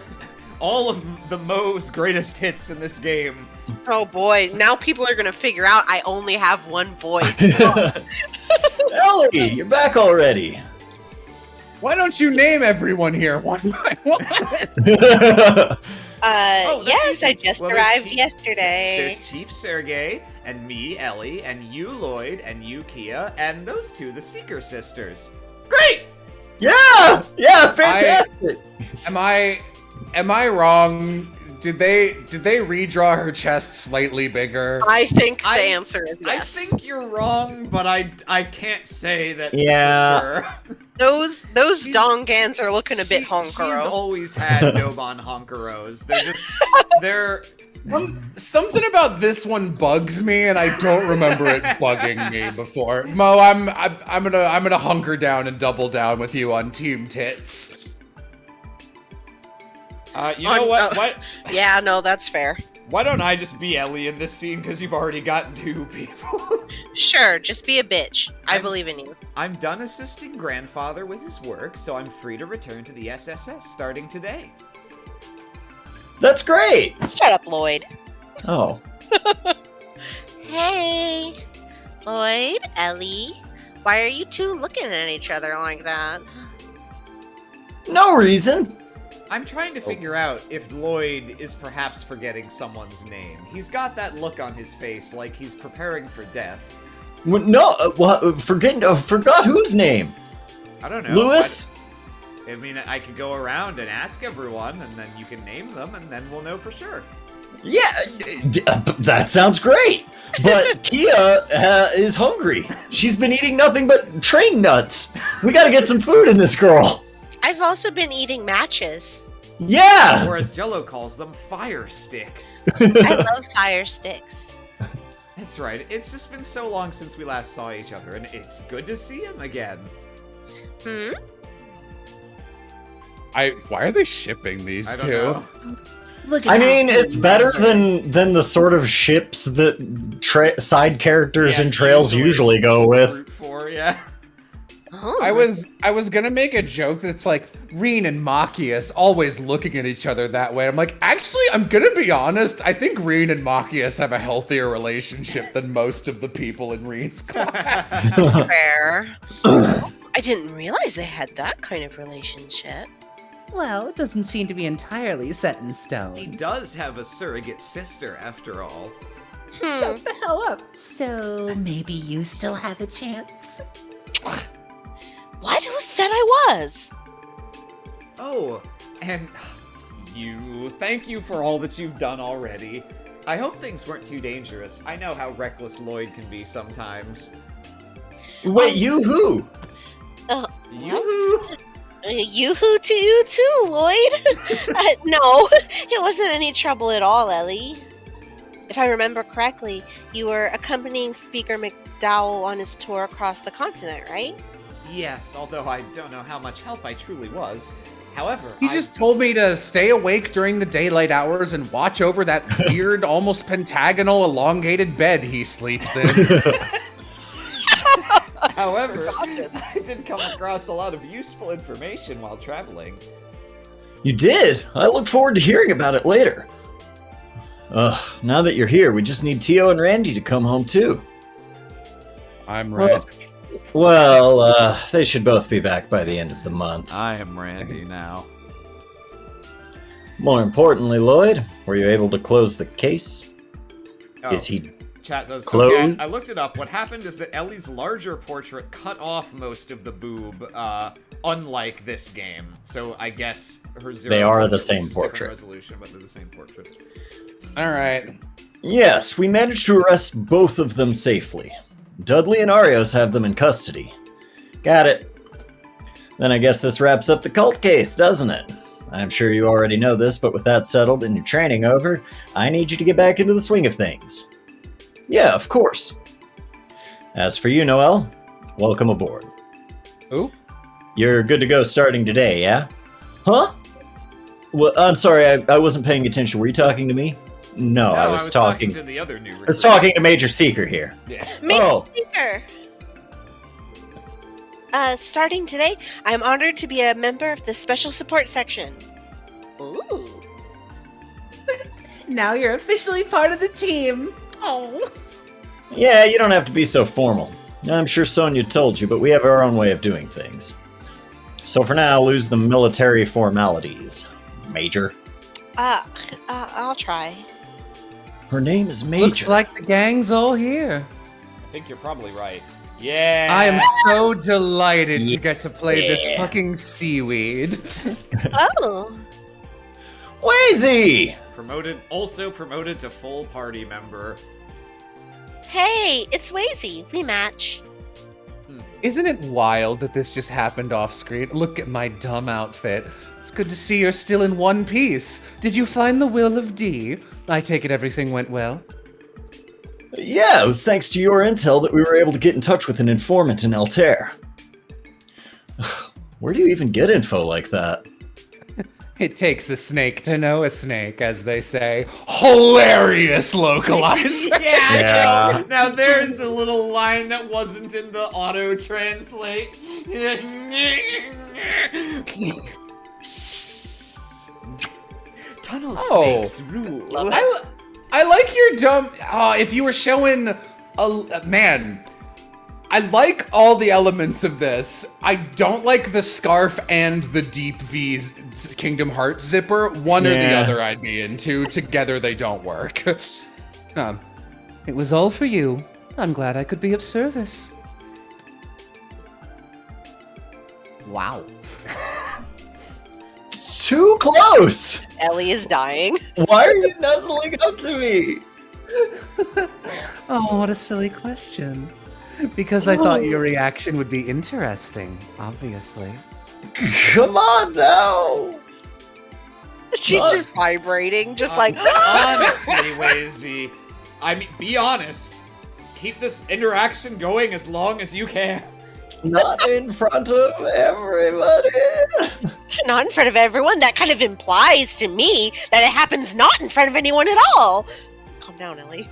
all of the Mo's greatest hits in this game. Oh boy, now people are gonna figure out I only have one voice. Ellie, you're back already. Why don't you name everyone here one by one? that's Yes, I easy. just Well, there's arrived Chief- yesterday. There's Chief Sergey, and me, Ellie, and you, Lloyd, and you, Kia, and those two, the Seeker sisters. Great! Yeah! Yeah, fantastic! Am I wrong? Did they redraw her chest slightly bigger? I think the I- answer is I yes. think you're wrong, but I can't say that Yeah. for sure. Those dongans are looking a bit She's honkero. always had Dobon honkeros. They're Something about this one bugs me, and I don't remember it bugging me before. Mo, I'm gonna hunker down and double down with you on Team Tits. you know what? Yeah, no, that's fair. Why don't I just be Ellie in this scene? Because you've already gotten two people. Sure, just be a bitch. I believe in you. I'm done assisting grandfather with his work, so I'm free to return to the SSS starting today. That's great! Shut up, Lloyd. Oh. Hey, Lloyd, Ellie. Why are you two looking at each other like that? No reason. I'm trying to figure out if Lloyd is perhaps forgetting someone's name. He's got that look on his face like he's preparing for death. No, forgot whose name? I don't know. Lewis? I mean, I could go around and ask everyone, and then you can name them, and then we'll know for sure. Yeah, that sounds great. But Kia is hungry. She's been eating nothing but train nuts. We gotta get some food in this girl. I've also been eating matches. Yeah! Or as Jello calls them, fire sticks. I love fire sticks. That's right. It's just been so long since we last saw each other, and it's good to see him again. Why are they shipping these I don't two? know. Look at I how mean, cute it's you better are. than the sort of ships that side characters Yeah, and trails usually go with. Root for, yeah. Oh, I was gonna make a joke that's like Reen and Machias always looking at each other that way. I'm like, actually, I'm gonna be honest. I think Reen and Machias have a healthier relationship than most of the people in Reen's class. fair. I didn't realize they had that kind of relationship. Well, it doesn't seem to be entirely set in He stone. does have a surrogate sister, after all. Shut the hell up. So maybe you still have a chance? What? Who said I was? Oh, and thank you for all that you've done already. I hope things weren't too dangerous. I know how reckless Lloyd can be sometimes. Wait, you who? You? Yoo-hoo to you too, Lloyd. No, it wasn't any trouble at all, Ellie. If I remember correctly, you were accompanying Speaker McDowell on his tour across the continent, right? Yes, although I don't know how much help I truly was. However, He just told me to stay awake during the daylight hours and watch over that weird, almost pentagonal, elongated bed he sleeps in. However, I did come across a lot of useful information while traveling. You did? I look forward to hearing about it later. Now that you're here, we just need Tio and Randy to come home too. I'm ready. Well, they should both be back by the end of the month. I am Randy now. More importantly, Lloyd, were you able to close the case? Oh, Is he Chat says, Close. okay, I looked it up. What happened is that Ellie's larger portrait cut off most of the boob, unlike this game. So I guess her zero. They are the portrait was same just different portrait. resolution, but they're the same portrait. All right. Yes, we managed to arrest both of them safely. Dudley and Arios have them in custody. Got it. Then I guess this wraps up the cult case, doesn't it? I'm sure you already know this, but with that settled and your training over, I need you to get back into the swing of things. Yeah, of course. As for you, Noel, welcome aboard. Ooh. You're good to go starting today, yeah? Huh? Well, I'm sorry, I wasn't paying attention. Were you talking to me? No, I was talking to the other new recruit. I was talking to Major Seeker here. Yeah. Major Seeker. Starting today, I'm honored to be a member of the Special Support Section. Ooh. Now you're officially part of the team. Oh. Yeah, you don't have to be so formal. I'm sure Sonia told you, but we have our own way of doing things. So for now, lose the military formalities. Major. I'll try. Her name is Major. Looks like the gang's all here. I think you're probably right. Yeah. I am so delighted to get to play this fucking seaweed. Oh. Wazy! Also promoted to full party member. Hey, it's Wazy. Rematch. Isn't it wild that this just happened off screen? Look at my dumb outfit. It's good to see you're still in one piece. Did you find the will of D? I take it everything went well. Yeah, it was thanks to your intel that we were able to get in touch with an informant in Altair. Where do you even get info like that? It takes a snake to know a snake, as they say. Hilarious localizer. Yeah. Now there's the little line that wasn't in the auto translate. Tunnel snakes rule. I like your dumb. If you were showing man, I like all the elements of this. I don't like the scarf and the deep V's Kingdom Hearts zipper. One or the other I'd be into. Together they don't work. It was all for you. I'm glad I could be of service. Wow. Too close! Ellie is dying. Why are you nuzzling up to me? Oh, what a silly question. Because I thought your reaction would be interesting, obviously. Come on now! She's just vibrating, just like. Honestly, Wazy. I mean, be honest. Keep this interaction going as long as you can. Not in front of everybody. Not in front of everyone. That kind of implies to me that it happens not in front of anyone at all. Calm down, Ellie.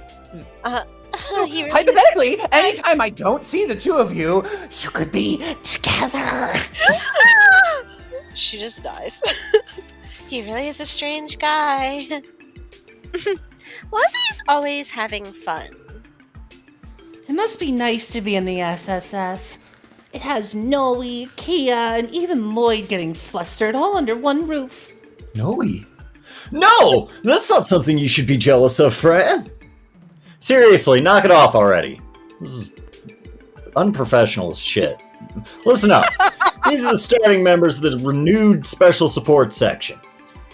Hypothetically, anytime I don't see the two of you, you could be together. She just dies. He really is a strange guy. Wazy's always having fun. It must be nice to be in the SSS. It has Noe, Kia, and even Lloyd getting flustered all under one roof. Noe? No! That's not something you should be jealous of, Fran. Seriously, knock it off already. This is unprofessional as shit. Listen up. These are the starting members of the renewed Special Support Section.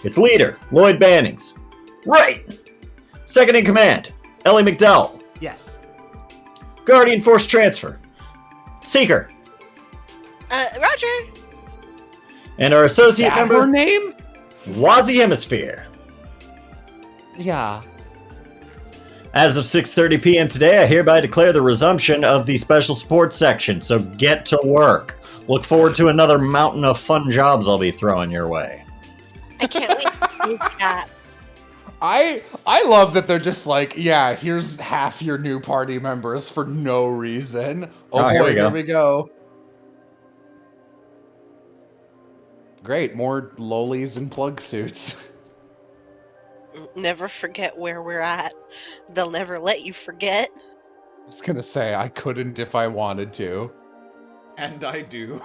Its leader, Lloyd Bannings. Right! Second in command, Ellie McDowell. Yes. Guardian Force Transfer, Seeker. Roger. And our associate member, her name? Wazy Hemisphere. Yeah. As of 6:30 p.m. today, I hereby declare the resumption of the Special Support Section, so get to work. Look forward to another mountain of fun jobs I'll be throwing your way. I can't wait to see that. I love that they're just like, yeah, here's half your new party members for no reason. Oh boy, here we go. Great, more lolies and plug suits. Never forget where we're at. They'll never let you forget. I was gonna say, I couldn't if I wanted to. And I do.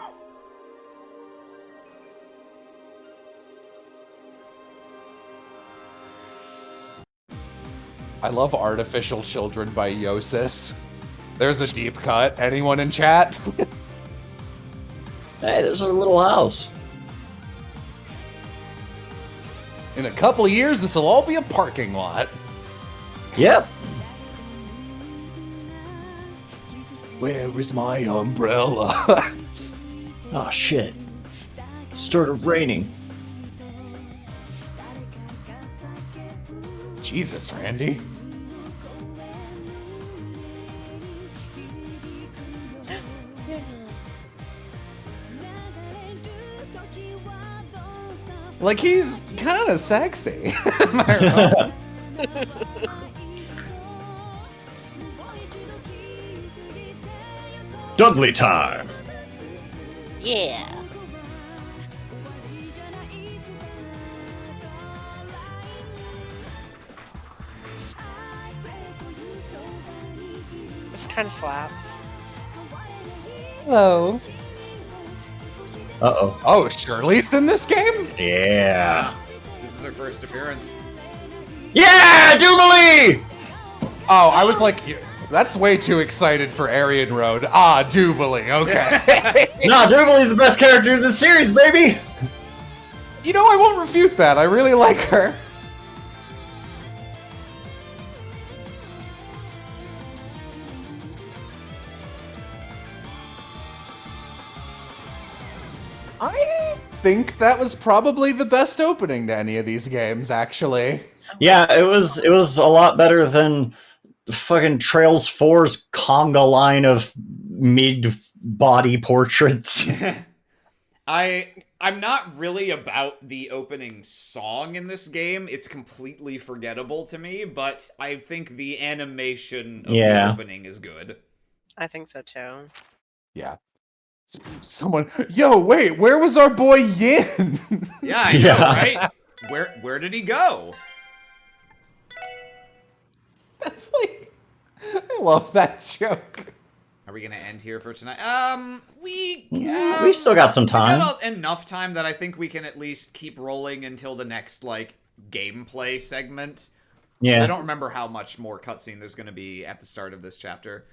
I love Artificial Children by Yosis. There's a deep cut. Anyone in chat? Hey, there's our little house. In a couple years, this will all be a parking lot. Yep. Where is my umbrella? Oh shit. It started raining. Jesus, Randy. Like, he's kind of sexy. Am I wrong? Dudley time. Yeah. This kind of slaps. Hello. Uh-oh. Oh, Shirley's in this game? Yeah. This is her first appearance. Yeah, Duvalie! Oh, I was like, that's way too excited for Aryan Road. Ah, Duvalie, okay. Nah, Duvalie's the best character in the series, baby! You know, I won't refute that. I really like her. I think that was probably the best opening to any of these games, actually. Yeah, it was a lot better than fucking Trails 4's conga line of mid-body portraits. I'm not really about the opening song in this game. It's completely forgettable to me, but I think the animation of the opening is good. I think so too. Yeah. Someone, yo, wait, where was our boy Yin? Yeah, I know, right? Where did he go? That's like, I love that joke. Are we gonna end here for tonight? We still got some time. We got enough time that I think we can at least keep rolling until the next like gameplay segment. Yeah. I don't remember how much more cutscene there's gonna be at the start of this chapter.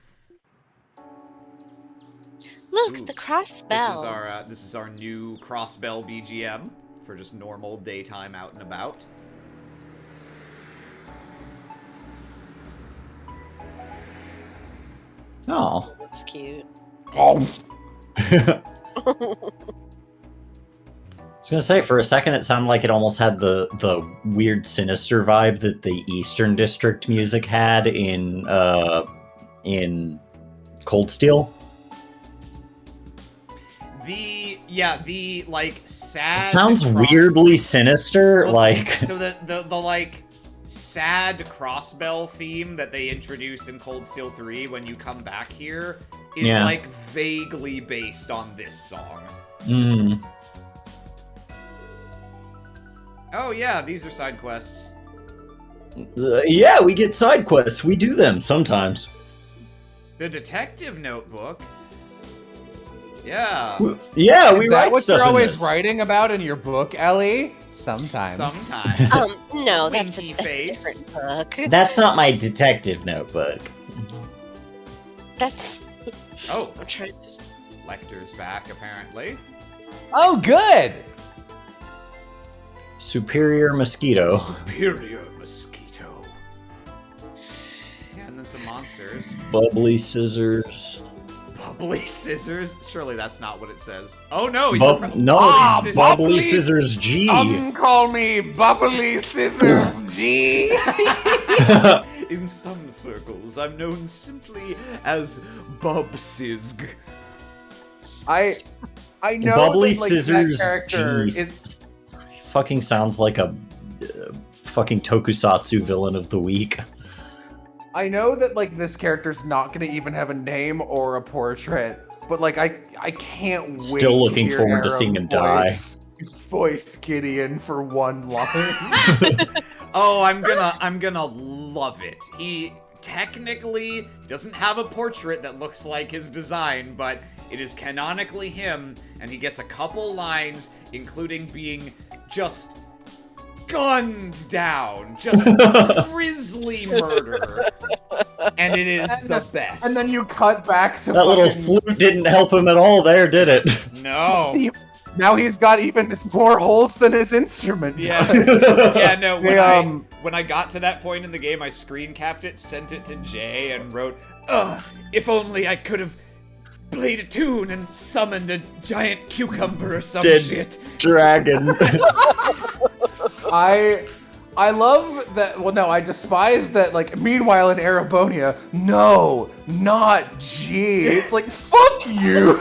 Look, the cross bell. This is our new cross bell BGM for just normal daytime out and about. Oh. That's cute. Oh. I was gonna say, for a second, it sounded like it almost had the weird, sinister vibe that the Eastern District music had in Cold Steel. The like sad. It sounds weirdly sinister, well, like. So the like sad crossbell theme that they introduced in Cold Steel 3 when you come back here is like vaguely based on this song. Mm. Oh yeah, these are side quests. Yeah, we get side quests. We do them sometimes. The detective notebook. Yeah. Yeah, we Is write that what stuff you're in always this. writing about in your book, Ellie? Sometimes. Sometimes. No, that's a face. different book. That's not my detective notebook. That's. Oh. I'm trying to. Lecter's back, apparently. Oh, good! Superior mosquito. Superior mosquito. Yeah, and then some monsters. Bubbly scissors. Bubbly scissors? Surely that's not what it says. Oh no! Bubbly scissors G. Some call me Bubbly Scissors G. In some circles, I'm known simply as Bubsizg. I know Bubbly that, like, scissors that character G. is... Fucking sounds like a fucking tokusatsu villain of the week. I know that, like, this character's not gonna even have a name or a portrait, but, like, I can't wait. Still looking to hear forward to Arrow seeing him die. Voice Gideon for one line. Oh, I'm gonna love it. He technically doesn't have a portrait that looks like his design, but it is canonically him, and he gets a couple lines, including being just gunned down. Just grisly murder. And it is the best. And then you cut back to That little flute didn't help him at all there, did it? No. Now he's got even more holes than his instrument does. Yeah, no, when I got to that point in the game, I screen capped it, sent it to Jay, and wrote, "Ugh, if only I could have played a tune and summoned a giant cucumber or some shit." Dragon. I love that. Well, no, I despise that. Like, meanwhile in Erebonia, no, not G. It's like, fuck you.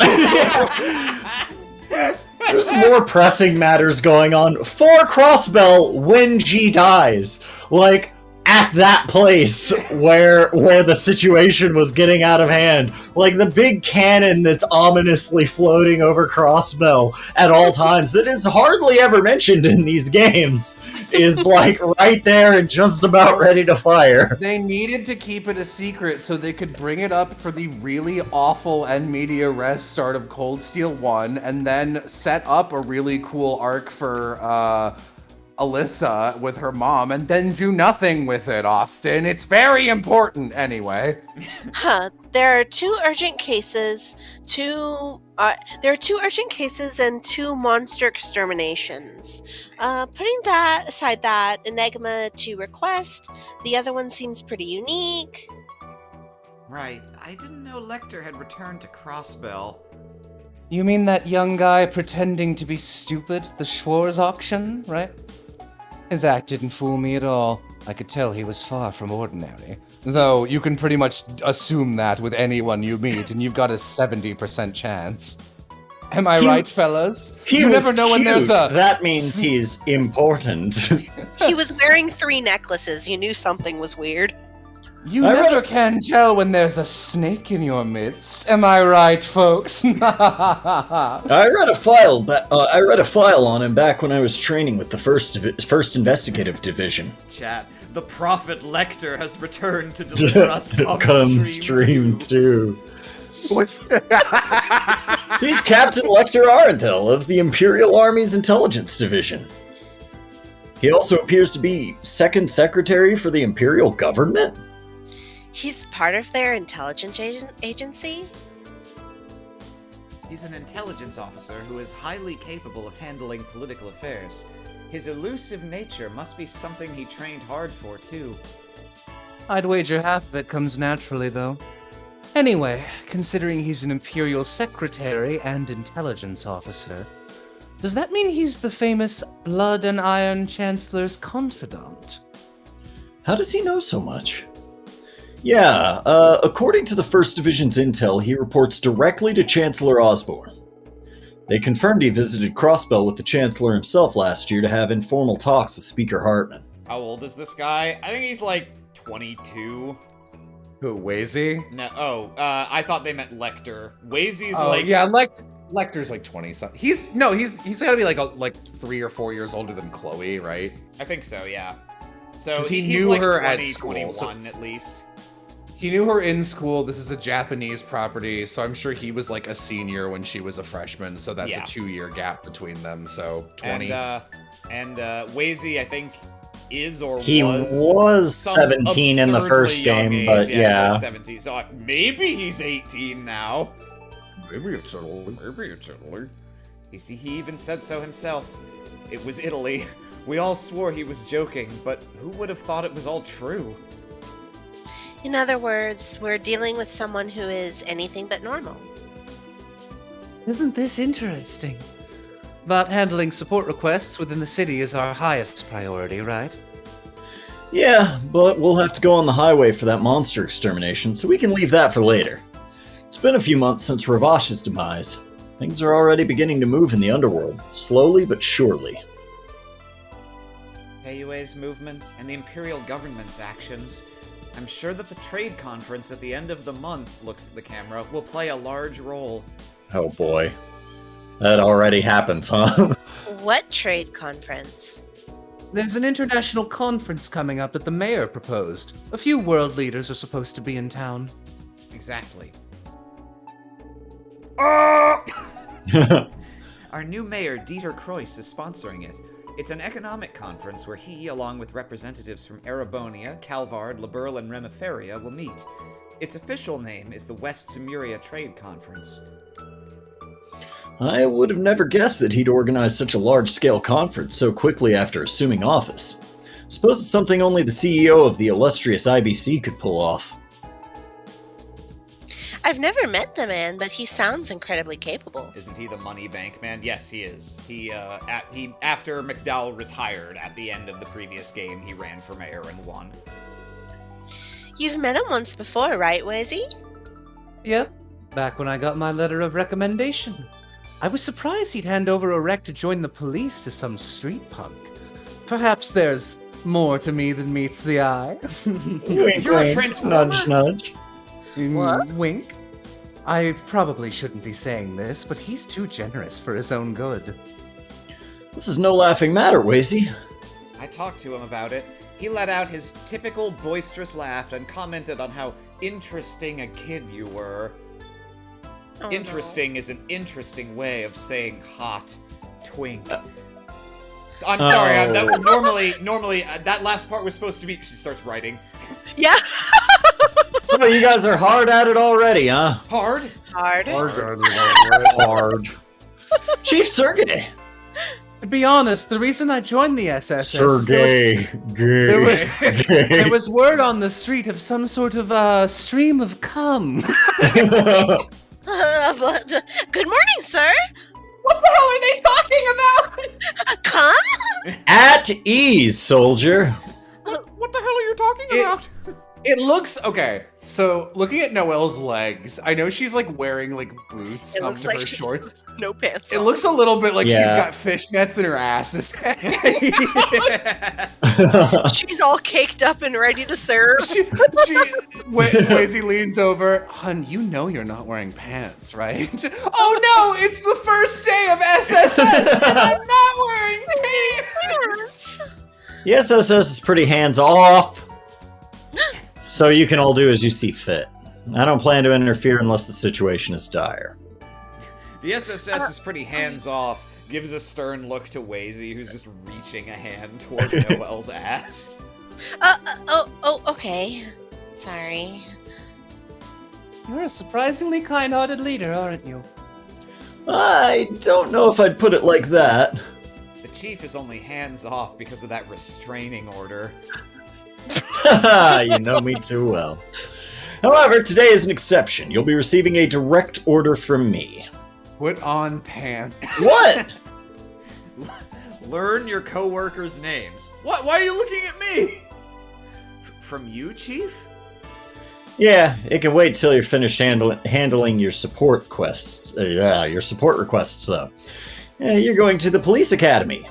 There's more pressing matters going on for Crossbell when G dies. Like, at that place where the situation was getting out of hand. Like, the big cannon that's ominously floating over Crossbell at all times that is hardly ever mentioned in these games is, like, right there and just about ready to fire. They needed to keep it a secret so they could bring it up for the really awful end media res start of Cold Steel 1 and then set up a really cool arc for Alyssa with her mom and then do nothing with it, Austin. It's very important anyway. There are two urgent cases, and 2 monster exterminations. Putting that aside, Enigma to request, the other one seems pretty unique. Right. I didn't know Lecter had returned to Crossbell. You mean that young guy pretending to be stupid, the Schwarz auction, right? His act didn't fool me at all. I could tell he was far from ordinary. Though, you can pretty much assume that with anyone you meet, and you've got a 70% chance. Am I right, fellas? You never know when there's a... That means he's important. He was wearing 3 necklaces. You knew something was weird. You never can tell when there's a snake in your midst. Am I right, folks? I read a file on him back when I was training with the first investigative division. Chat, the Prophet Lecter has returned to deliver us Stream 2. He's Captain Lecter Arentel of the Imperial Army's Intelligence Division. He also appears to be second secretary for the Imperial government? He's part of their intelligence agency? He's an intelligence officer who is highly capable of handling political affairs. His elusive nature must be something he trained hard for, too. I'd wager half of it comes naturally, though. Anyway, considering he's an Imperial Secretary and Intelligence Officer, does that mean he's the famous Blood and Iron Chancellor's confidant? How does he know so much? Yeah, according to the 1st Division's intel, he reports directly to Chancellor Osborne. They confirmed he visited Crossbell with the Chancellor himself last year to have informal talks with Speaker Hartman. How old is this guy? I think he's like 22. Who, Wazy? No, I thought they meant Lecter. Wazy's Lecter's like 20-something. He's gotta be like 3 or 4 years older than Chloe, right? I think so, yeah. So he he's knew like her 20, at school, 21 at least. He knew her in school. This is a Japanese property, so I'm sure he was like a senior when she was a freshman, so that's a 2-year gap between them, so 20. And Wazy, I think, is or he was 17 in the first game, age. But yeah. Like 17, so maybe he's 18 now. Maybe it's Italy. You see, he even said so himself. It was Italy. We all swore he was joking, but who would have thought it was all true? In other words, we're dealing with someone who is anything but normal. Isn't this interesting? But handling support requests within the city is our highest priority, right? Yeah, but we'll have to go on the highway for that monster extermination, so we can leave that for later. It's been a few months since Ravash's demise. Things are already beginning to move in the underworld, slowly but surely. AUA's movement and the Imperial government's actions. I'm sure that the trade conference at the end of the month, looks at the camera, will play a large role. Oh boy. That already happens, huh? What trade conference? There's an international conference coming up that the mayor proposed. A few world leaders are supposed to be in town. Exactly. Our new mayor, Dieter Kreuss, is sponsoring it. It's an economic conference where he, along with representatives from Erebonia, Calvard, Liberl, and Remiferia, will meet. Its official name is the West Simuria Trade Conference. I would have never guessed that he'd organize such a large-scale conference so quickly after assuming office. Suppose it's something only the CEO of the illustrious IBC could pull off. I've never met the man, but he sounds incredibly capable. Isn't he the money bank man? Yes, he is. He after McDowell retired at the end of the previous game, he ran for mayor and won. You've met him once before, right, Wazzy? Yep, back when I got my letter of recommendation. I was surprised he'd hand over a rec to join the police to some street punk. Perhaps there's more to me than meets the eye. Wink, You're a wink, transformer? nudge, nudge. What? Wink. I probably shouldn't be saying this, but he's too generous for his own good. This is no laughing matter, Wazy. I talked to him about it. He let out his typical boisterous laugh and commented on how interesting a kid you were. Oh, Interesting is an interesting way of saying hot twink. I'm sorry. Normally, that last part was supposed to be. She starts writing. No. Yeah. Oh, you guys are hard at it already, huh? Hard. Hard. Chief Sergey. To be honest, the reason I joined the SSS is Sergey. there was word on the street of some sort of stream of cum. Good morning, sir. What the hell are they talking about? Come? At ease, soldier. What the hell are you talking about? It looks okay. So looking at Noelle's legs, I know she's like wearing like boots It up looks to like her she shorts. has no pants. It on. looks a little bit like she's Yeah. got fishnets in her asses. She's all caked up and ready to serve. Wazy leans over. Hun, you know you're not wearing pants, right? Oh no, it's the first day of SSS and I'm not wearing pants. The SSS is pretty hands off. So you can all do as you see fit. I don't plan to interfere unless the situation is dire. The SSS is pretty hands-off, gives a stern look to Wazy, who's just reaching a hand toward Noelle's ass. Okay. Sorry. You're a surprisingly kind-hearted leader, aren't you? I don't know if I'd put it like that. The chief is only hands-off because of that restraining order. You know me too well. However, today is an exception. You'll be receiving a direct order from me. Put on pants. What? Learn your co-workers' names. What? Why are you looking at me? From you, Chief? Yeah, it can wait till you're finished handling your support quests. Your support requests, though. You're going to the police academy.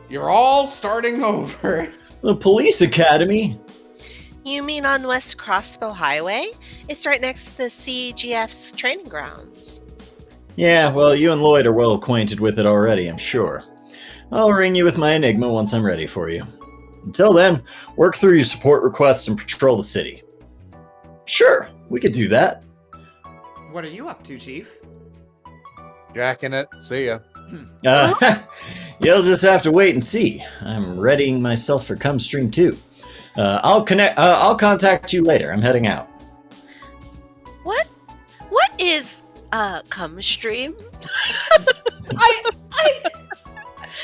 You're all starting over. The police academy? You mean on West Crossville Highway? It's right next to the CGF's training grounds. Yeah, well, you and Lloyd are well acquainted with it already, I'm sure. I'll ring you with my enigma once I'm ready for you. Until then, work through your support requests and patrol the city. Sure, we could do that. What are you up to, Chief? Jacking it. See ya. You'll just have to wait and see. I'm readying myself for Cumstream 2. I'll contact you later. I'm heading out. What is Cumstream?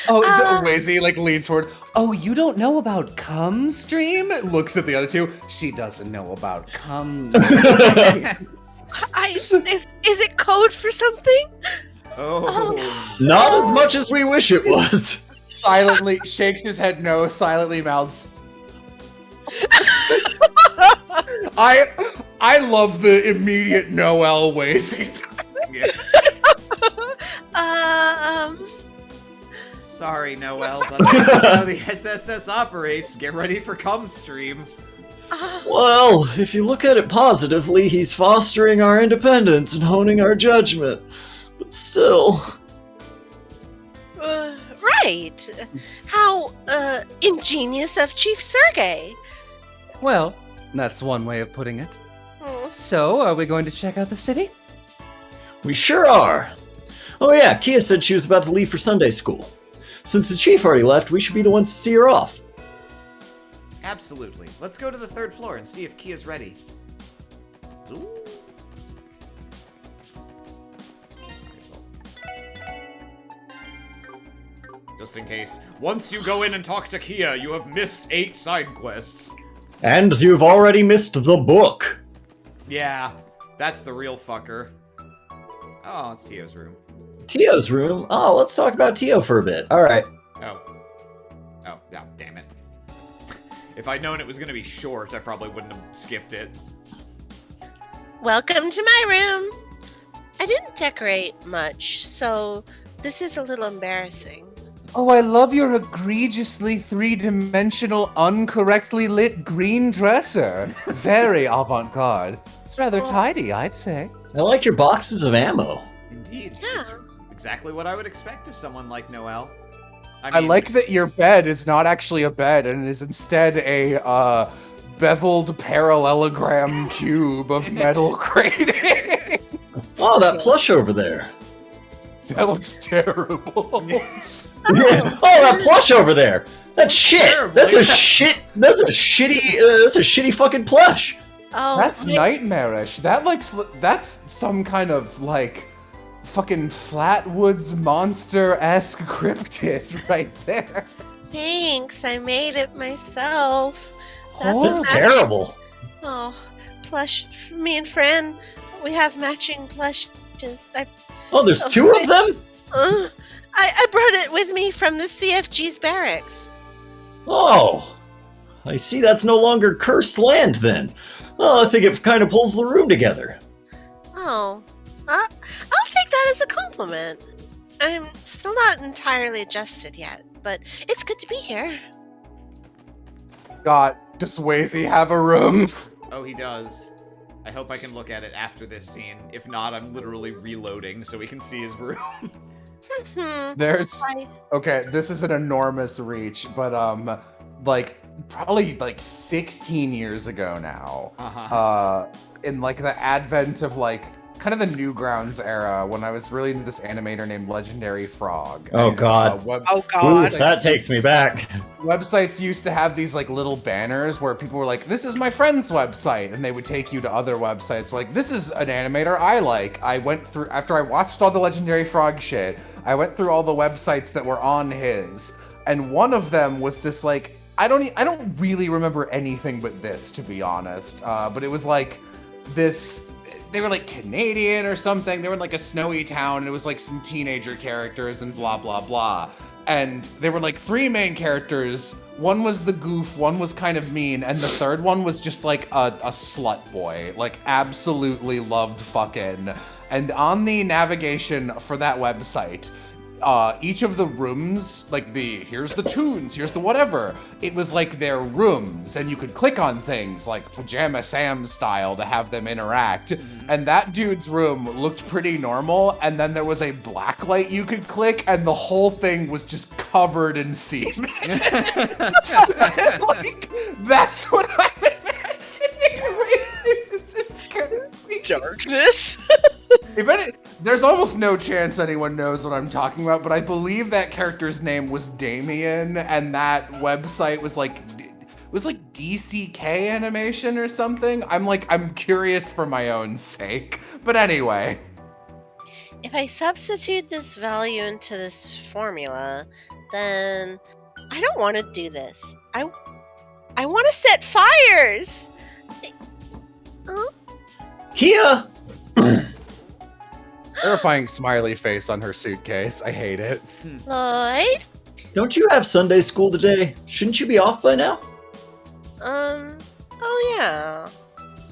Wazy like leans forward. Oh, you don't know about Cumstream? Looks at the other two. She doesn't know about Cumstream. Is it code for something? Oh. Not as much as we wish it was. Silently shakes his head no, silently mouths. I love the immediate Noel ways. Sorry, Noelle, but this is how the SSS operates. Get ready for Cumstream. Well, if you look at it positively, he's fostering our independence and honing our judgment. But still... Right. How ingenious of Chief Sergey. Well, that's one way of putting it. Hmm. So, are we going to check out the city? We sure are. Oh yeah, Kia said she was about to leave for Sunday school. Since the chief already left, we should be the ones to see her off. Absolutely. Let's go to the 3rd floor and see if Kia's ready. Ooh. Just in case. Once you go in and talk to Kia, you have missed 8 side quests. And you've already missed the book. Yeah, that's the real fucker. Oh, it's Tio's room. Tio's room? Oh, let's talk about Tio for a bit. Alright. Oh, damn it. If I'd known it was gonna be short, I probably wouldn't have skipped it. Welcome to my room. I didn't decorate much, so this is a little embarrassing. Oh, I love your egregiously three-dimensional, incorrectly lit green dresser. Very avant-garde. It's rather tidy, I'd say. I like your boxes of ammo. Indeed. Yeah. It's exactly what I would expect of someone like Noelle. I like that your bed is not actually a bed and is instead a beveled parallelogram cube of metal grating. Oh, that plush over there. That looks terrible. Oh, that plush over there. That's shit. Terribly. That's a shit. That's a shitty fucking plush. Oh, That's nightmarish. That's some kind of like fucking Flatwoods monster-esque cryptid right there. thanks. I made it myself. That's magic. terrible. Oh, plush. Me and Fran, we have matching plushes. Oh, there's 2 of them? I brought it with me from the CFG's barracks. Oh, I see that's no longer cursed land then. Oh, I think it kind of pulls the room together. Oh, I'll take that as a compliment. I'm still not entirely adjusted yet, but it's good to be here. God, does Swayze have a room? Oh, he does. I hope I can look at it after this scene. If not, I'm literally reloading so we can see his room. There's okay, this is an enormous reach, but like probably like 16 years ago now, in like the advent of like kind of the Newgrounds era, when I was really into this animator named Legendary Frog. Oh And, god. Oh god. Ooh, that takes me back. Websites used to have these like little banners where people were like, this is my friend's website, and they would take you to other websites. Like, this is an animator I like. I went through, after I watched all the Legendary Frog shit, I went through all the websites that were on his, and one of them was this like, I don't really remember anything but this, to be honest, but it was like this, they were like Canadian or something. They were in like a snowy town, and it was like some teenager characters and blah, blah, blah. And there were like 3 main characters. One was the goof, one was kind of mean, and the third one was just like a slut boy. Like absolutely loved fucking. And on the navigation for that website, each of the rooms, like here's the tunes, here's the whatever, it was like their rooms, and you could click on things like Pajama Sam style to have them interact. And that dude's room looked pretty normal, and then there was a black light you could click, and the whole thing was just covered in semen. Like, that's what I'm imagining raising this darkness. There's almost no chance anyone knows what I'm talking about, but I believe that character's name was Damien, and that website was like DCK animation or something. I'm curious for my own sake. But anyway. If I substitute this value into this formula, then I don't want to do this. I want to set fires. Kia! Terrifying smiley face on her suitcase. I hate it. Lloyd? Don't you have Sunday school today? Shouldn't you be off by now? Oh yeah.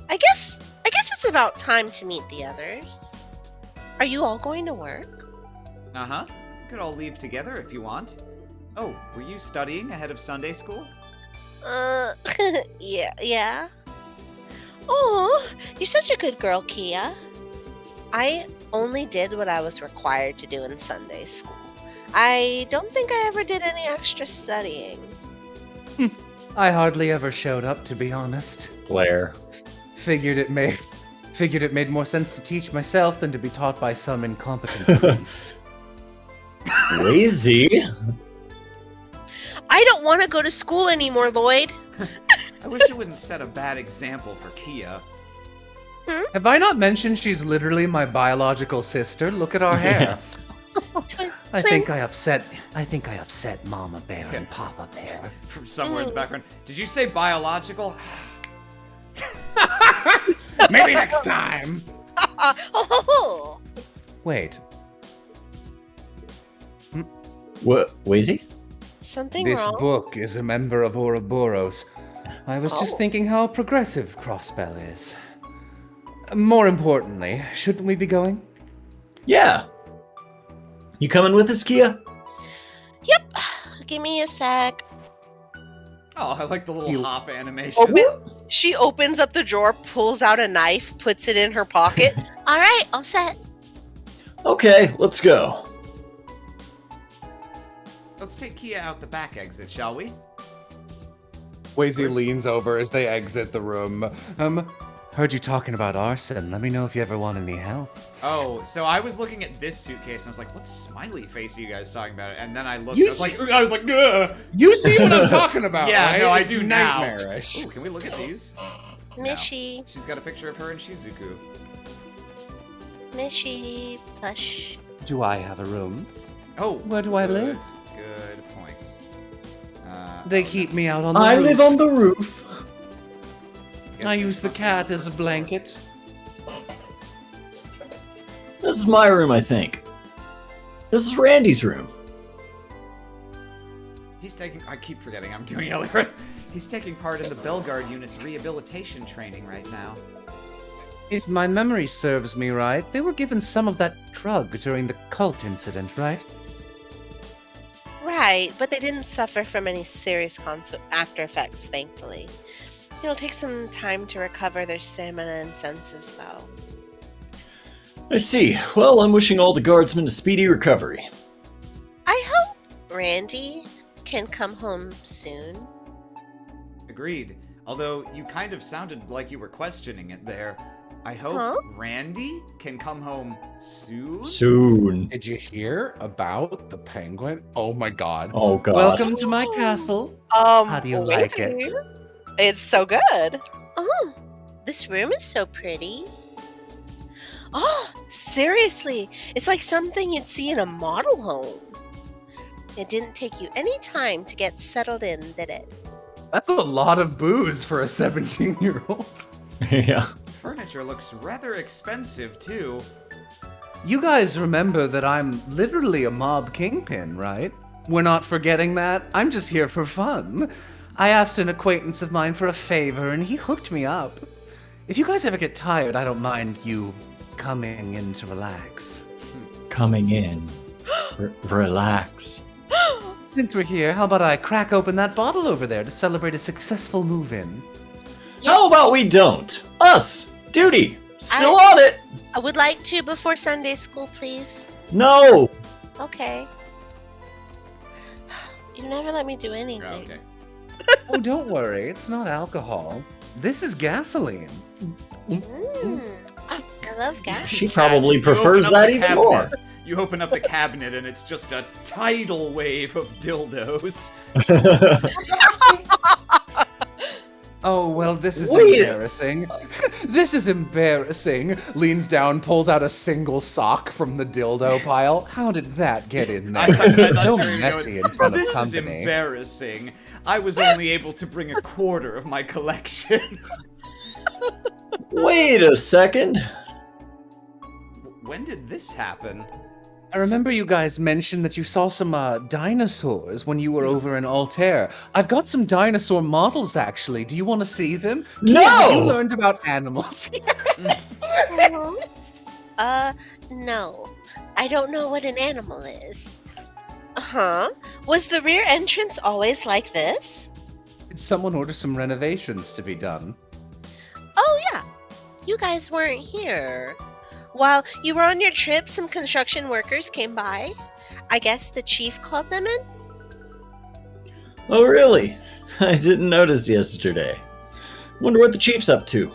I guess it's about time to meet the others. Are you all going to work? Uh-huh. We could all leave together if you want. Oh, were you studying ahead of Sunday school? Yeah. Oh, you're such a good girl, Kia. I only did what I was required to do in Sunday school. I don't think I ever did any extra studying. I hardly ever showed up, to be honest. Claire. Figured it made more sense to teach myself than to be taught by some incompetent priest. Lazy? I don't want to go to school anymore, Lloyd. I wish you wouldn't set a bad example for Kia. Have I not mentioned she's literally my biological sister? Look at our hair. I think I upset Mama Bear and Papa Bear. From somewhere in the background. Did you say biological? Maybe next time. Wait, What, Wazy? Something this wrong? book is a member of Ouroboros. I was just thinking how progressive Crossbell is. More importantly, shouldn't we be going? Yeah. You coming with us, Kia? Yep. Give me a sec. Oh, I like the little hop animation. She opens up the drawer, pulls out a knife, puts it in her pocket. All right, all set. Okay, let's go. Let's take Kia out the back exit, shall we? Wazy leans over as they exit the room. Heard you talking about arson. Let me know if you ever want any help. Oh, so I was looking at this suitcase and I was like, what smiley face are you guys talking about? And then I looked, You I was like, ugh. You see what I'm talking about, Yeah, right? no, I It's do nightmarish. now. Ooh, can we look at these? Mishy. She's got a picture of her and Shizuku. Mishy. Plush. Do I have a room? Oh, Where do I live? Good point. They keep me out on the I roof. live on the roof. I use the cat as a blanket. This is my room, I think. This is Randy's room. He's taking. I keep forgetting. I'm doing Ellie. He's taking part in the Belguard unit's rehabilitation training right now. If my memory serves me right, they were given some of that drug during the cult incident, right? Right, but they didn't suffer from any serious after effects, thankfully. It'll take some time to recover their stamina and senses, though. I see. Well, I'm wishing all the guardsmen a speedy recovery. I hope Randy can come home soon. Agreed. Although you kind of sounded like you were questioning it there. I hope Randy can come home soon. Soon. Did you hear about the penguin? Oh my god. Oh god. Welcome to my castle. How do you like it? It's so good. Oh, this room is so pretty. Oh, seriously, it's like something you'd see in a model home. It didn't take you any time to get settled in, did it? That's a lot of booze for a 17-year-old. Yeah. Furniture looks rather expensive too. You guys remember that I'm literally a mob kingpin, right? We're not forgetting that. I'm just here for fun. I asked an acquaintance of mine for a favor, and he hooked me up. If you guys ever get tired, I don't mind you coming in to relax. Coming in. Relax. Since we're here, how about I crack open that bottle over there to celebrate a successful move-in? How about we don't? Us! Duty! Still on it! I would like to before Sunday school, please. No! Okay. You never let me do anything. Okay. Oh, don't worry. It's not alcohol. This is gasoline. I love gas. She probably You prefers open up that the even cabinet. more. You open up the cabinet and it's just a tidal wave of dildos. Oh, well, this is Wait. embarrassing. This is embarrassing. Leans down, pulls out a single sock from the dildo pile. How did that get in there? I thought So you were going, messy in front of this is company. embarrassing. I was only able to bring a quarter of my collection. Wait a second. When did this happen? I remember you guys mentioned that you saw some dinosaurs when you were over in Altair. I've got some dinosaur models, actually. Do you want to see them? No! Yeah, you learned about animals. No. I don't know what an animal is. Uh-huh. Was the rear entrance always like this? Did someone order some renovations to be done? Oh, yeah. You guys weren't here. While you were on your trip, some construction workers came by. I guess the chief called them in? Oh, really? I didn't notice yesterday. Wonder what the chief's up to.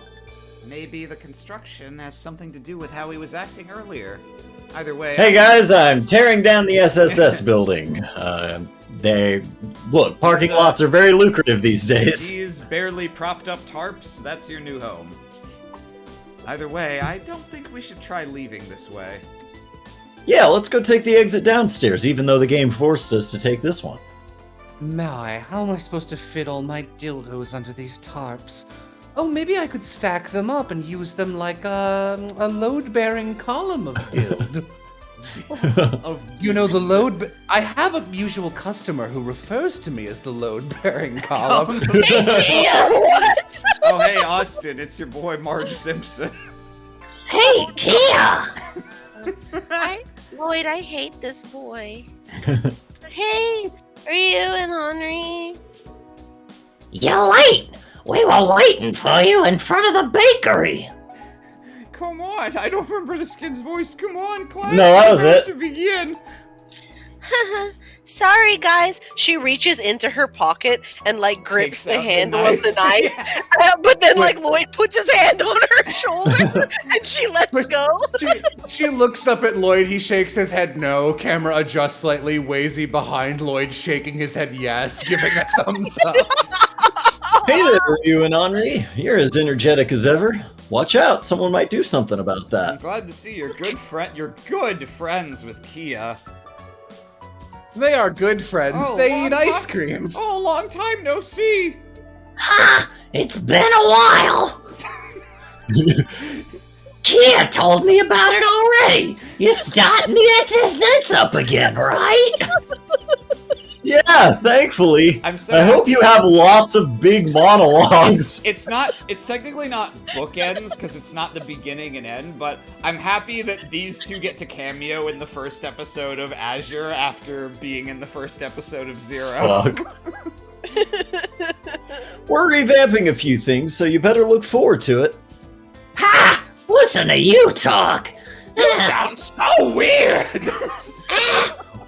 Maybe the construction has something to do with how he was acting earlier. Either way. Hey guys, I'm tearing down the SSS building. Look, parking lots are very lucrative these days. These barely propped up tarps, that's your new home. Either way, I don't think we should try leaving this way. Yeah, let's go take the exit downstairs, even though the game forced us to take this one. My, how am I supposed to fit all my dildos under these tarps? Oh, maybe I could stack them up and use them like a load-bearing column of dild. You know, the load... I have a usual customer who refers to me as the load-bearing column. What? Oh, hey, Austin, it's your boy Marge Simpson. Hey, Kia! Lloyd, I hate this boy. Hey, Ryu and Henri. You're late! We were waiting for you in front of the bakery! Come on, I don't remember the skin's voice. Come on, class. No, that was We're about it. to begin. Sorry, guys. She reaches into her pocket and like grips Takes the out the handle of the knife. knife. But then like Lloyd puts his hand on her shoulder and she lets go. She looks up at Lloyd, he shakes his head no, camera adjusts slightly, Wazy behind Lloyd shaking his head yes, giving a thumbs up. Hey there, Ryu and Henri. You're as energetic as ever. Watch out, someone might do something about I'm that. glad to see you're good friends with Kia. They are good friends, Oh, they long eat ice time- cream. Oh, long time no see. Ha! It's been a while! Kia told me about it already! You're starting the SSS up again, right? Yeah, thankfully. I'm so I hope you have lots of big monologues. It's technically not bookends because it's not the beginning and end, but I'm happy that these two get to cameo in the first episode of Azure after being in the first episode of Zero. Fuck. We're revamping a few things, so you better look forward to it. Ha! Listen to you talk! You sound so weird!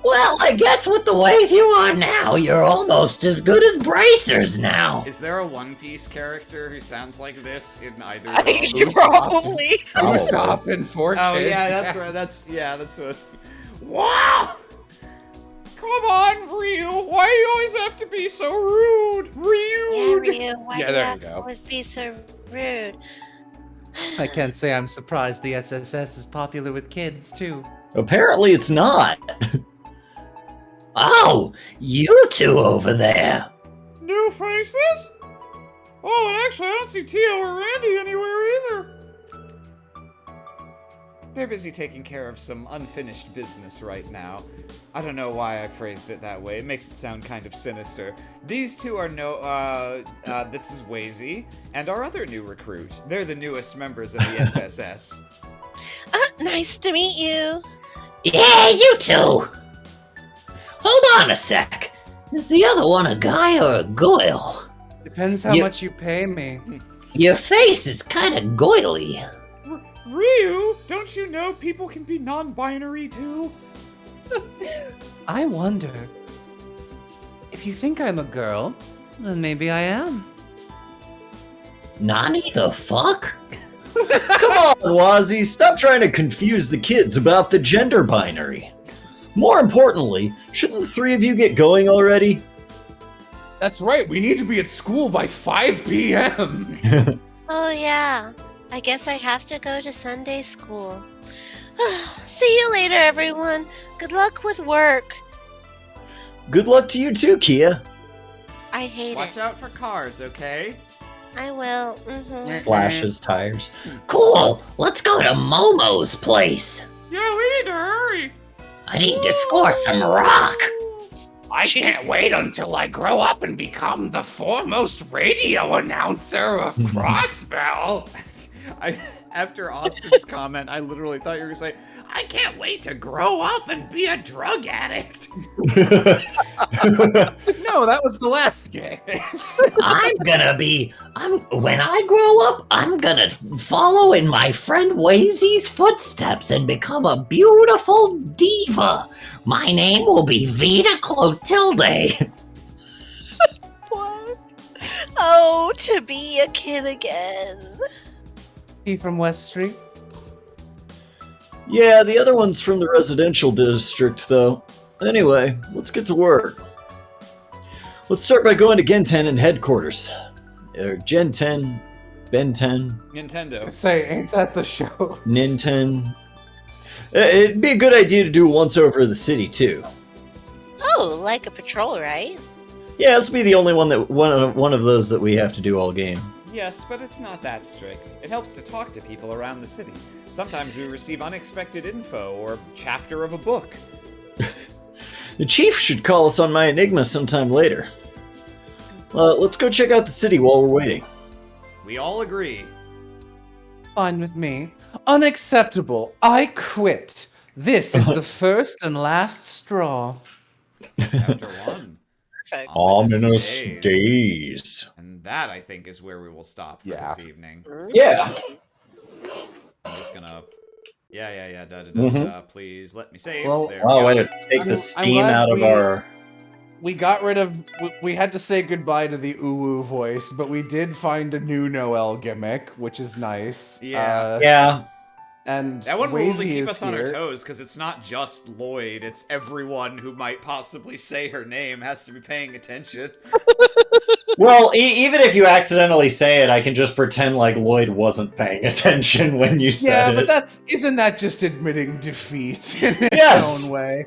Well, I guess with the way you are now, you're almost as good as Bracers now. Is there a One Piece character who sounds like this in either? Probably. Usopp and Four Oh Kids, yeah, that's right. That's what. Wow! Come on, Ryu. Why do you always have to be so rude? Yeah, Rude. Ryu, why Yeah, do there you you have to go. always be so rude? I can't say I'm surprised the SSS is popular with kids, too. Apparently it's not. Oh, you two over there. New faces? Oh, and actually, I don't see Tio or Randy anywhere either. They're busy taking care of some unfinished business right now. I don't know why I phrased it that way. It makes it sound kind of sinister. These two are this is Wazy, and our other new recruit. They're the newest members of the SSS. Nice to meet you. Yeah, you two. Hold on a sec. Is the other one a guy or a goyle? Depends how You- much you pay me. Your face is kind of goily. Ryu, don't you know people can be non-binary too? I wonder. If you think I'm a girl, then maybe I am. Nani the fuck? Come on, Wazzy, stop trying to confuse the kids about the gender binary. More importantly, shouldn't the three of you get going already? That's right, we need to be at school by 5 p.m. Oh yeah. I guess I have to go to Sunday school. See you later, everyone. Good luck with work. Good luck to you too, Kia. I hate Watch it. out for cars, okay? I will. Slashes tires. Cool. Let's go to Momo's place. Yeah, we need to hurry. I need to score some rock. I can't wait until I grow up and become the foremost radio announcer of Crossbell. After Austin's comment, I literally thought you were gonna say, I can't wait to grow up and be a drug addict. No, that was the last game. When I grow up, I'm gonna follow in my friend Wazy's footsteps and become a beautiful diva. My name will be Vita Clotilde. What? Oh, to be a kid again. He from West Street? Yeah, the other one's from the residential district, though. Anyway, let's get to work. Let's start by going to Gen 10 and headquarters. Gen 10, Ben 10, Nintendo. Say, ain't that the show? Nin 10. It'd be a good idea to do a once over of the city too. Oh, like a patrol, right? Yeah, this will be the only one of those that we have to do all game. Yes, but it's not that strict. It helps to talk to people around the city. Sometimes we receive unexpected info or chapter of a book. The chief should call us on my enigma sometime later. Let's go check out the city while we're waiting. We all agree. Fine with me. Unacceptable. I quit. This is the first and last straw. Chapter 1. Perfect. Ominous days. And that, I think, is where we will stop for this evening. Yeah. I'm just gonna... Yeah. Please let me save. Well, there Oh, we way go. to take the I'm steam glad out of we- our... We got rid of. We had to say goodbye to the uwu voice, but we did find a new Noel gimmick, which is nice. Yeah. Yeah. And That one will really Wazy keep is us on our here. toes, because it's not just Lloyd, it's everyone who might possibly say her name has to be paying attention. Well, even if you accidentally say it, I can just pretend like Lloyd wasn't paying attention when you said Yeah, it. but isn't that just admitting defeat in its Yes! own way?